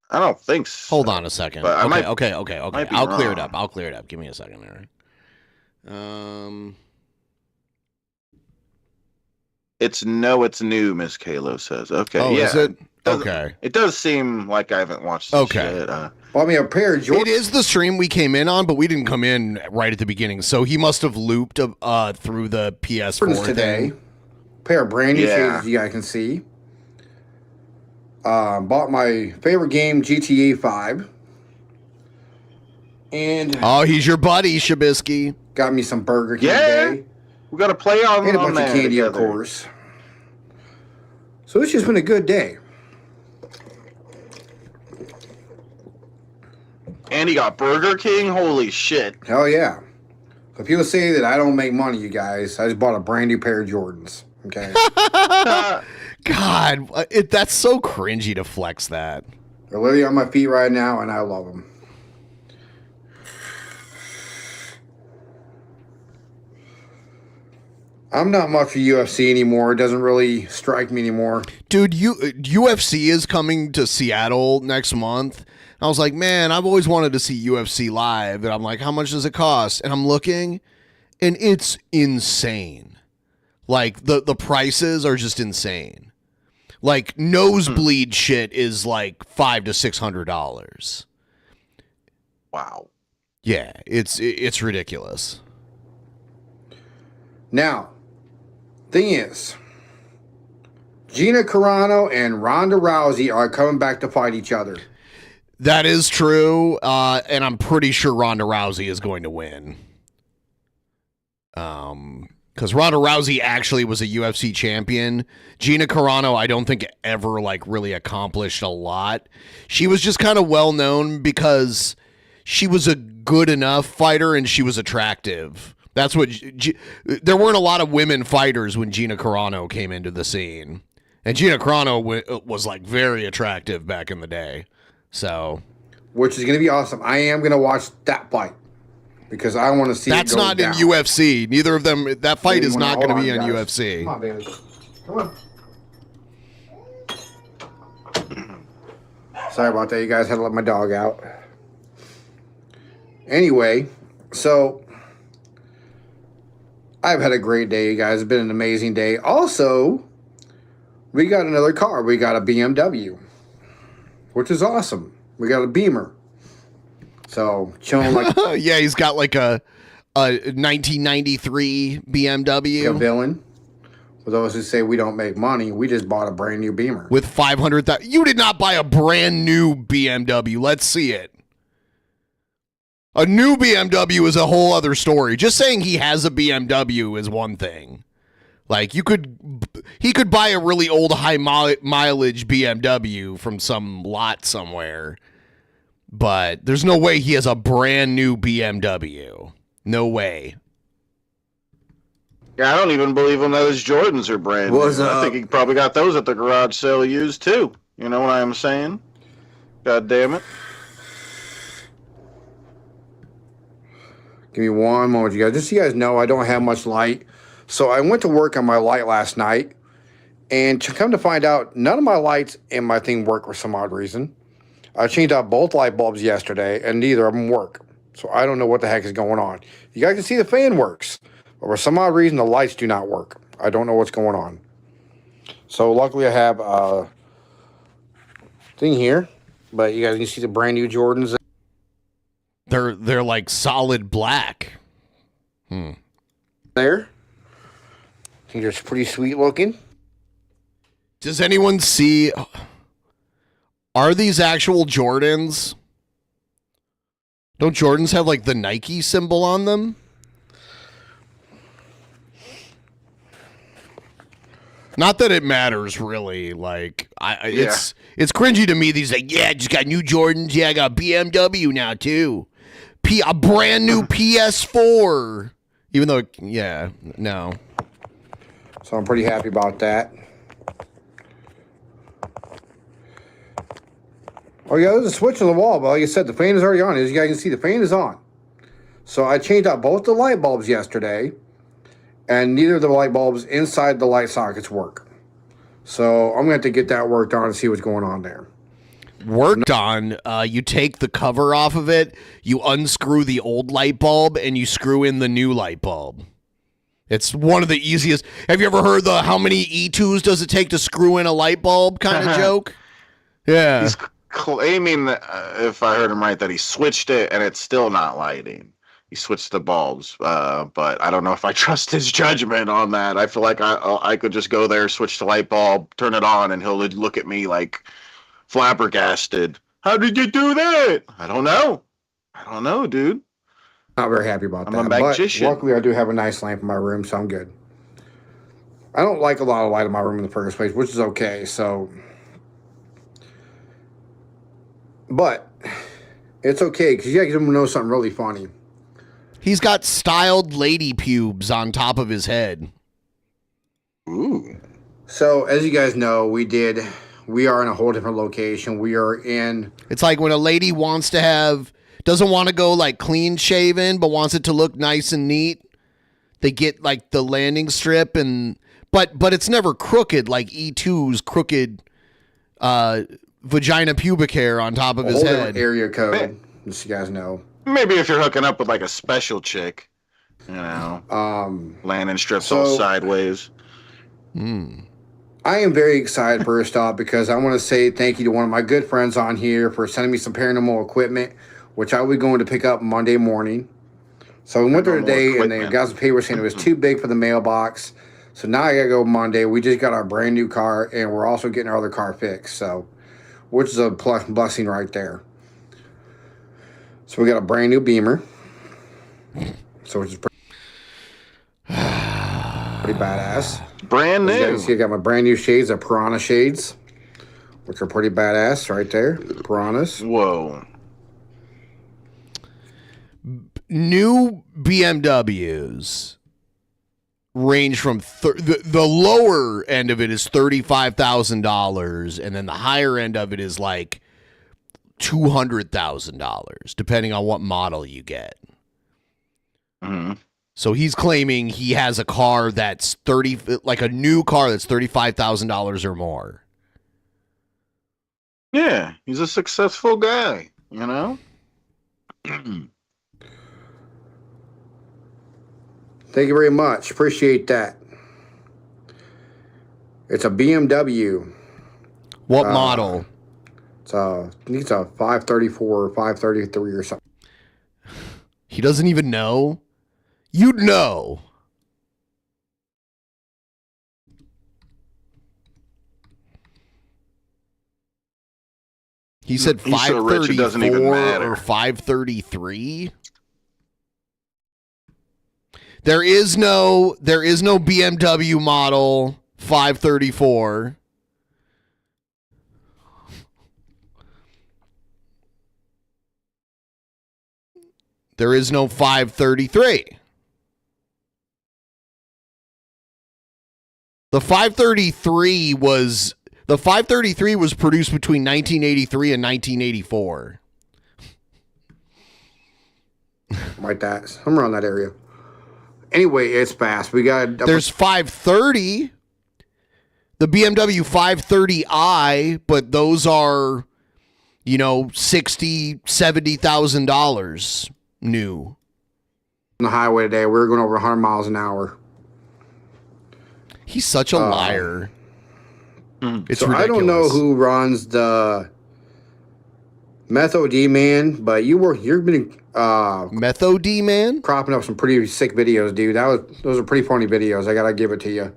I don't think so. Hold on a second. But Okay. I'll clear it up. Give me a second there. It's new, Miss Kalo says. Okay. Oh, yeah. is it? Okay. It does seem like I haven't watched this shit. Bought me a pair of Jordans. It is the stream we came in on, but we didn't come in right at the beginning. So he must have looped through the PS4 today. thing. Pair of brand new shades you guys can see. Bought my favorite game, GTA 5. And he's your buddy, Shabisky. Got me some Burger King today. We got to play on and a bunch of candy, together. Of course. So it's just been a good day. And he got Burger King. Holy shit! Hell yeah! So people say that I don't make money, you guys. I just bought a brand new pair of Jordans. Okay. God, that's so cringy to flex that. They're literally on my feet right now, and I love them. I'm not much for UFC anymore. It doesn't really strike me anymore. Dude, UFC is coming to Seattle next month. I was like, man, I've always wanted to see UFC live. And I'm like, how much does it cost? And I'm looking, and it's insane. Like, the prices are just insane. Like, nosebleed shit is like $500 to $600. Wow. Yeah, it's ridiculous. Now, thing is, Gina Carano and Ronda Rousey are coming back to fight each other. That is true, and I'm pretty sure Ronda Rousey is going to win. Because Ronda Rousey actually was a UFC champion. Gina Carano, I don't think ever really accomplished a lot. She was just kind of well known because she was a good enough fighter and she was attractive. That's what. There weren't a lot of women fighters when Gina Carano came into the scene, and Gina Carano was very attractive back in the day. So, which is going to be awesome. I am going to watch that fight because I want to see. That's it go not down. in UFC. Neither of them. That fight is not going to be in guys. UFC. Come on, baby. Come on. Sorry about that. You guys had to let my dog out. Anyway, so I've had a great day, you guys. It's been an amazing day. Also, we got another car. We got a BMW, which is awesome. We got a Beamer. So, chilling like... Yeah, he's got a 1993 BMW. A villain. For those who say we don't make money, we just bought a brand new Beamer. With 500,000. You did not buy a brand new BMW. Let's see it. A new BMW is a whole other story. Just saying he has a BMW is one thing. He could buy a really old high mileage BMW from some lot somewhere. But there's no way he has a brand new BMW. No way. Yeah, I don't even believe him that his Jordans are brand new. I think he probably got those at the garage sale used too. You know what I'm saying? God damn it. Give me one moment, you guys. Just so you guys know, I don't have much light. So I went to work on my light last night, and to come to find out, none of my lights in my thing work for some odd reason. I changed out both light bulbs yesterday, and neither of them work. So I don't know what the heck is going on. You guys can see the fan works, but for some odd reason, the lights do not work. I don't know what's going on. So luckily, I have a thing here, but you guys can see the brand new Jordans. They're like solid black. There. I think they're pretty sweet looking. Does anyone see? Are these actual Jordans? Don't Jordans have like the Nike symbol on them? Not that it matters really. Like it's cringy to me. These like, yeah, I just got new Jordans. Yeah, I got BMW now too. A brand new PS4. Even though, yeah, no. So I'm pretty happy about that. Oh yeah, there's a switch on the wall, but like I said, the fan is already on. As you guys can see, the fan is on. So I changed out both the light bulbs yesterday, and neither of the light bulbs inside the light sockets work. So I'm going to have to get that worked on and see what's going on there. Worked on, you take the cover off of it, you unscrew the old light bulb, and you screw in the new light bulb. It's one of the easiest. Have you ever heard the how many ETwo's does it take to screw in a light bulb kind of joke? Yeah. He's claiming that, if I heard him right, that he switched it and it's still not lighting. He switched the bulbs, but I don't know if I trust his judgment on that. I feel like I could just go there, switch the light bulb, turn it on, and he'll look at me like flabbergasted. How did you do that? I don't know, dude. Not very happy about that. I'm a magician. But luckily, I do have a nice lamp in my room, so I'm good. I don't like a lot of light in my room in the first place, which is okay. So, but it's okay because you guys know something really funny. He's got styled lady pubes on top of his head. Ooh. So, as you guys know, we are in a whole different location. We are in... It's like when a lady doesn't want to go like clean shaven, but wants it to look nice and neat. They get like the landing strip but it's never crooked like E2's crooked vagina pubic hair on top of his head. Area code, just so you guys know. Maybe if you're hooking up with like a special chick, you know, landing strips all sideways. I am very excited first off because I want to say thank you to one of my good friends on here for sending me some paranormal equipment, which I will be going to pick up Monday morning. So we went there today and the guys at the paper saying it was too big for the mailbox. So now I got to go Monday. We just got our brand new car and we're also getting our other car fixed. So, which is a blessing right there. So we got a brand new Beamer. So which is pretty badass. Brand new. As you guys see, I got my brand new shades, the Piranha shades, which are pretty badass right there. Piranhas. Whoa. New BMWs range from the lower end of it is $35,000, and then the higher end of it is like $200,000, depending on what model you get. Mm-hmm. So he's claiming he has a car that's like a new car that's $35,000 or more. Yeah, he's a successful guy, you know? Thank you very much. Appreciate that. It's a BMW. What model? I think it's a 534 or 533 or something. He doesn't even know. You'd know. He said 534 or 533. There is no BMW model 534. There is no 533. The 533 was produced between 1983 and 1984. Like that, somewhere around that area. Anyway, it's fast. We got. There's 530. The BMW 530i, but those are, $60,000, $70,000 new. On the highway today, we were going over 100 miles an hour. He's such a liar. It's so ridiculous. I don't know who runs the Method Man, but you've been Method Man cropping up some pretty sick videos, dude. Those are pretty funny videos. I gotta give it to you.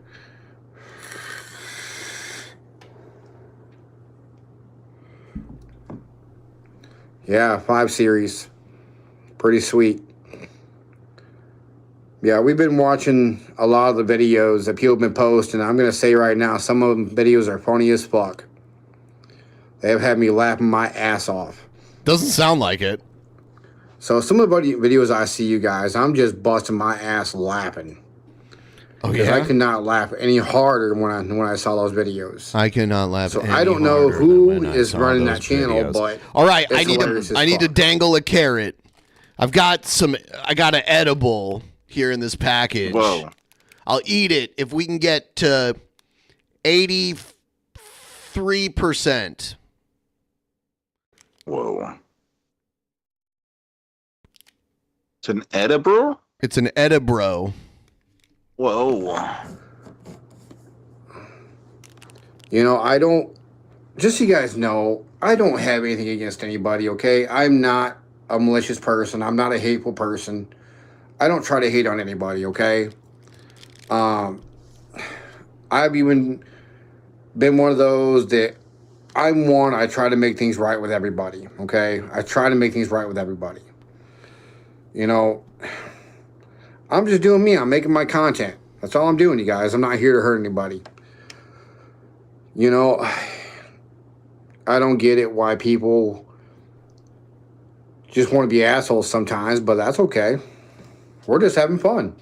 Yeah, 5 series. Pretty sweet. Yeah, we've been watching a lot of the videos that people have been posting. I'm going to say right now, some of them videos are funny as fuck. They have had me laughing my ass off. Doesn't sound like it. So some of the videos I see, you guys, I'm just busting my ass laughing. Oh, because yeah? I could not laugh any harder when I saw those videos. I cannot laugh. So I don't know who is running that channel, but all right, I need to dangle a carrot. I got an edible here in this package. Whoa. I'll eat it if we can get to 83%. Whoa. It's an edible? It's an edibro. Whoa. I don't, just so you guys know, I don't have anything against anybody, okay? I'm not a malicious person. I'm not a hateful person. I don't try to hate on anybody, okay? I've even been one of those that I try to make things right with everybody, okay? I try to make things right with everybody. I'm just doing me. I'm making my content. That's all I'm doing, you guys. I'm not here to hurt anybody. I don't get it why people just want to be assholes sometimes, but that's okay. We're just having fun.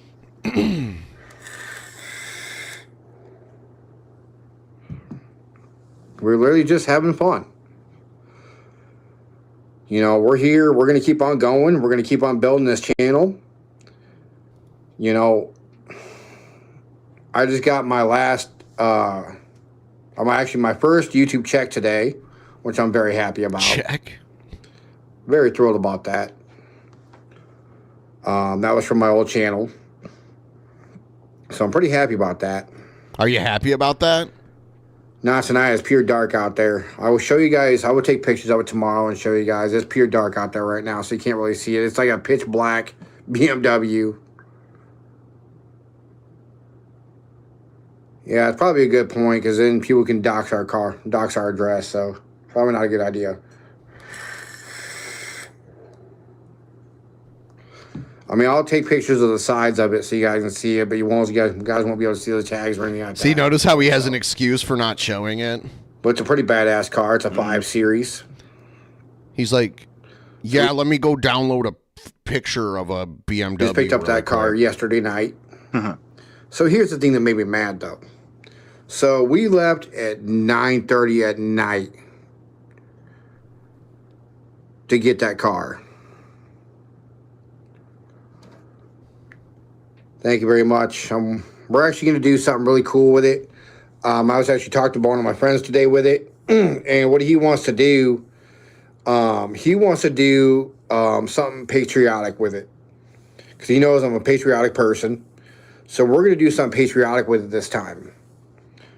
We're literally just having fun. We're here. We're going to keep on going. We're going to keep on building this channel. I just got my last, my first YouTube check today, which I'm very happy about. Check. Very thrilled about that. That was from my old channel. So I'm pretty happy about that. Are you happy about that? Not tonight. It's pure dark out there. I will show you guys. I will take pictures of it tomorrow and show you guys. It's pure dark out there right now, so you can't really see it. It's like a pitch black BMW. Yeah, it's probably a good point because then people can dox our car, dox our address. So probably not a good idea. I'll take pictures of the sides of it so you guys can see it, but you guys won't be able to see the tags or anything like that. See, notice how he has an excuse for not showing it? But it's a pretty badass car. It's a 5 Series. He's like, yeah, let me go download a picture of a BMW. Just picked up that car yesterday night. So here's the thing that made me mad, though. So we left at 9:30 at night to get that car. Thank you very much. We're actually going to do something really cool with it. I was actually talking to one of my friends today with it, and what he wants to do, something patriotic with it, because he knows I'm a patriotic person. So we're going to do something patriotic with it this time.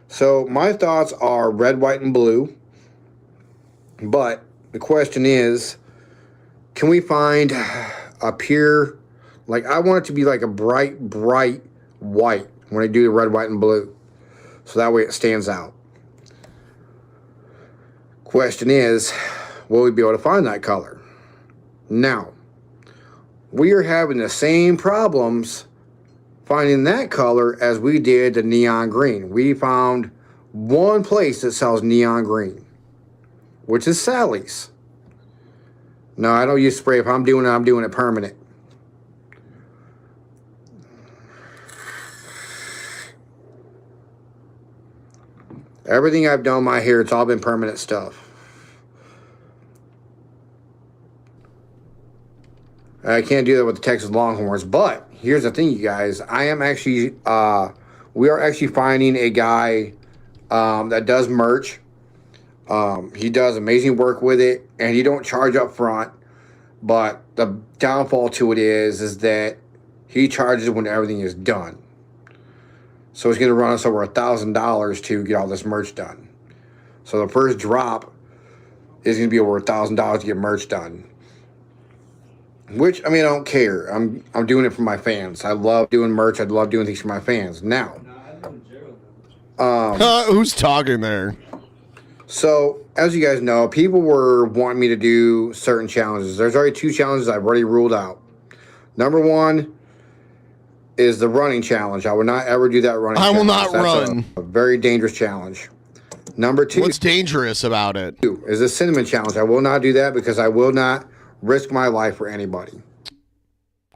So my thoughts are red, white, and blue. But the question is, can we find a pure... I want it to be like a bright, bright white when I do the red, white, and blue. So that way it stands out. Question is, will we be able to find that color? Now, we are having the same problems finding that color as we did the neon green. We found one place that sells neon green, which is Sally's. No, I don't use spray. If I'm doing it permanent. Everything I've done my hair, it's all been permanent stuff. I can't do that with the Texas Longhorns, but here's the thing, you guys. I am actually, we are actually finding a guy that does merch. He does amazing work with it, and he don't charge up front. But the downfall to it is that he charges when everything is done. So it's going to run us over $1,000 to get all this merch done. So the first drop is going to be over $1,000 to get merch done. Which, I mean, I don't care. I'm doing it for my fans. I love doing merch. I love doing things for my fans. Now, who's talking there? So, as you guys know, people were wanting me to do certain challenges. There's already 2 challenges I've already ruled out. Number 1 is the running challenge. I will not ever do that running challenge. I will not run. A very dangerous challenge. Number 2. What's dangerous about it? Is the cinnamon challenge. I will not do that because I will not risk my life for anybody.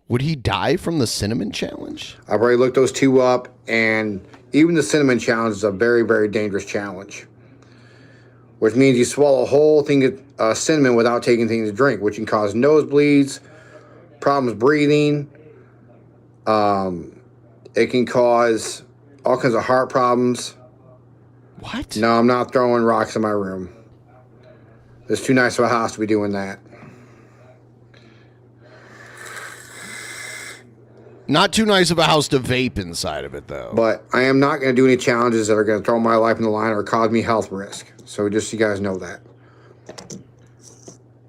Would he die from the cinnamon challenge? I've already looked those 2 up, and even the cinnamon challenge is a very, very dangerous challenge. Which means you swallow a whole thing of cinnamon without taking things to drink, which can cause nosebleeds, problems breathing. It can cause all kinds of heart problems. What? No, I'm not throwing rocks in my room. It's too nice of a house to be doing that. Not too nice of a house to vape inside of it, though. But I am not going to do any challenges that are going to throw my life in the line or cause me health risk. So just so you guys know that.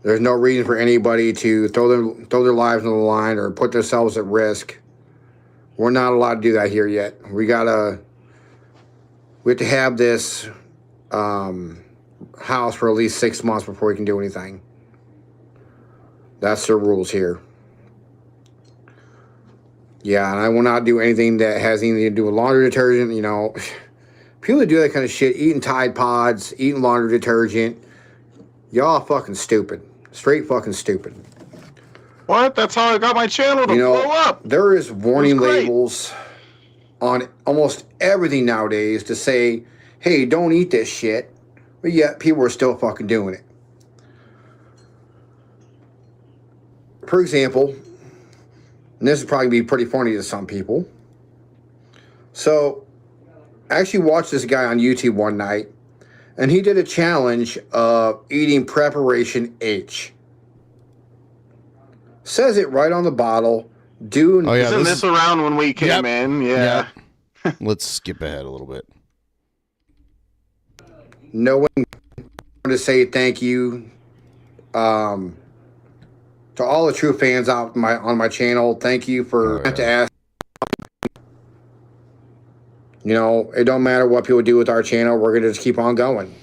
There's no reason for anybody to throw their lives on the line or put themselves at risk. We're not allowed to do that here yet. We have to have this house for at least 6 months before we can do anything. That's the rules here. Yeah, and I will not do anything that has anything to do with laundry detergent. You know, people that do that kind of shit, eating Tide Pods, eating laundry detergent, y'all fucking stupid. Straight fucking stupid. What? That's how I got my channel to blow up. There is warning labels on almost everything nowadays to say, hey, don't eat this shit. But yet, people are still fucking doing it. For example, and this is probably be pretty funny to some people. So, I actually watched this guy on YouTube one night, and he did a challenge of eating Preparation H. Says it right on the bottle. Isn't this around when we came in? Yeah. Yep. Let's skip ahead a little bit. No one to say thank you. To all the true fans out on my channel, thank you for to ask. You know, it don't matter what people do with our channel. We're gonna just keep on going.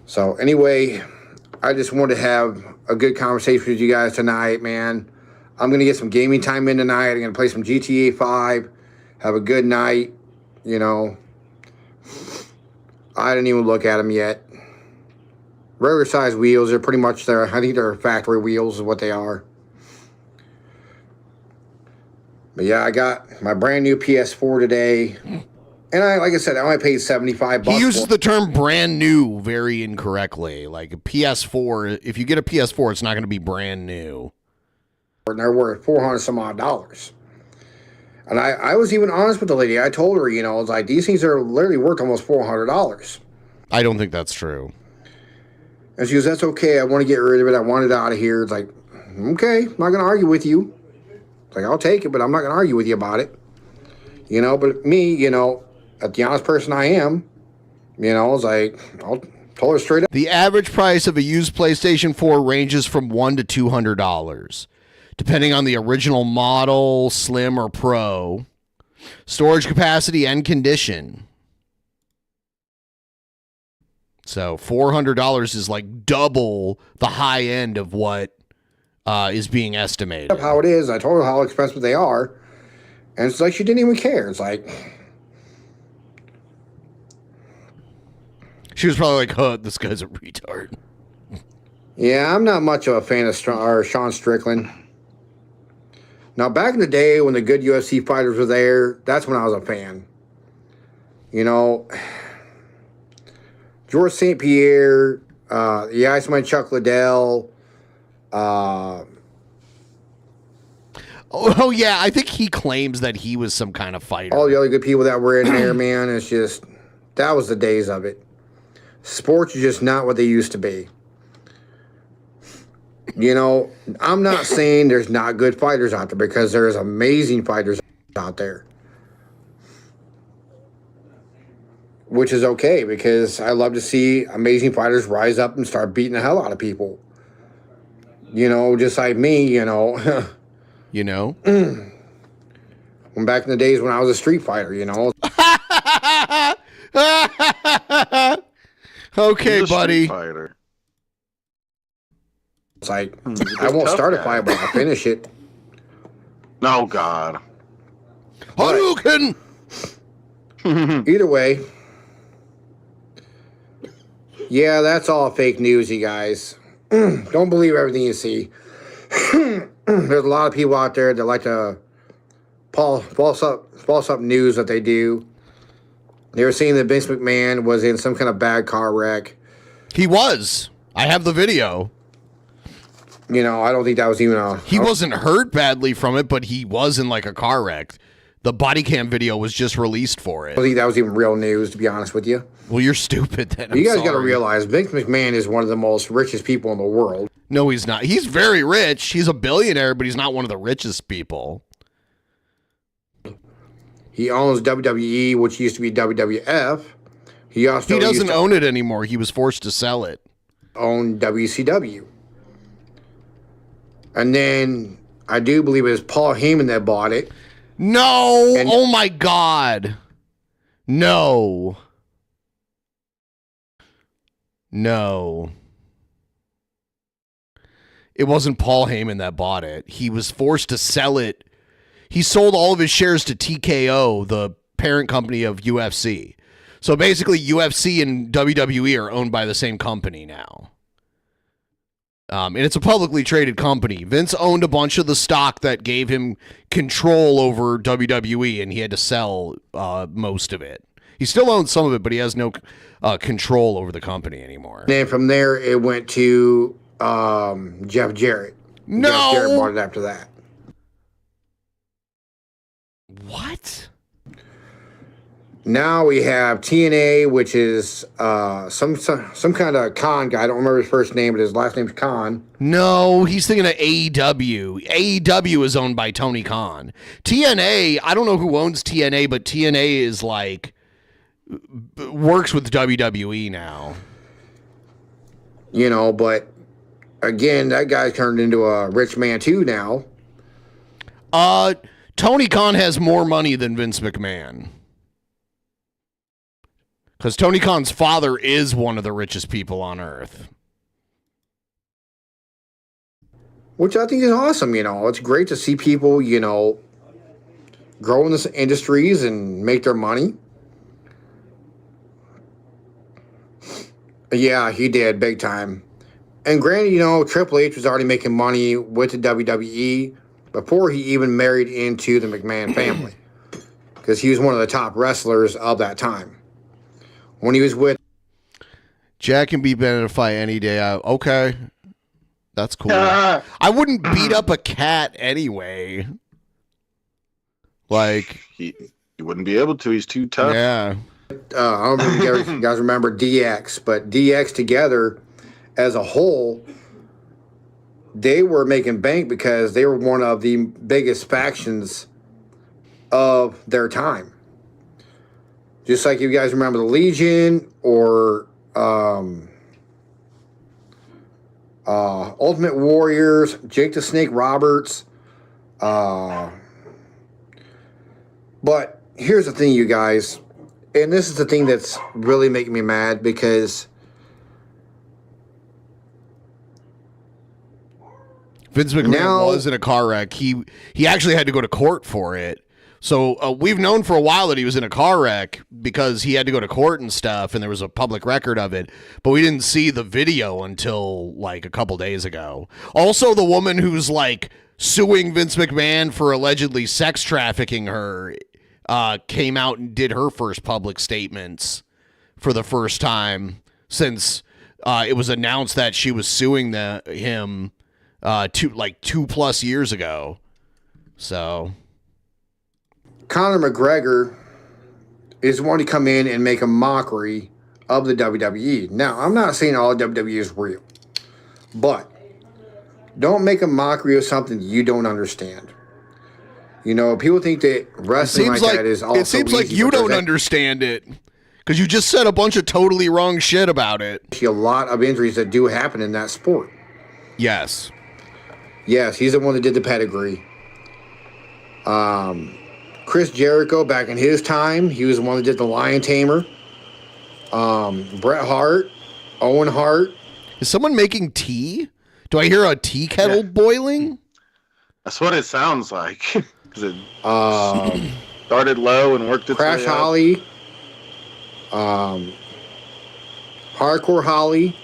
So anyway, I just wanted to have a good conversation with you guys tonight, man. I'm gonna get some gaming time in tonight. I'm gonna play some GTA 5. Have a good night. You know, I didn't even look at them yet. Regular size wheels are pretty much I think they're factory wheels is what they are. But yeah, I got my brand new PS4 today. And like I said, I only paid $75. He uses the term brand new very incorrectly. Like a PS4, if you get a PS4, it's not going to be brand new. And they're worth $400 some odd. And I was even honest with the lady. I told her, you know, it's like these things are literally worth almost $400. I don't think that's true. And she goes, that's okay. I want to get rid of it. I want it out of here. It's like, okay, I'm not going to argue with you. It's like, I'll take it, but I'm not going to argue with you about it. You know, but me, you know, the honest person I am, you know, it's like, I'll told her straight up. The average price of a used PlayStation 4 ranges from $100 to $200, depending on the original model, Slim, or Pro, storage capacity, and condition. So $400 is like double the high end of what is being estimated. How it is. I told her how expensive they are. And it's like she didn't even care. It's like... She was probably like, oh, this guy's a retard. Yeah, I'm not much of a fan of Sean Strickland. Now, back in the day when the good UFC fighters were there, that's when I was a fan. You know, George St. Pierre, the Iceman Chuck Liddell. Oh, yeah, I think he claims that he was some kind of fighter. All the other good people that were in there, man, it's just, that was the days of it. Sports are just not what they used to be. You know, I'm not saying there's not good fighters out there, because there's amazing fighters out there. Which is okay, because I love to see amazing fighters rise up and start beating the hell out of people. You know, just like me, you know. You know? When back in the days when I was a street fighter, you know. Okay, buddy. Fighter. It's like, I won't start a fight, but I'll finish it. No, God. Hadouken! Either way. Yeah, that's all fake news, you guys. Don't believe everything you see. There's a lot of people out there that like to false up news that they do. They were saying that Vince McMahon was in some kind of bad car wreck. He was. I have the video. You know, I don't think that was even He wasn't hurt badly from it, but he was in like a car wreck. The Bodycam video was just released for it. I don't think that was even real news, to be honest with you. Well, you're stupid then. You guys got to realize Vince McMahon is one of the most richest people in the world. No, he's not. He's very rich. He's a billionaire, but he's not one of the richest people. He owns WWE, which used to be WWF. He doesn't own it anymore. He was forced to sell it. Own WCW. And then I do believe it was Paul Heyman that bought it. No! Oh my God! No. No. It wasn't Paul Heyman that bought it. He was forced to sell it. He sold all of his shares to TKO, the parent company of UFC. So basically, UFC and WWE are owned by the same company now. And it's a publicly traded company. Vince owned a bunch of the stock that gave him control over WWE, and he had to sell most of it. He still owns some of it, but he has no control over the company anymore. And then from there, it went to Jeff Jarrett. No! Jeff Jarrett bought it after that. What? Now we have TNA, which is some kind of Khan guy. I don't remember his first name, but his last name's Khan. No, he's thinking of AEW. AEW is owned by Tony Khan. TNA, I don't know who owns TNA, but TNA is like works with WWE now. You know, but again, that guy turned into a rich man too now. Tony Khan has more money than Vince McMahon. Because Tony Khan's father is one of the richest people on earth. Which I think is awesome, you know. It's great to see people, you know, grow in this industries and make their money. Yeah, he did, big time. And granted, you know, Triple H was already making money with the WWE before he even married into the McMahon family. Because he was one of the top wrestlers of that time. When he was with Jack can be better to fight any day. Okay. That's cool. I wouldn't beat up a cat anyway. Like he wouldn't be able to. He's too tough. Yeah. I don't know if you guys remember DX, but DX together as a whole, they were making bank because they were one of the biggest factions of their time. Just like you guys remember the Legion or Ultimate Warriors, Jake the Snake Roberts. But here's the thing, you guys. And this is the thing that's really making me mad because Vince McMahon was in a car wreck. He actually had to go to court for it. So we've known for a while that he was in a car wreck because he had to go to court and stuff, and there was a public record of it. But we didn't see the video until like a couple days ago. Also, the woman who's like suing Vince McMahon for allegedly sex trafficking her, came out and did her first public statements for the first time since it was announced that she was suing him 2+ years ago. So Conor McGregor is one to come in and make a mockery of the WWE. Now, I'm not saying all WWE is real, but don't make a mockery of something you don't understand. You know, people think that wrestling that is also it seems like you don't understand it because you just said a bunch of totally wrong shit about it. A lot of injuries that do happen in that sport. Yes, he's the one that did the pedigree. Chris Jericho, back in his time, he was the one that did the Lion Tamer. Bret Hart, Owen Hart. Is someone making tea? Do I hear a tea kettle boiling? That's what it sounds like. It started low and worked its Crash way up. Holly. Hardcore Holly.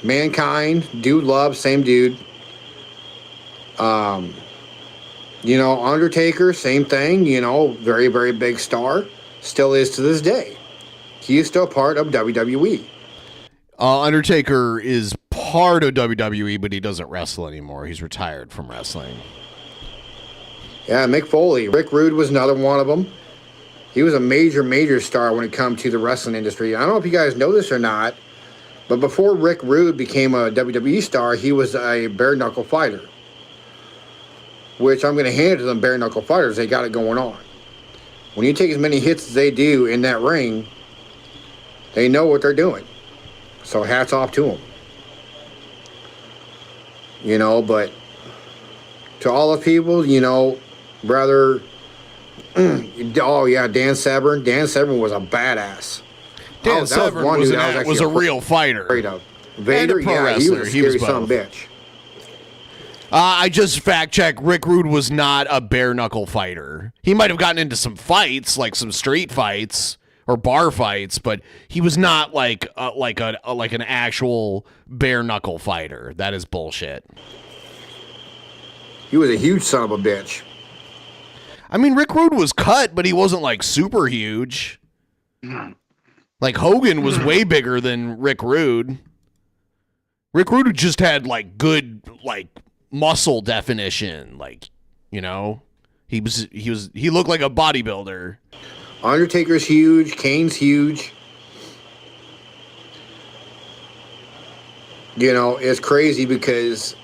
Mankind. Dude Love, same dude. You know, Undertaker, same thing. You know, very, very big star. Still is to this day. He is still part of WWE. Undertaker is part of WWE, but he doesn't wrestle anymore. He's retired from wrestling. Yeah, Mick Foley. Rick Rude was another one of them. He was a major, major star when it comes to the wrestling industry. I don't know if you guys know this or not, but before Rick Rude became a WWE star, he was a bare-knuckle fighter. Which I'm going to hand it to them bare-knuckle fighters. They got it going on. When you take as many hits as they do in that ring, they know what they're doing. So hats off to them. You know, but to all the people, you know, brother, oh yeah, Dan Severn. Dan Severn was a badass. Dan Severn was a real fighter. Vader, yeah, he was a scary son of a bitch. I just fact-checked. Rick Rude was not a bare-knuckle fighter. He might have gotten into some fights, like some street fights or bar fights, but he was not like an actual bare-knuckle fighter. That is bullshit. He was a huge son of a bitch. I mean, Rick Rude was cut, but he wasn't like super huge. Like Hogan was way bigger than Rick Rude. Rick Rude just had like good muscle definition, like, you know, he looked like a bodybuilder. Undertaker's huge, Kane's huge. You know, it's crazy because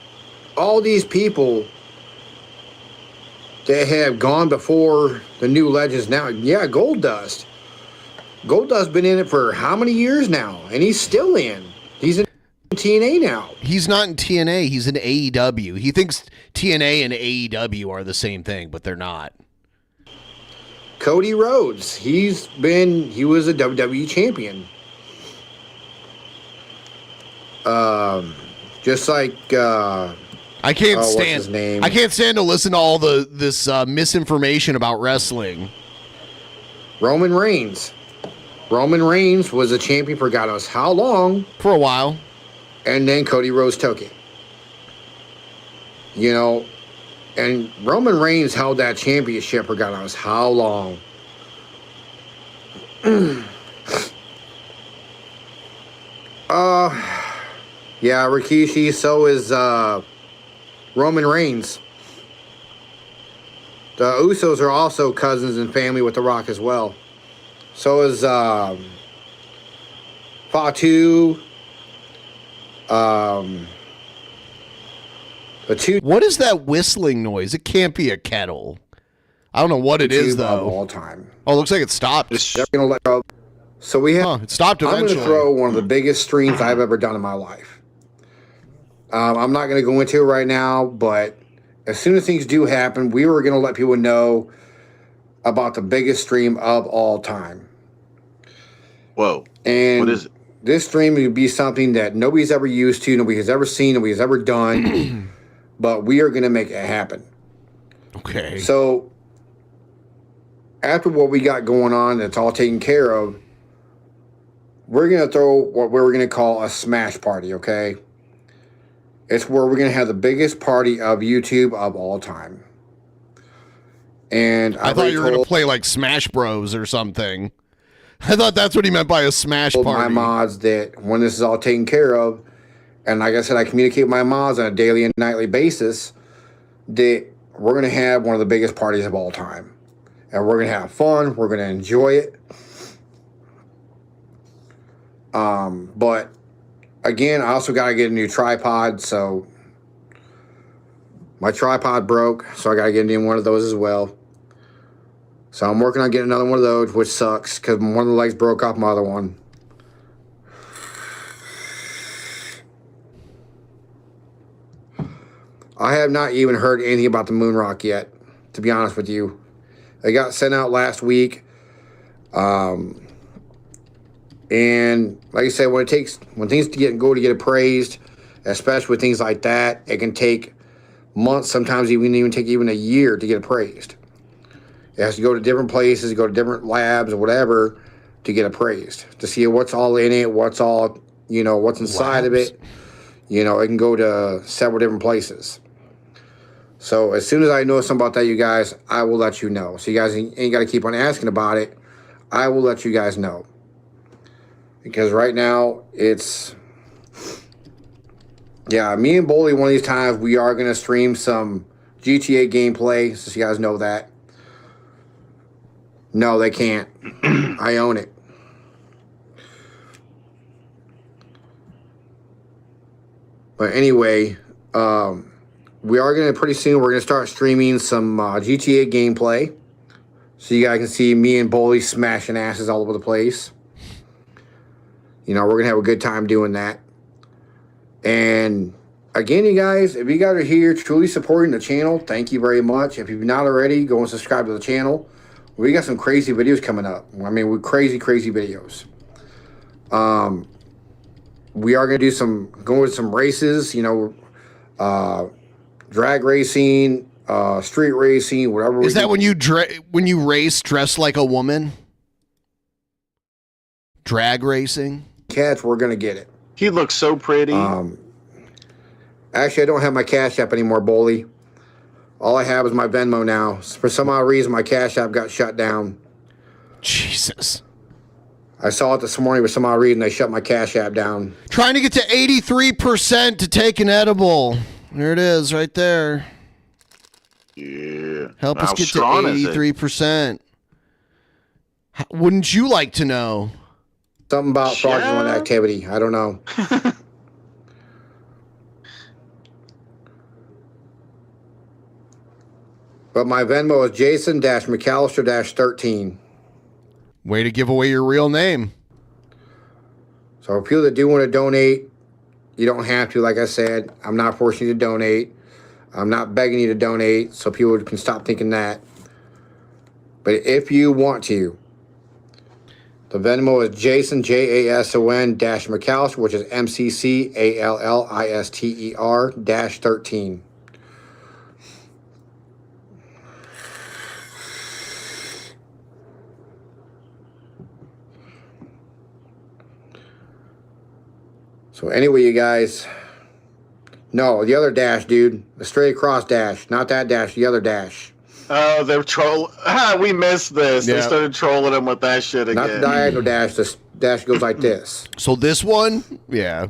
all these people that have gone before the new legends now, yeah, Goldust. Goldust's been in it for how many years now? And he's still in. He's in TNA now. He's not in TNA. He's in AEW. He thinks TNA and AEW are the same thing, but they're not. Cody Rhodes. He was a WWE champion. Just like I can't what's stand his name? I can't stand to listen to all this misinformation about wrestling. Roman Reigns. Roman Reigns was a champion for God knows how long. For a while. And then Cody Rhodes took it. You know, and Roman Reigns held that championship for God knows how long. Yeah, Rikishi, so is Roman Reigns. The Usos are also cousins and family with The Rock as well. So is Fatu. What is that whistling noise? It can't be a kettle. I don't know what it is though. All time. Oh, it looks like it stopped. So we have. It stopped eventually. I'm going to throw one of the biggest streams I've ever done in my life. I'm not going to go into it right now, but as soon as things do happen, we were going to let people know about the biggest stream of all time. Whoa. And what is it? This stream would be something that nobody's ever used to, nobody has ever seen, nobody has ever done, but we are going to make it happen. Okay. So, after what we got going on that's all taken care of, we're going to throw what we're going to call a smash party, okay? It's where we're going to have the biggest party of YouTube of all time. And I thought you were going to play like Smash Bros or something. I thought that's what he meant by a Smash party. My mods that when this is all taken care of, and like I said, I communicate with my mods on a daily and nightly basis, that we're going to have one of the biggest parties of all time. And we're going to have fun. We're going to enjoy it. But again, I also got to get a new tripod. So my tripod broke. So I got to get in one of those as well. So I'm working on getting another one of those, which sucks because one of the legs broke off my other one. I have not even heard anything about the moon rock yet, to be honest with you. It got sent out last week. And like I said, when things go to get appraised, especially with things like that, it can take months, sometimes even take a year to get appraised. It has to go to different places, go to different labs or whatever to get appraised, to see what's all in it, what's all, what's inside of it. It can go to several different places. So as soon as I know something about that, you guys, I will let you know. So you guys ain't got to keep on asking about it. I will let you guys know. Because right now, it's... Yeah, me and Boley, one of these times, we are going to stream some GTA gameplay, so you guys know that. No, they can't. I own it. But anyway, we are going to, pretty soon, we're going to start streaming some GTA gameplay. So you guys can see me and Boley smashing asses all over the place. We're going to have a good time doing that. And again, you guys, if you guys are here truly supporting the channel, thank you very much. If you've not already, go and subscribe to the channel. We got some crazy videos coming up. I mean, we're crazy videos. We are going to do going with some races, drag racing, street racing, whatever. Is that when you race dressed like a woman? Drag racing? Cats, we're going to get it. He looks so pretty. Actually, I don't have my Cash App anymore, Boley. All I have is my Venmo now. For some odd reason, my Cash App got shut down. Jesus. I saw it this morning. For some odd reason, they shut my Cash App down. Trying to get to 83% to take an edible. There it is, right there. Yeah. Help us get to 83%. Wouldn't you like to know? Something about fraudulent activity. I don't know. But my Venmo is Jason-McAllister-13. Way to give away your real name. So for people that do want to donate, you don't have to. Like I said, I'm not forcing you to donate. I'm not begging you to donate, so people can stop thinking that. But if you want to, the Venmo is Jason, Jason-McAllister, which is McCallister-13. So anyway, you guys, no, the other dash, dude, the straight across dash, not that dash, the other dash. Oh, they're we missed this. Yeah. They started trolling him with that shit again. Not the diagonal dash. The dash goes like this. So this one, yeah.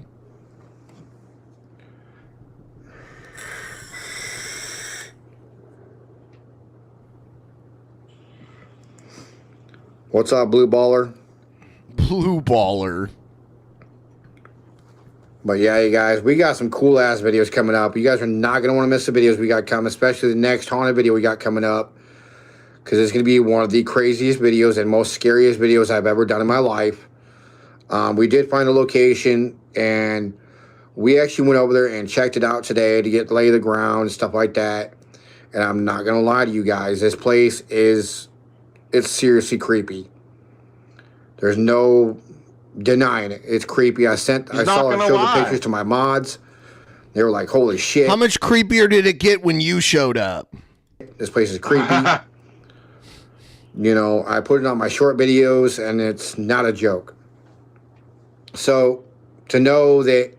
What's up, Blue Baller? Blue Baller. But yeah, you guys, we got some cool ass videos coming up. You guys are not going to want to miss the videos we got coming, especially the next haunted video we got coming up. Because it's going to be one of the craziest videos and most scariest videos I've ever done in my life. We did find a location, and we actually went over there and checked it out today to get lay of the ground and stuff like that. And I'm not going to lie to you guys, this place it's seriously creepy. There's no denying it. It's creepy. I showed the pictures to my mods. They were like, holy shit. How much creepier did it get when you showed up? This place is creepy. I put it on my short videos, and it's not a joke. So, to know that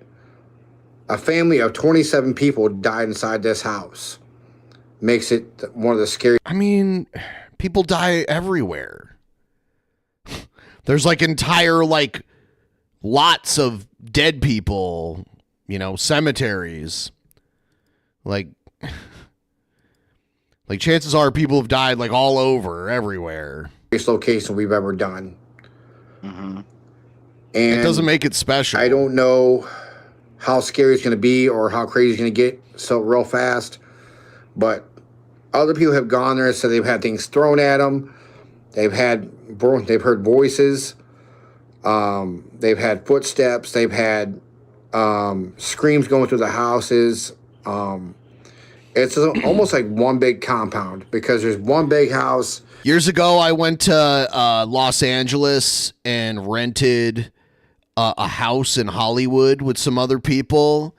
a family of 27 people died inside this house makes it one of the scary. I mean, people die everywhere. There's like entire like lots of dead people, you know, cemeteries. Like chances are people have died like all over, everywhere. Biggest location we've ever done. Mm-hmm. And it doesn't make it special. I don't know how scary it's going to be or how crazy it's going to get so real fast, but other people have gone there and said they've had things thrown at them. They've heard voices. They've had footsteps. They've had screams going through the houses. It's almost like one big compound because there's one big house. Years ago, I went to Los Angeles and rented a house in Hollywood with some other people.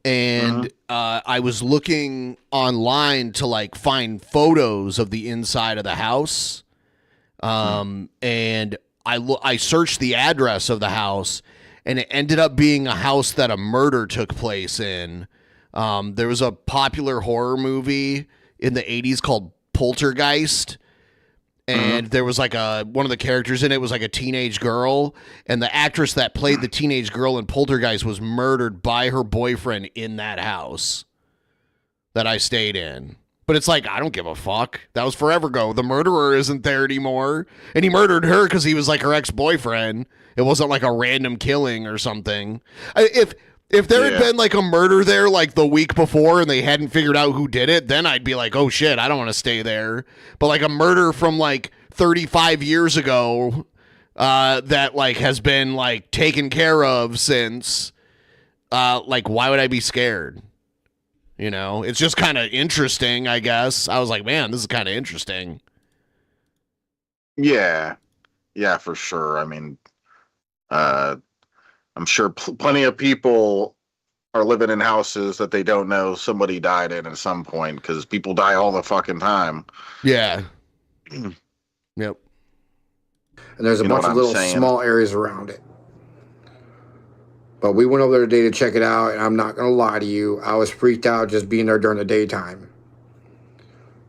And I was looking online to like find photos of the inside of the house. And I searched the address of the house, and it ended up being a house that a murder took place in. There was a popular horror movie in the 80s called Poltergeist. And there was like one of the characters in it was like a teenage girl, and the actress that played the teenage girl in Poltergeist was murdered by her boyfriend in that house that I stayed in. But it's like, I don't give a fuck. That was forever ago. The murderer isn't there anymore. And he murdered her because he was like her ex-boyfriend. It wasn't like a random killing or something. If there had been like a murder there like the week before and they hadn't figured out who did it, then I'd be like, oh shit, I don't want to stay there. But like a murder from like 35 years ago that like has been like taken care of since, like why would I be scared? You know, it's just kind of interesting, I guess. I was like, man, this is kind of interesting. Yeah, for sure. I mean, I'm sure plenty of people are living in houses that they don't know somebody died in at some point because people die all the fucking time. Yeah. Yep. And there's a bunch of little small areas around it. But we went over there today to check it out, and I'm not going to lie to you. I was freaked out just being there during the daytime.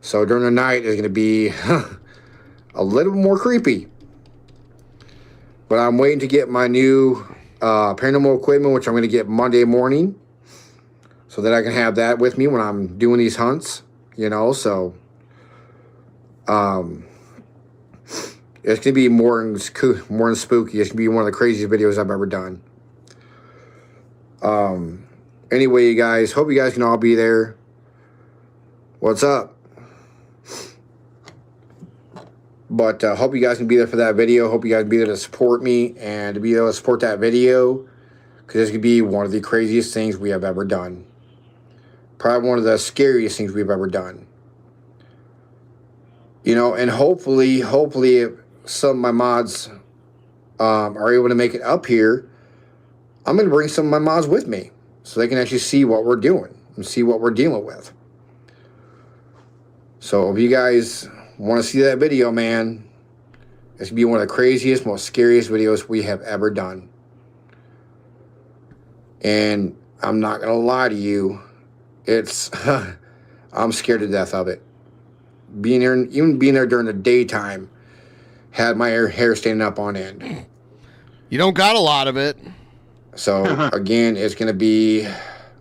So during the night, it's going to be a little more creepy. But I'm waiting to get my new paranormal equipment, which I'm going to get Monday morning, so that I can have that with me when I'm doing these hunts, you know. So it's going to be more than spooky. It's going to be one of the craziest videos I've ever done. Anyway, you guys, hope you guys can all be there. What's up? But hope you guys can be there for that video. Hope you guys can be there to support me and to be able to support that video, because this could be one of the craziest things we have ever done. Probably one of the scariest things we've ever done. You know, and hopefully if some of my mods are able to make it up here, I'm going to bring some of my mods with me so they can actually see what we're doing and see what we're dealing with. So if you guys want to see that video, man, it's going to be one of the craziest, most scariest videos we have ever done. And I'm not going to lie to you, it's, I'm scared to death of it. Even being there during the daytime had my hair standing up on end. You don't got a lot of it. So, again, it's going to be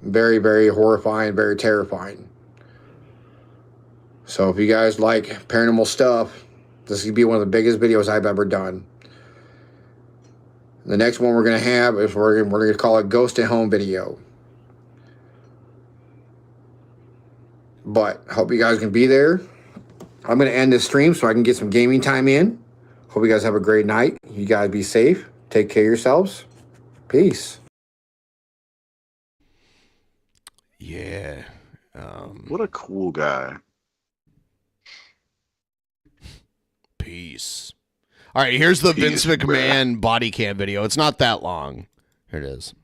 very, very horrifying, very terrifying. So, if you guys like paranormal stuff, this is going to be one of the biggest videos I've ever done. The next one we're going to have is we're going to call it Ghost at Home Video. But, hope you guys can be there. I'm going to end this stream so I can get some gaming time in. Hope you guys have a great night. You guys be safe. Take care of yourselves. Peace. Yeah. What a cool guy. Peace. All right, here's the Vince McMahon body cam video. It's not that long. Here it is.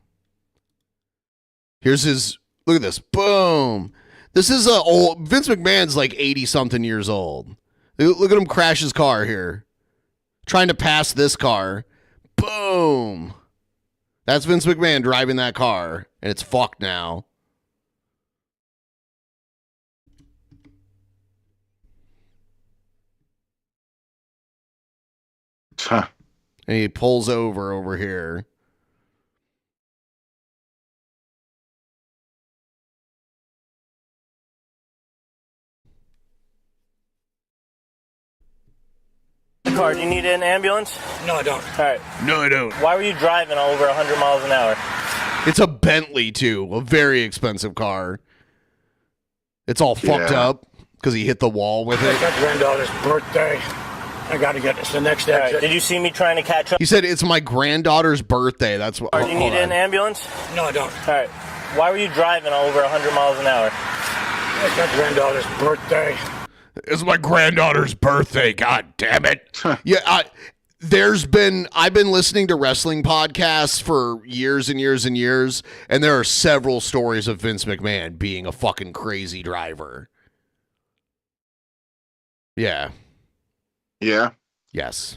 Here's his, look at this. Boom. This is a old, Vince McMahon's like 80-something years old. Look at him crash his car here. Trying to pass this car. Boom. That's Vince McMahon driving that car, and it's fucked now. And he pulls over here. Car, do you need an ambulance? No, I don't. All right. No, I don't. Why were you driving over 100 miles an hour? It's a Bentley, too. A very expensive car. It's all fucked up because he hit the wall with it. It's my granddaughter's birthday. I got to get this the next exit. Right. Did you see me trying to catch up? He said it's my granddaughter's birthday. That's what. Car, do you need an ambulance? No, I don't. All right. Why were you driving over 100 miles an hour? It's my granddaughter's birthday. It's my granddaughter's birthday. God damn it. Yeah, I've been listening to wrestling podcasts for years and years and years, and there are several stories of Vince McMahon being a fucking crazy driver. Yeah. Yeah. Yes.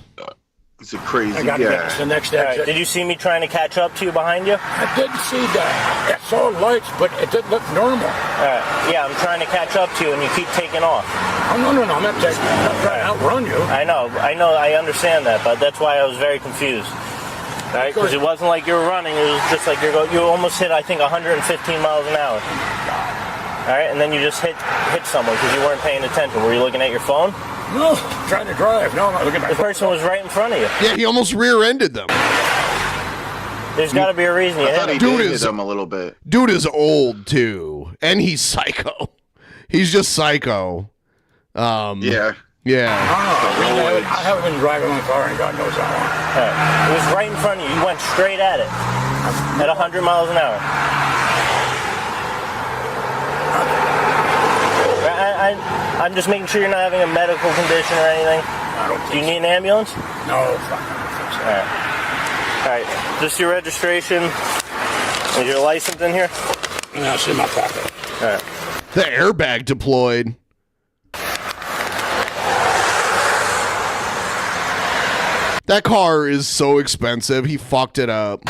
It's a crazy I gotta get this the next exit. Did you see me trying to catch up to you behind you? I didn't see that. I saw lights, but it didn't look normal. All right. Yeah, I'm trying to catch up to you, and you keep taking off. Oh, no. I'm not trying to outrun you. I know. I understand that, but that's why I was very confused. All right? Because it wasn't like you were running. It was just like you almost hit, I think, 115 miles an hour. All right? And then you just hit someone because you weren't paying attention. Were you looking at your phone? No, trying to drive. No, I'm not looking at my phone. The person was right in front of you. Yeah, he almost rear-ended them. There's got to be a reason you hit him. Dude hit him a little bit. Dude is old, too. And he's psycho. He's just psycho. Yeah. Yeah. I haven't been driving my car in God knows how long. Right. It was right in front of you. You went straight at it at 100 miles an hour. I'm just making sure you're not having a medical condition or anything. Do you need an ambulance? No. All right. Just your registration. Is your license in here? No, it's in my pocket. All right. The airbag deployed. That car is so expensive. He fucked it up.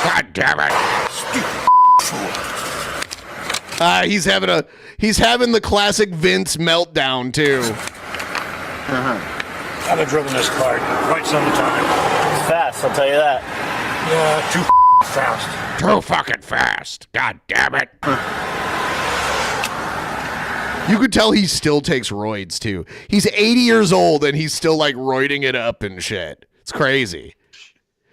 God damn it. He's having the classic Vince meltdown too. I've been driven this car quite some time. It's fast, I'll tell you that. Yeah, too fast. Too fucking fast. God damn it. You could tell he still takes roids too. He's 80 years old and he's still like roiding it up and shit. It's crazy.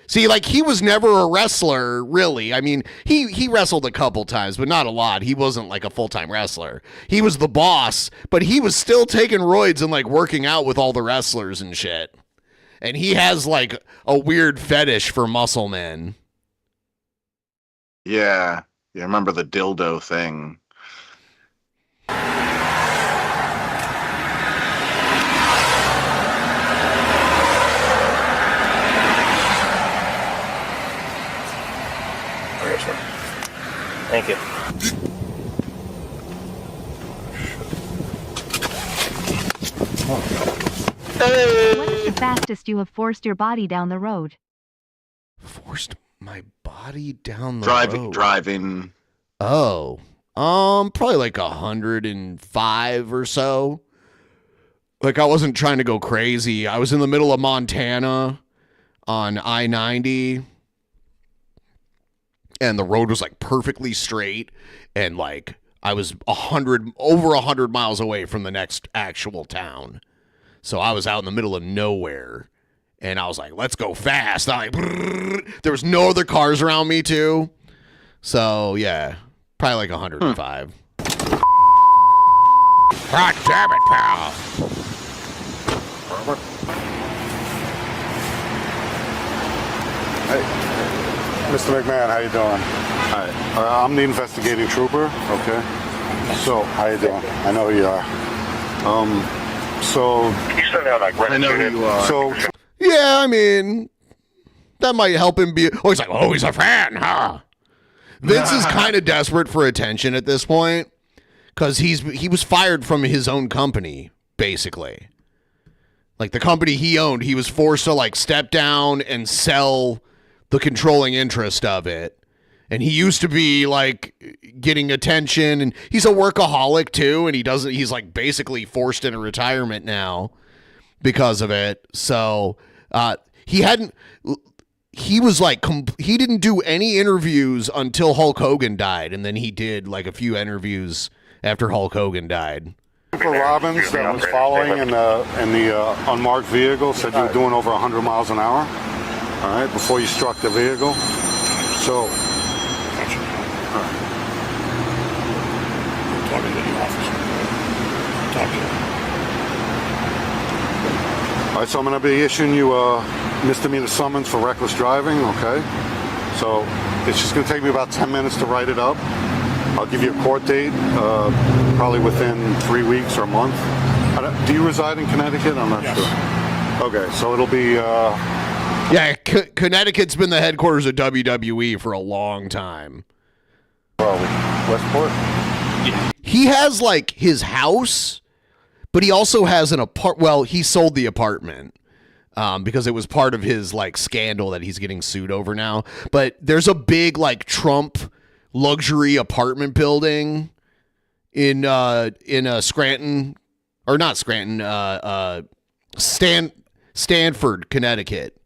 See, like, he was never a wrestler, really. I mean, he wrestled a couple times, but not a lot. He wasn't, like, a full-time wrestler. He was the boss, but he was still taking roids and, like, working out with all the wrestlers and shit. And he has, like, a weird fetish for muscle men. Yeah. I remember the dildo thing. Thank you. What is the fastest you have forced your body down the road? Forced my body down the road? Driving. Oh. Probably like 105 or so. Like, I wasn't trying to go crazy. I was in the middle of Montana on I-90. And the road was like perfectly straight, and like I was over 100 miles away from the next actual town. So I was out in the middle of nowhere, and I was like, let's go fast. I like, there was no other cars around me too. So yeah, probably like 105. God damn it, pal. Hey. Mr. McMahon, how you doing? Hi. I'm the investigating trooper. Okay. So, how you doing? I know who you are. So. I know who you are. So. Yeah, I mean, that might help him be. Oh, he's like, oh, he's a fan, huh? Vince is kind of desperate for attention at this point because he was fired from his own company, basically. Like the company he owned, he was forced to like step down and sell the controlling interest of it. And he used to be like getting attention, and he's a workaholic too, and he's like basically forced into retirement now. because of it. So he was like, he didn't do any interviews until Hulk Hogan died. And then he did like a few interviews after Hulk Hogan died. For Robbins that was following in the unmarked vehicle said you were doing over 100 miles an hour. All right, before you struck the vehicle. So. Talking to the officer. Talking. All right, so I'm going to be issuing you a misdemeanor summons for reckless driving. Okay. So it's just going to take me about 10 minutes to write it up. I'll give you a court date, probably within 3 weeks or a month. Do you reside in Connecticut? I'm not sure. Okay, so it'll be... Yeah, Connecticut's been the headquarters of WWE for a long time. Westport? Yeah. He has, like, his house, but he also has an Well, he sold the apartment. Because it was part of his, like, scandal that he's getting sued over now. But there's a big, like, Trump... luxury apartment building in Scranton, or not Scranton, Stanford, Connecticut.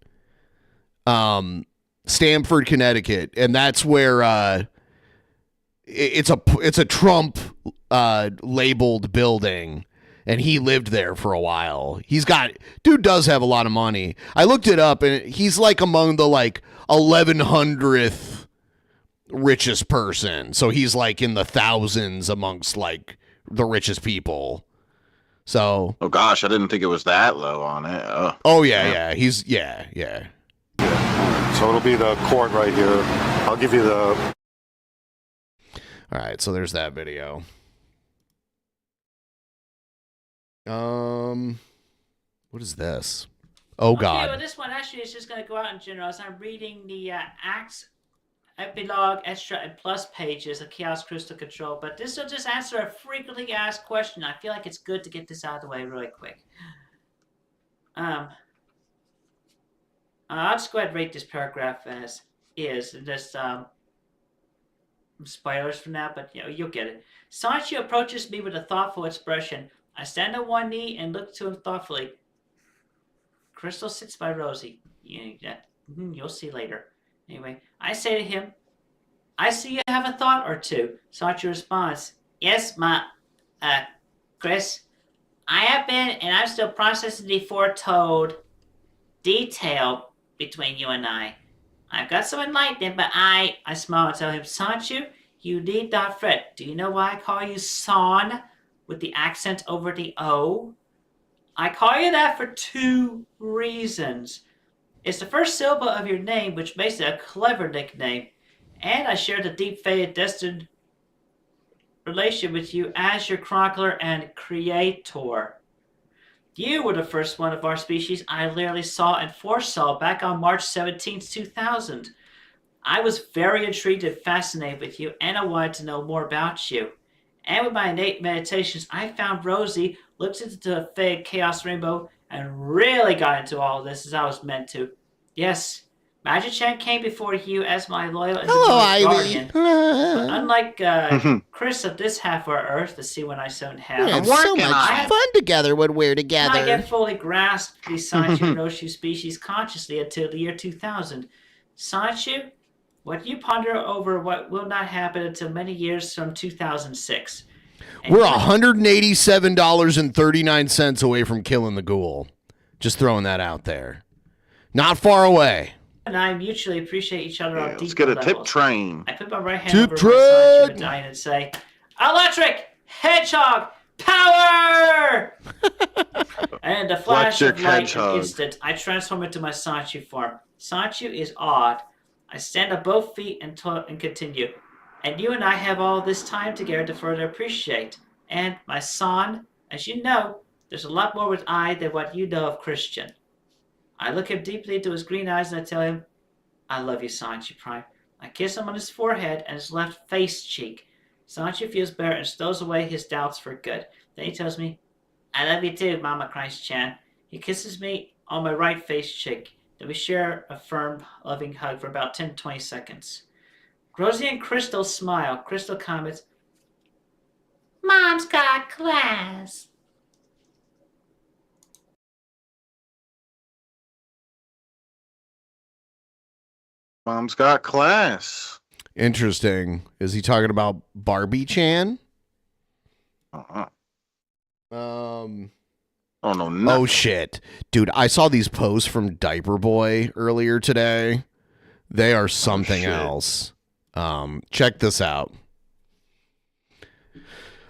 Stamford, Connecticut, and that's where it's a Trump labeled building, and he lived there for a while. Dude does have a lot of money. I looked it up, and he's like among the like 1100th richest person, so he's like in the thousands amongst like the richest people. So oh gosh, I didn't think it was that low on it. He's yeah. So it'll be the court right here. I'll give you the... All right, so there's that video. What is this? Oh God. Okay, well this one actually is just going to go out in general. As I'm reading the Acts Epilogue, Extra, and Plus pages of Chaos Crystal Control, but this will just answer a frequently asked question. I feel like it's good to get this out of the way really quick. I'll just go ahead and rate this paragraph as is, and just spoilers for now, but you'll get it. Sancho approaches me with a thoughtful expression. I stand on one knee and look to him thoughtfully. Crystal sits by Rosie. You'll see later. Anyway, I say to him, I see you have a thought or two. Sancho responds, yes, Chris. I have been, and I'm still processing the foretold detail between you and I. I've got some enlightenment, but I smile and tell him, Sancho, you need not fret. Do you know why I call you Son with the accent over the O? I call you that for two reasons. It's the first syllable of your name, which makes it a clever nickname. And I share the deep fated destined relation with you as your chronicler and creator. You were the first one of our species I literally saw and foresaw back on March 17th, 2000. I was very intrigued and fascinated with you, and I wanted to know more about you. And with my innate meditations, I found Rosie, looked into the fake Chaos Rainbow, and really got into all of this as I was meant to. Yes, Magic Chan came before you as my loyal and devoted guardian. But unlike Chris of this half of our Earth, the C197 half, we have so much fun together when we're together. I get fully grasped the Sanchu Roshu species consciously until the year 2000. Sanchu, what you ponder over what will not happen until many years from 2006. And we're $187.39 away from killing the ghoul. Just throwing that out there. Not far away. And I mutually appreciate each other on deep let's get a levels. tip train. I put my right hand over my Sanchu medallion and say, Electric Hedgehog Power! And a flash of light in an instant, I transform into my Sanchu form. Sanchu is odd. I stand on both feet and continue. And you and I have all this time together to further appreciate. And my son, as you know, there's a lot more with I than what you know of Christian. I look him deeply into his green eyes and I tell him, I love you, Sanchu Prime. I kiss him on his forehead and his left face cheek. Sanchu feels better and stows away his doubts for good. Then he tells me, I love you too, Mama Christ-chan. He kisses me on my right face cheek. Then we share a firm, loving hug for about 10 to 20 seconds. Rosie and Crystal smile. Crystal comments, Mom's got class. Mom's got class. Interesting. Is he talking about Barbie Chan? Oh no! Oh shit, dude! I saw these posts from Diaper Boy earlier today. They are something else. Check this out.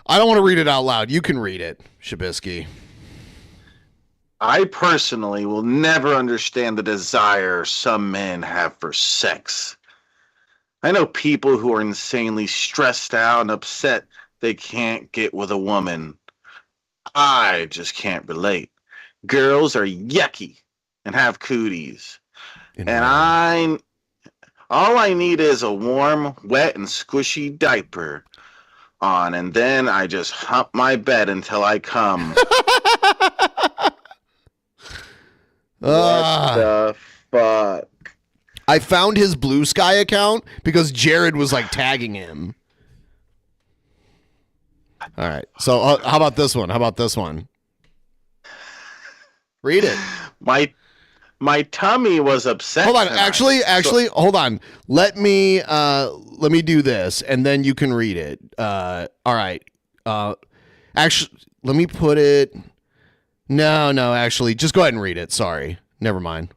I don't want to read it out loud. You can read it, Shabisky. I personally will never understand the desire some men have for sex. I know people who are insanely stressed out and upset they can't get with a woman. I just can't relate. Girls are yucky and have cooties. All I need is a warm, wet, and squishy diaper on, and then I just hump my bed until I come. What the fuck? I found his Blue Sky account because Jared was like tagging him. All right. So how about this one? Read it. My tummy was upset. Hold on. Tonight. Actually, hold on. Let me do this and then you can read it. All right. Actually, let me put it. No, actually, just go ahead and read it. Sorry. Never mind.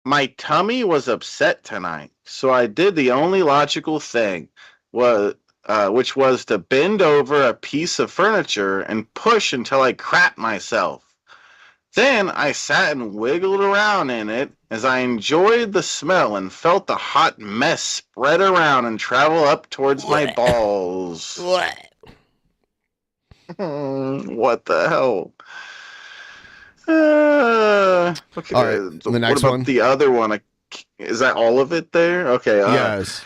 My tummy was upset tonight, so I did the only logical thing, which was to bend over a piece of furniture and push until I crapped myself. Then I sat and wiggled around in it as I enjoyed the smell and felt the hot mess spread around and travel up towards my balls. What? What the hell? Okay. All right, the next what about one? the other one? Is that all of it there? Okay. Yes.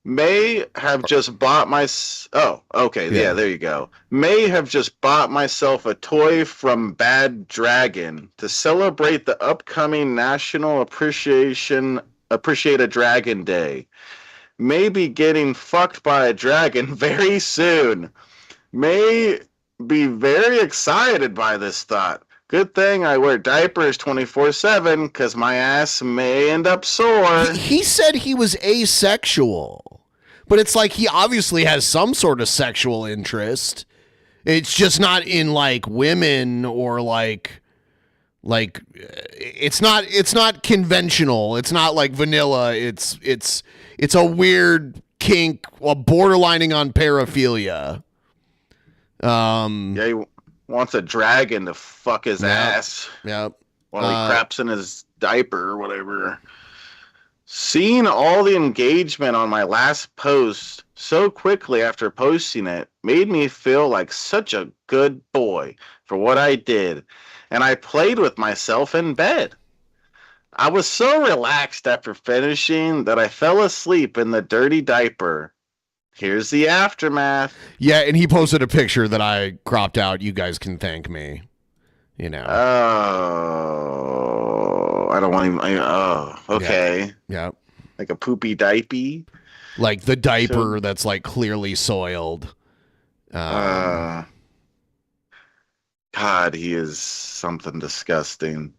May have just bought yeah, there you go. May have just bought myself a toy from Bad Dragon to celebrate the upcoming National Appreciate a Dragon Day. May be getting fucked by a dragon very soon. May be very excited by this thought. Good thing I wear diapers 24/7 because my ass may end up sore. He said he was asexual, but it's like he obviously has some sort of sexual interest. It's just not in like women or like it's not conventional. It's not like vanilla. It's a weird kink, borderlining on paraphilia. Yeah, he wants a dragon to fuck his ass. Yep. While he craps in his diaper or whatever. Seeing all the engagement on my last post so quickly after posting it made me feel like such a good boy for what I did, and I played with myself in bed. I was so relaxed after finishing that I fell asleep in the dirty diaper. Here's the aftermath. Yeah, and he posted a picture that I cropped out. You guys can thank me. You know. Oh, I don't want even. Oh, okay. Yeah. Like a poopy diaper. Like the diaper that's like clearly soiled. God, he is something disgusting.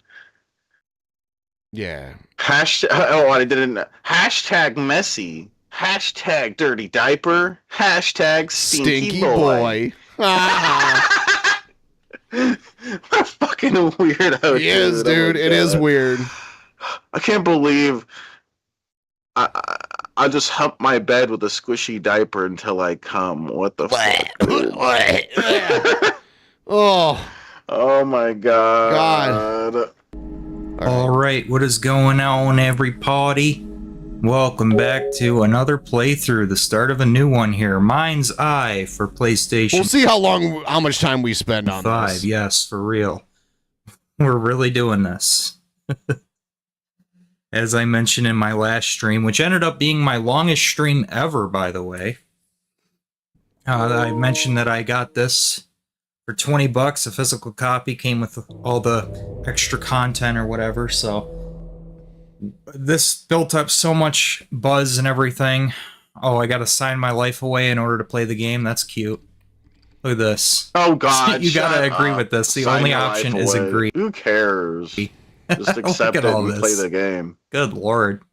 Yeah. I didn't. Hashtag messy. Hashtag dirty diaper. Hashtag stinky boy. Ah. What a fucking weirdo. He is, dude. It is weird. I can't believe I just hump my bed with a squishy diaper until I come. What the fuck? Oh my god. All right, what is going on, everybody? Welcome back to another playthrough, the start of a new one here. Mine's Eye for PlayStation. We'll see how much time we spend on 5. this. Yes, for real. We're really doing this. As I mentioned in my last stream, which ended up being my longest stream ever, by the way. I mentioned that I got this for $20. A physical copy came with all the extra content or whatever, so this built up so much buzz and everything. Oh, I gotta sign my life away in order to play the game. That's cute. Look at this. Oh god. You gotta agree with this. The only option is agree. Who cares? Just accept it and play the game. Good lord.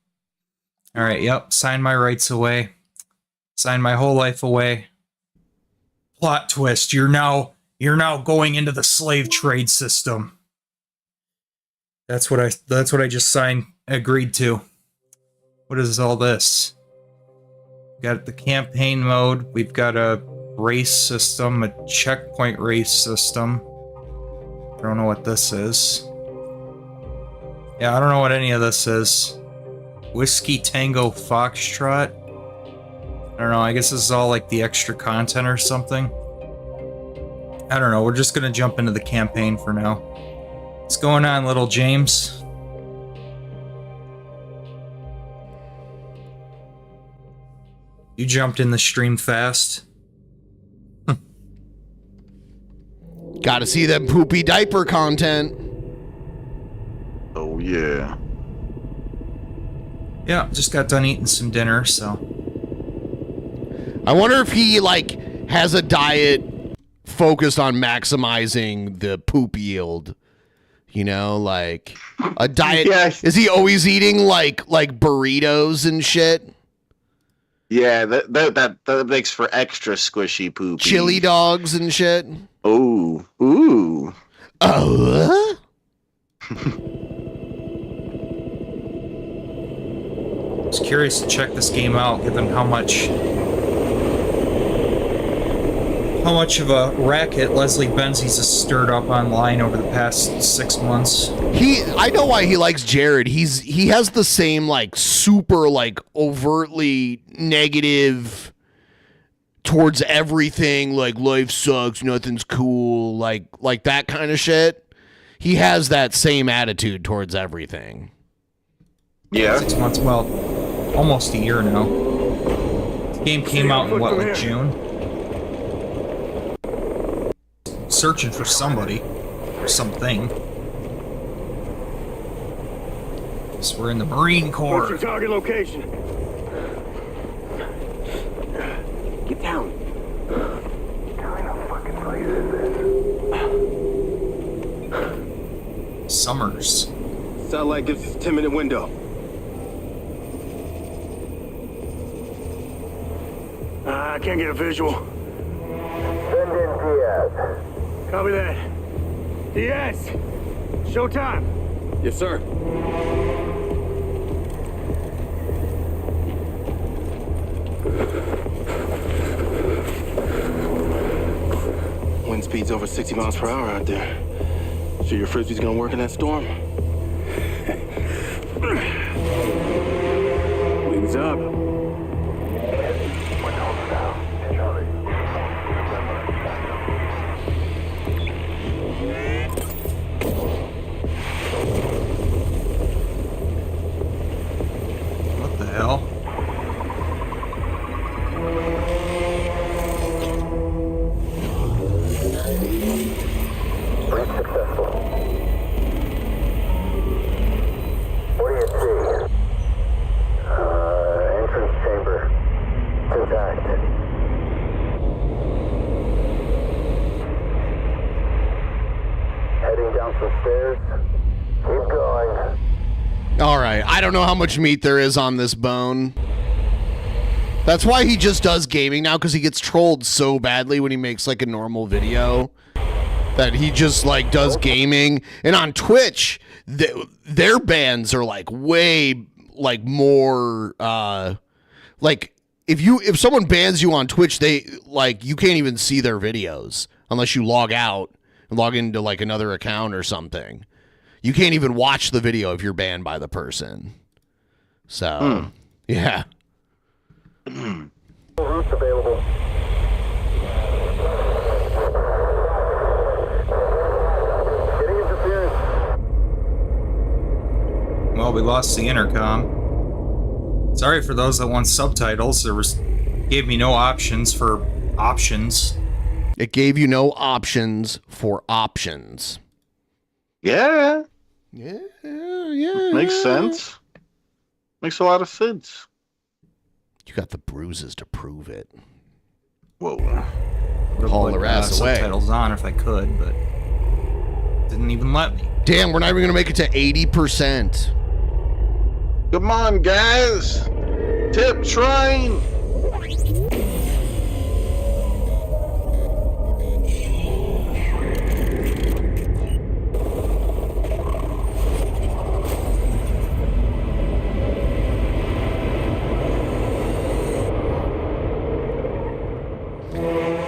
All right, yep. Sign my rights away. Sign my whole life away. Plot twist. You're now going into the slave trade system. That's what I just agreed to. What is all this? We got the campaign mode. We've got a race system, a checkpoint race system. I don't know what this is. Yeah, I don't know what any of this is. Whiskey Tango Foxtrot? I don't know, I guess this is all like the extra content or something. I don't know, we're just gonna jump into the campaign for now. What's going on, little James? You jumped in the stream fast. Gotta see them poopy diaper content. Oh, yeah. Yeah, just got done eating some dinner, so. I wonder if he, like, has a diet focused on maximizing the poop yield. You know, like, a diet. Yes. Is he always eating, like burritos and shit? Yeah, that makes for extra squishy poop. Chili dogs and shit? Ooh. Ooh. Oh? I was curious to check this game out, given how much of a racket Leslie Benzies has stirred up online over the past 6 months. I know why he likes Jared. He has the same, like, super, like, overtly negative towards everything, like, life sucks, nothing's cool, like that kind of shit. He has that same attitude towards everything. Yeah. 6 months, well, almost a year now. The game came out in, what, like June? Searching for somebody. Or something. So we're in the Marine Corps. What's your target location? Get down. What kind of fucking place is this? Summers. Satellite gives us a 10-minute window. I can't get a visual. Send in Diaz. Copy that. Diaz! Showtime! Yes, sir. Wind speed's over 60 miles per hour out there. Sure your frisbee's gonna work in that storm? Wings up. What the hell? Breach successful. What do you see? Entrance chamber. It's intact. Heading down some stairs. Keep going. All right, I don't know how much meat there is on this bone. That's why he just does gaming now, because he gets trolled so badly when he makes, like, a normal video. That he just, like, does gaming. And on Twitch, their bans are, like, way, like, more, like, if someone bans you on Twitch, they, like, you can't even see their videos unless you log out and log into, like, another account or something. You can't even watch the video if you're banned by the person. So, yeah. Routes available. Getting interference. Well, we lost the intercom. Sorry for those that want subtitles. Gave me no options for options. It gave you no options for options. Yeah. Yeah. Makes sense. Makes a lot of sense. You got the bruises to prove it. Whoa. Haul their ass away. Subtitles on if I could, but Didn't even let me. Damn, we're not even gonna make it to 80%. Come on, guys. Tip train.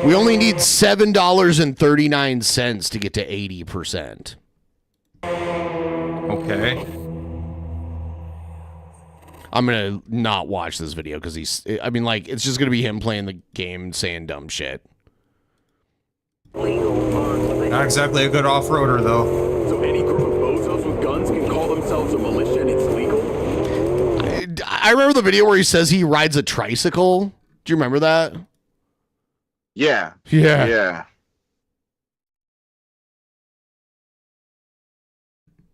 We only need $7.39 to get to 80%. Okay. I'm gonna not watch this video because it's just gonna be him playing the game and saying dumb shit. Not exactly a good off-roader, though. So any group of bozos with guns can call themselves a militia and it's legal? I remember the video where he says he rides a tricycle. Do you remember that? Yeah. Yeah. Yeah.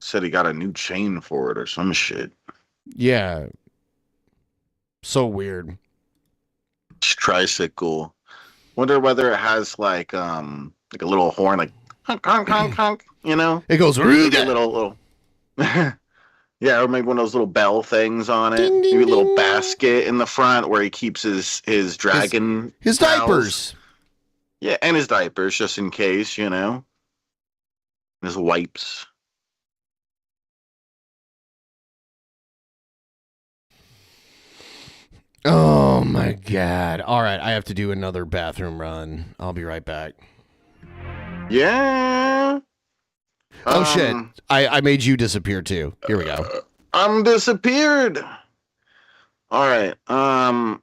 Said he got a new chain for it or some shit. Yeah. So weird. Tricycle. Wonder whether it has like a little horn, like honk honk honk honk. You know, it goes maybe a little. Yeah, or maybe one of those little bell things on it. Ding, ding, maybe a little ding. basket in the front where he keeps his dragon His pals. diapers. Yeah, and his diapers just in case, you know. And his wipes. Oh my god. All right, I have to do another bathroom run. I'll be right back. Yeah. Oh shit. I made you disappear too. Here we go. I'm disappeared. All right. All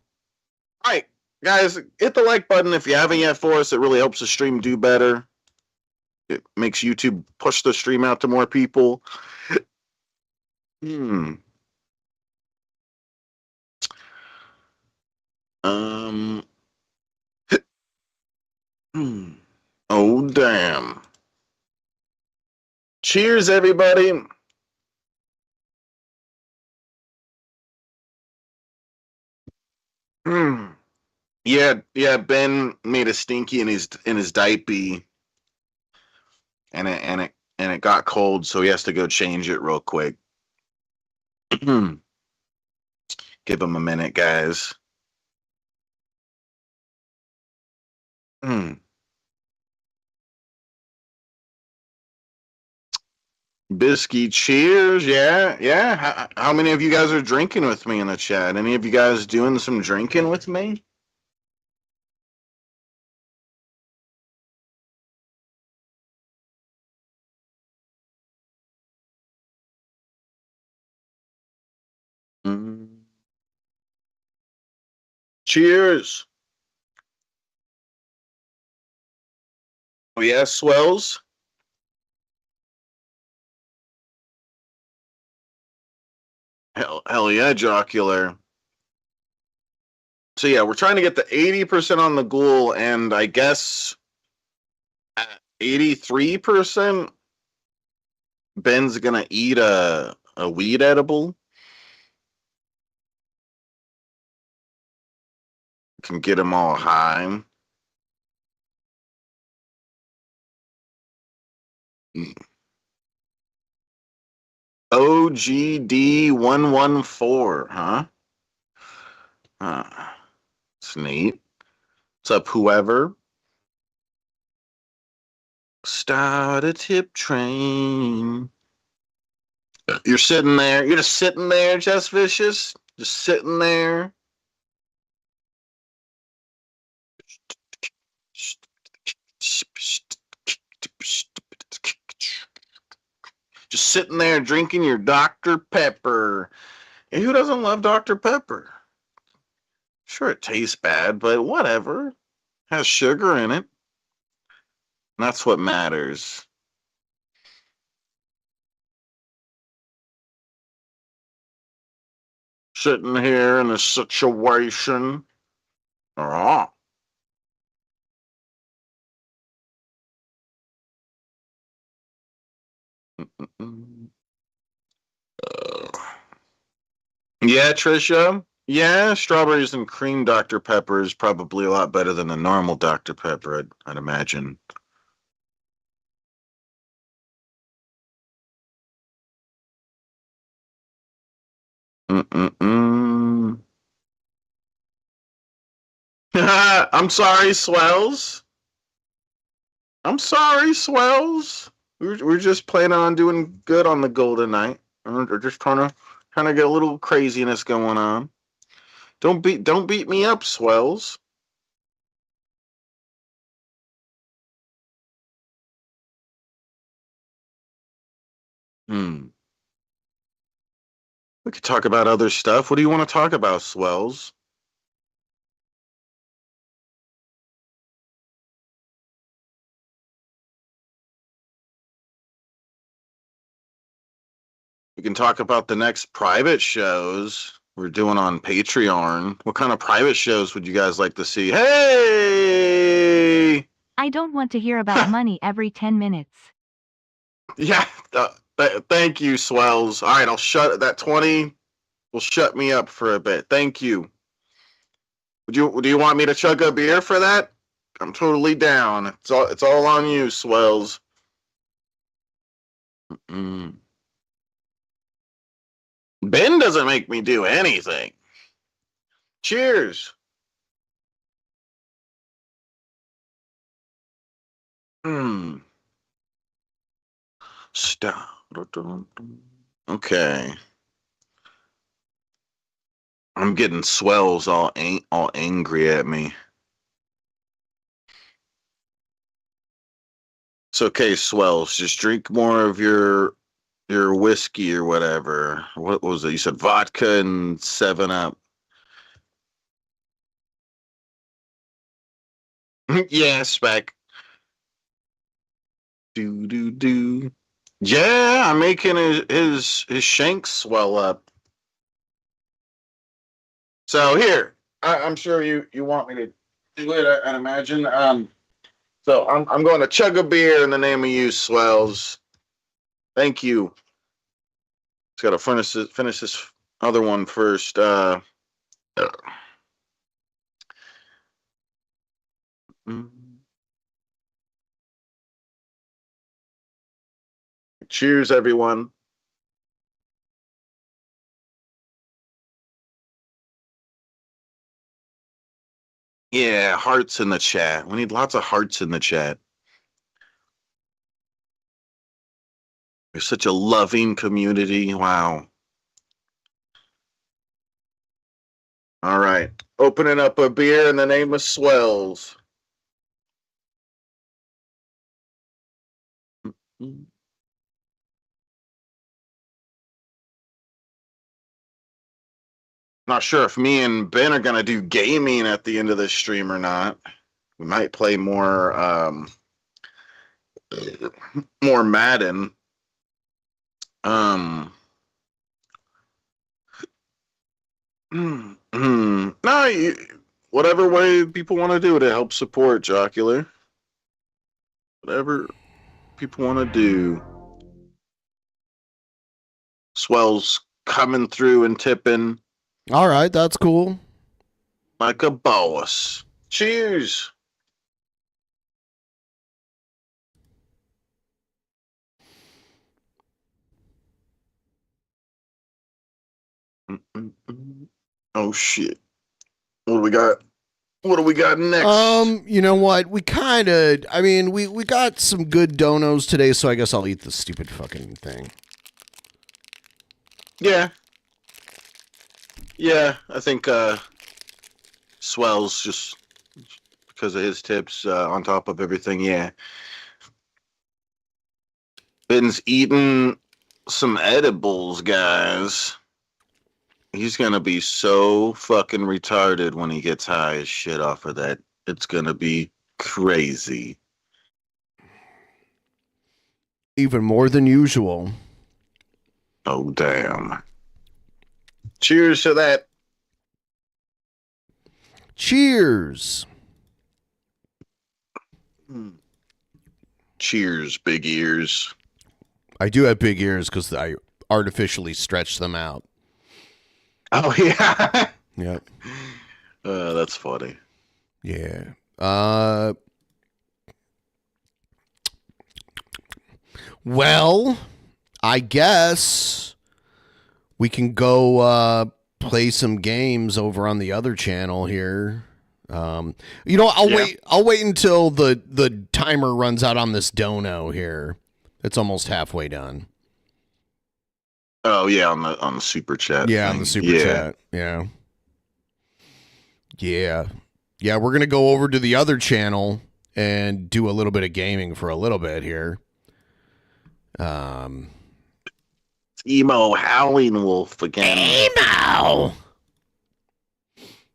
right, guys, hit the like button if you haven't yet for us. It really helps the stream do better. It makes YouTube push the stream out to more people. Oh damn. Cheers, everybody. Yeah, Ben made a stinky in his diaper, and it got cold, so he has to go change it real quick. Give him a minute, guys. Bisky, cheers. Yeah. How many of you guys are drinking with me in the chat? Any of you guys doing some drinking with me? Cheers. Oh, yeah, swells. Hell yeah, jocular. So yeah, we're trying to get the 80% on the ghoul, and I guess at 83%, Ben's gonna eat a weed edible. Can get him all high. OGD114, huh? It's neat. What's up, whoever? Start a tip train. You're sitting there. You're just sitting there, Just Vicious. Just sitting there. Just sitting there drinking your Dr. Pepper. And who doesn't love Dr. Pepper? Sure, it tastes bad, but whatever. Has sugar in it. And that's what matters. Sitting here in a situation. Oh. Yeah, Trisha. Yeah, strawberries and cream Dr. Pepper is probably a lot better than the normal Dr. Pepper, I'd imagine. Mm-mm-mm. I'm sorry, Swells. I'm sorry, Swells. We're just planning on doing good on the Golden Knight. We're just trying to get a little craziness going on. Don't beat me up, Swells. Hmm. We could talk about other stuff. What do you want to talk about, Swells? We can talk about the next private shows we're doing on Patreon. What kind of private shows would you guys like to see? Hey! I don't want to hear about money every 10 minutes. Yeah, thank you, Swells. All right, I'll shut that 20 will shut me up for a bit. Thank you. Do you want me to chug a beer for that? I'm totally down. It's all on you, Swells. Mm. Ben doesn't make me do anything. Cheers. Hmm. Stop. Okay. I'm getting Swells all angry at me. It's okay, Swells. Just drink more of your whiskey or whatever. What was it? You said vodka and 7-Up. Yeah, Spec. Do. Yeah, I'm making his shanks swell up. So here, I'm sure you want me to do it. I imagine. So I'm going to chug a beer in the name of you, Swells. Thank you. Just got to finish this other one first. Cheers, everyone. Yeah, hearts in the chat. We need lots of hearts in the chat. We're such a loving community. Wow. All right. Opening up a beer in the name of Swells. Not sure if me and Ben are going to do gaming at the end of this stream or not. We might play more Madden. No, whatever way people want to do it, to help support Jocular. Whatever people want to do. Swells coming through and tipping. All right, that's cool. Like a boss. Cheers. Oh shit. What do we got? What do we got next? You know what? We got some good donos today, so I guess I'll eat the stupid fucking thing. Yeah. Yeah, I think Swells just because of his tips on top of everything, yeah. Ben's eating some edibles, guys. He's gonna be so fucking retarded when he gets high as shit off of that. It's gonna be crazy. Even more than usual. Oh, damn. Cheers to that. Cheers. Cheers, big ears. I do have big ears because I artificially stretched them out. Oh, yeah. Yep. That's funny. Yeah. Well, I guess we can go play some games over on the other channel here. I'll wait until the timer runs out on this dono here. It's almost halfway done. Oh yeah, on the super chat. Yeah, thing. on the super chat. Yeah. We're gonna go over to the other channel and do a little bit of gaming for a little bit here. Emo Howlingwolf again. Emo.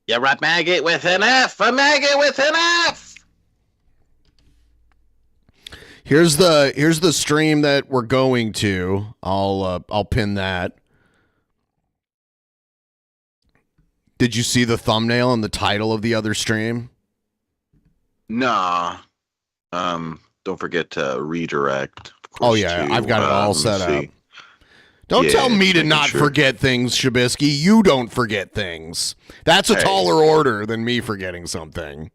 You're a maggot with an F. A maggot with an F. Here's the stream that we're going to. I'll pin that. Did you see the thumbnail and the title of the other stream? Nah. Don't forget to redirect. Oh yeah, I've got it all set up. Don't tell me to not forget things, Shabisky. You don't forget things. That's a taller order than me forgetting something.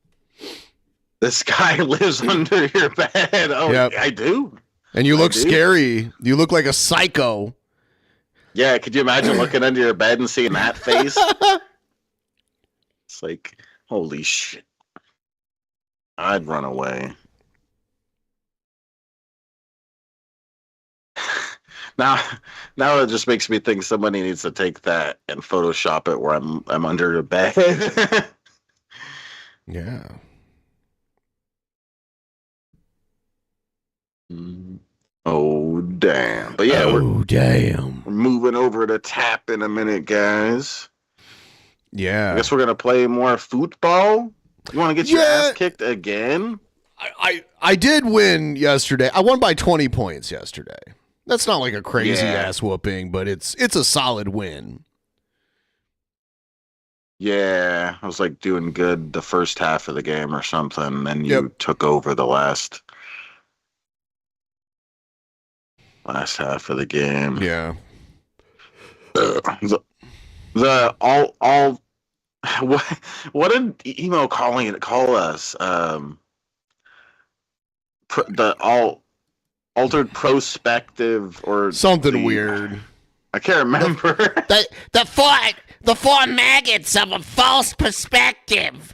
This guy lives under your bed. Oh, Yep. I do. And you look scary. You look like a psycho. Yeah, could you imagine looking under your bed and seeing that face? It's like, holy shit. I'd run away. Now it just makes me think somebody needs to take that and Photoshop it where I'm under the bed. Yeah. Oh damn! But yeah, damn. We're moving over to tap in a minute, guys. Yeah. I guess we're gonna play more football. You want to get your ass kicked again? I did win yesterday. I won by 20 points yesterday. That's not like a crazy ass whooping, but it's a solid win. Yeah, I was like doing good the first half of the game or something, and then you took over the last half of the game. Yeah. The all what did Emo call us? The altered prospective or something weird. I can't remember. The four maggots of a false perspective.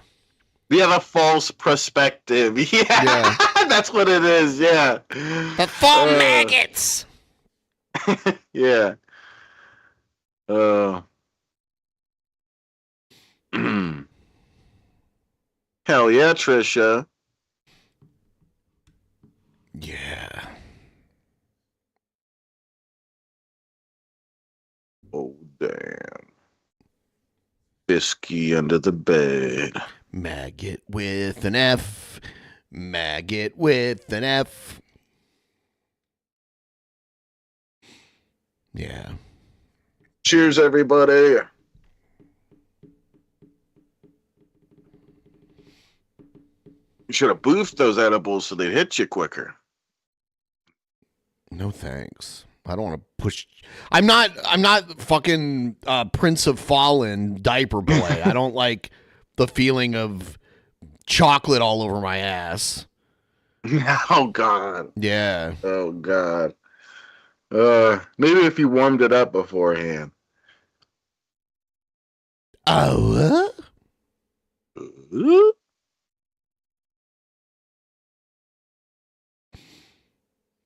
Yeah, the false perspective. Yeah. That's what it is. Yeah. The four maggots. Yeah. Hell yeah, Trisha. Yeah. Oh, damn. Bisky under the bed. Maggot with an F. Maggot with an F. Yeah. Cheers, everybody. You should have boosted those edibles so they'd hit you quicker. No thanks. I don't want to push. I'm not fucking Prince of Fallen diaper boy. I don't like the feeling of chocolate all over my ass. Oh God. Yeah. Oh God. Maybe if you warmed it up beforehand. Oh.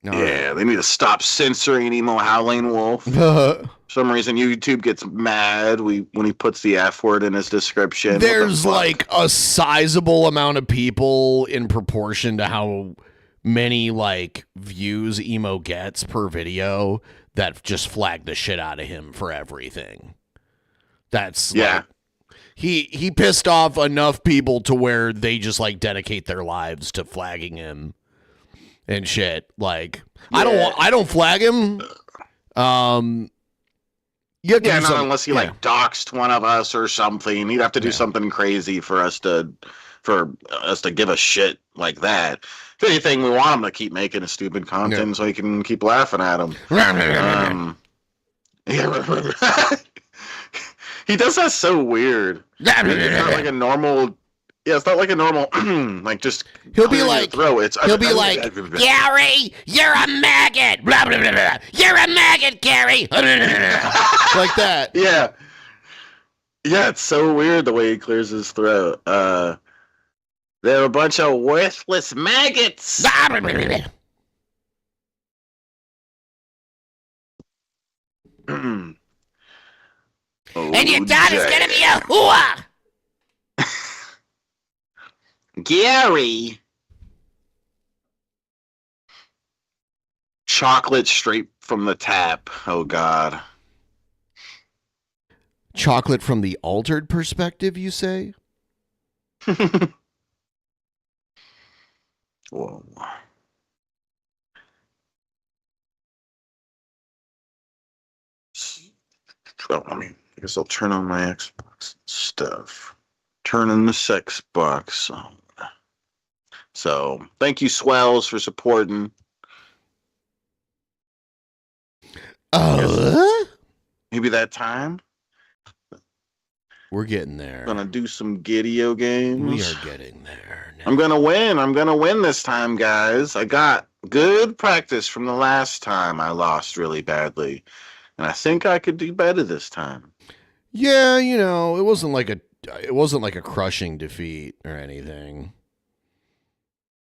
Yeah, they need to stop censoring Emo Howlingwolf. For some reason, YouTube gets mad when he puts the F word in his description. There's like a sizable amount of people in proportion to how many like views Emo gets per video that just flag the shit out of him for everything. That's like, he pissed off enough people to where they just like dedicate their lives to flagging him and shit. Like I don't flag him. You have to do something, unless he like doxed one of us or something. He'd have to do something crazy for us to give a shit like that. If anything, we want him to keep making his stupid content so he can keep laughing at him. He does that so weird. He's not like a normal Yeah, it's not like a normal, like just. He'll be clear your like, throat. Gary, you're a maggot. Blah, blah, blah, blah. You're a maggot, Gary. Like that. Yeah. Yeah, it's so weird the way he clears his throat. They're a bunch of worthless maggots. And your daughter's gonna be a hooah. Gary. Chocolate straight from the tap. Oh, God. Chocolate from the altered perspective, you say? Whoa. Well, I guess I'll turn on my Xbox stuff. Turning the sex box on. So, thank you, Swells, for supporting. Maybe that time. We're getting there. Gonna do some video games. We are getting there. I'm gonna win. I'm gonna win this time, guys. I got good practice from the last time I lost really badly. And I think I could do better this time. Yeah, it wasn't like a crushing defeat or anything.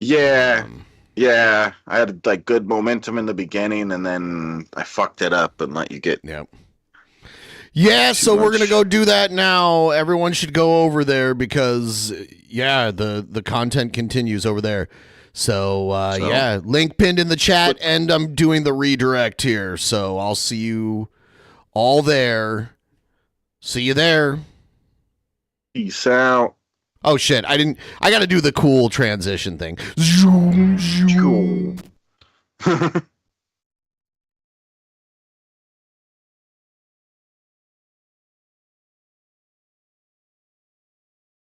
Yeah. Yeah. I had like good momentum in the beginning and then I fucked it up and let you get Yeah, so we're going to go do that now. Everyone should go over there because the content continues over there. So, link pinned in the chat, and I'm doing the redirect here. So I'll see you all there. See you there. Peace out. Oh, shit. I got to do the cool transition thing. Zoom, zoom.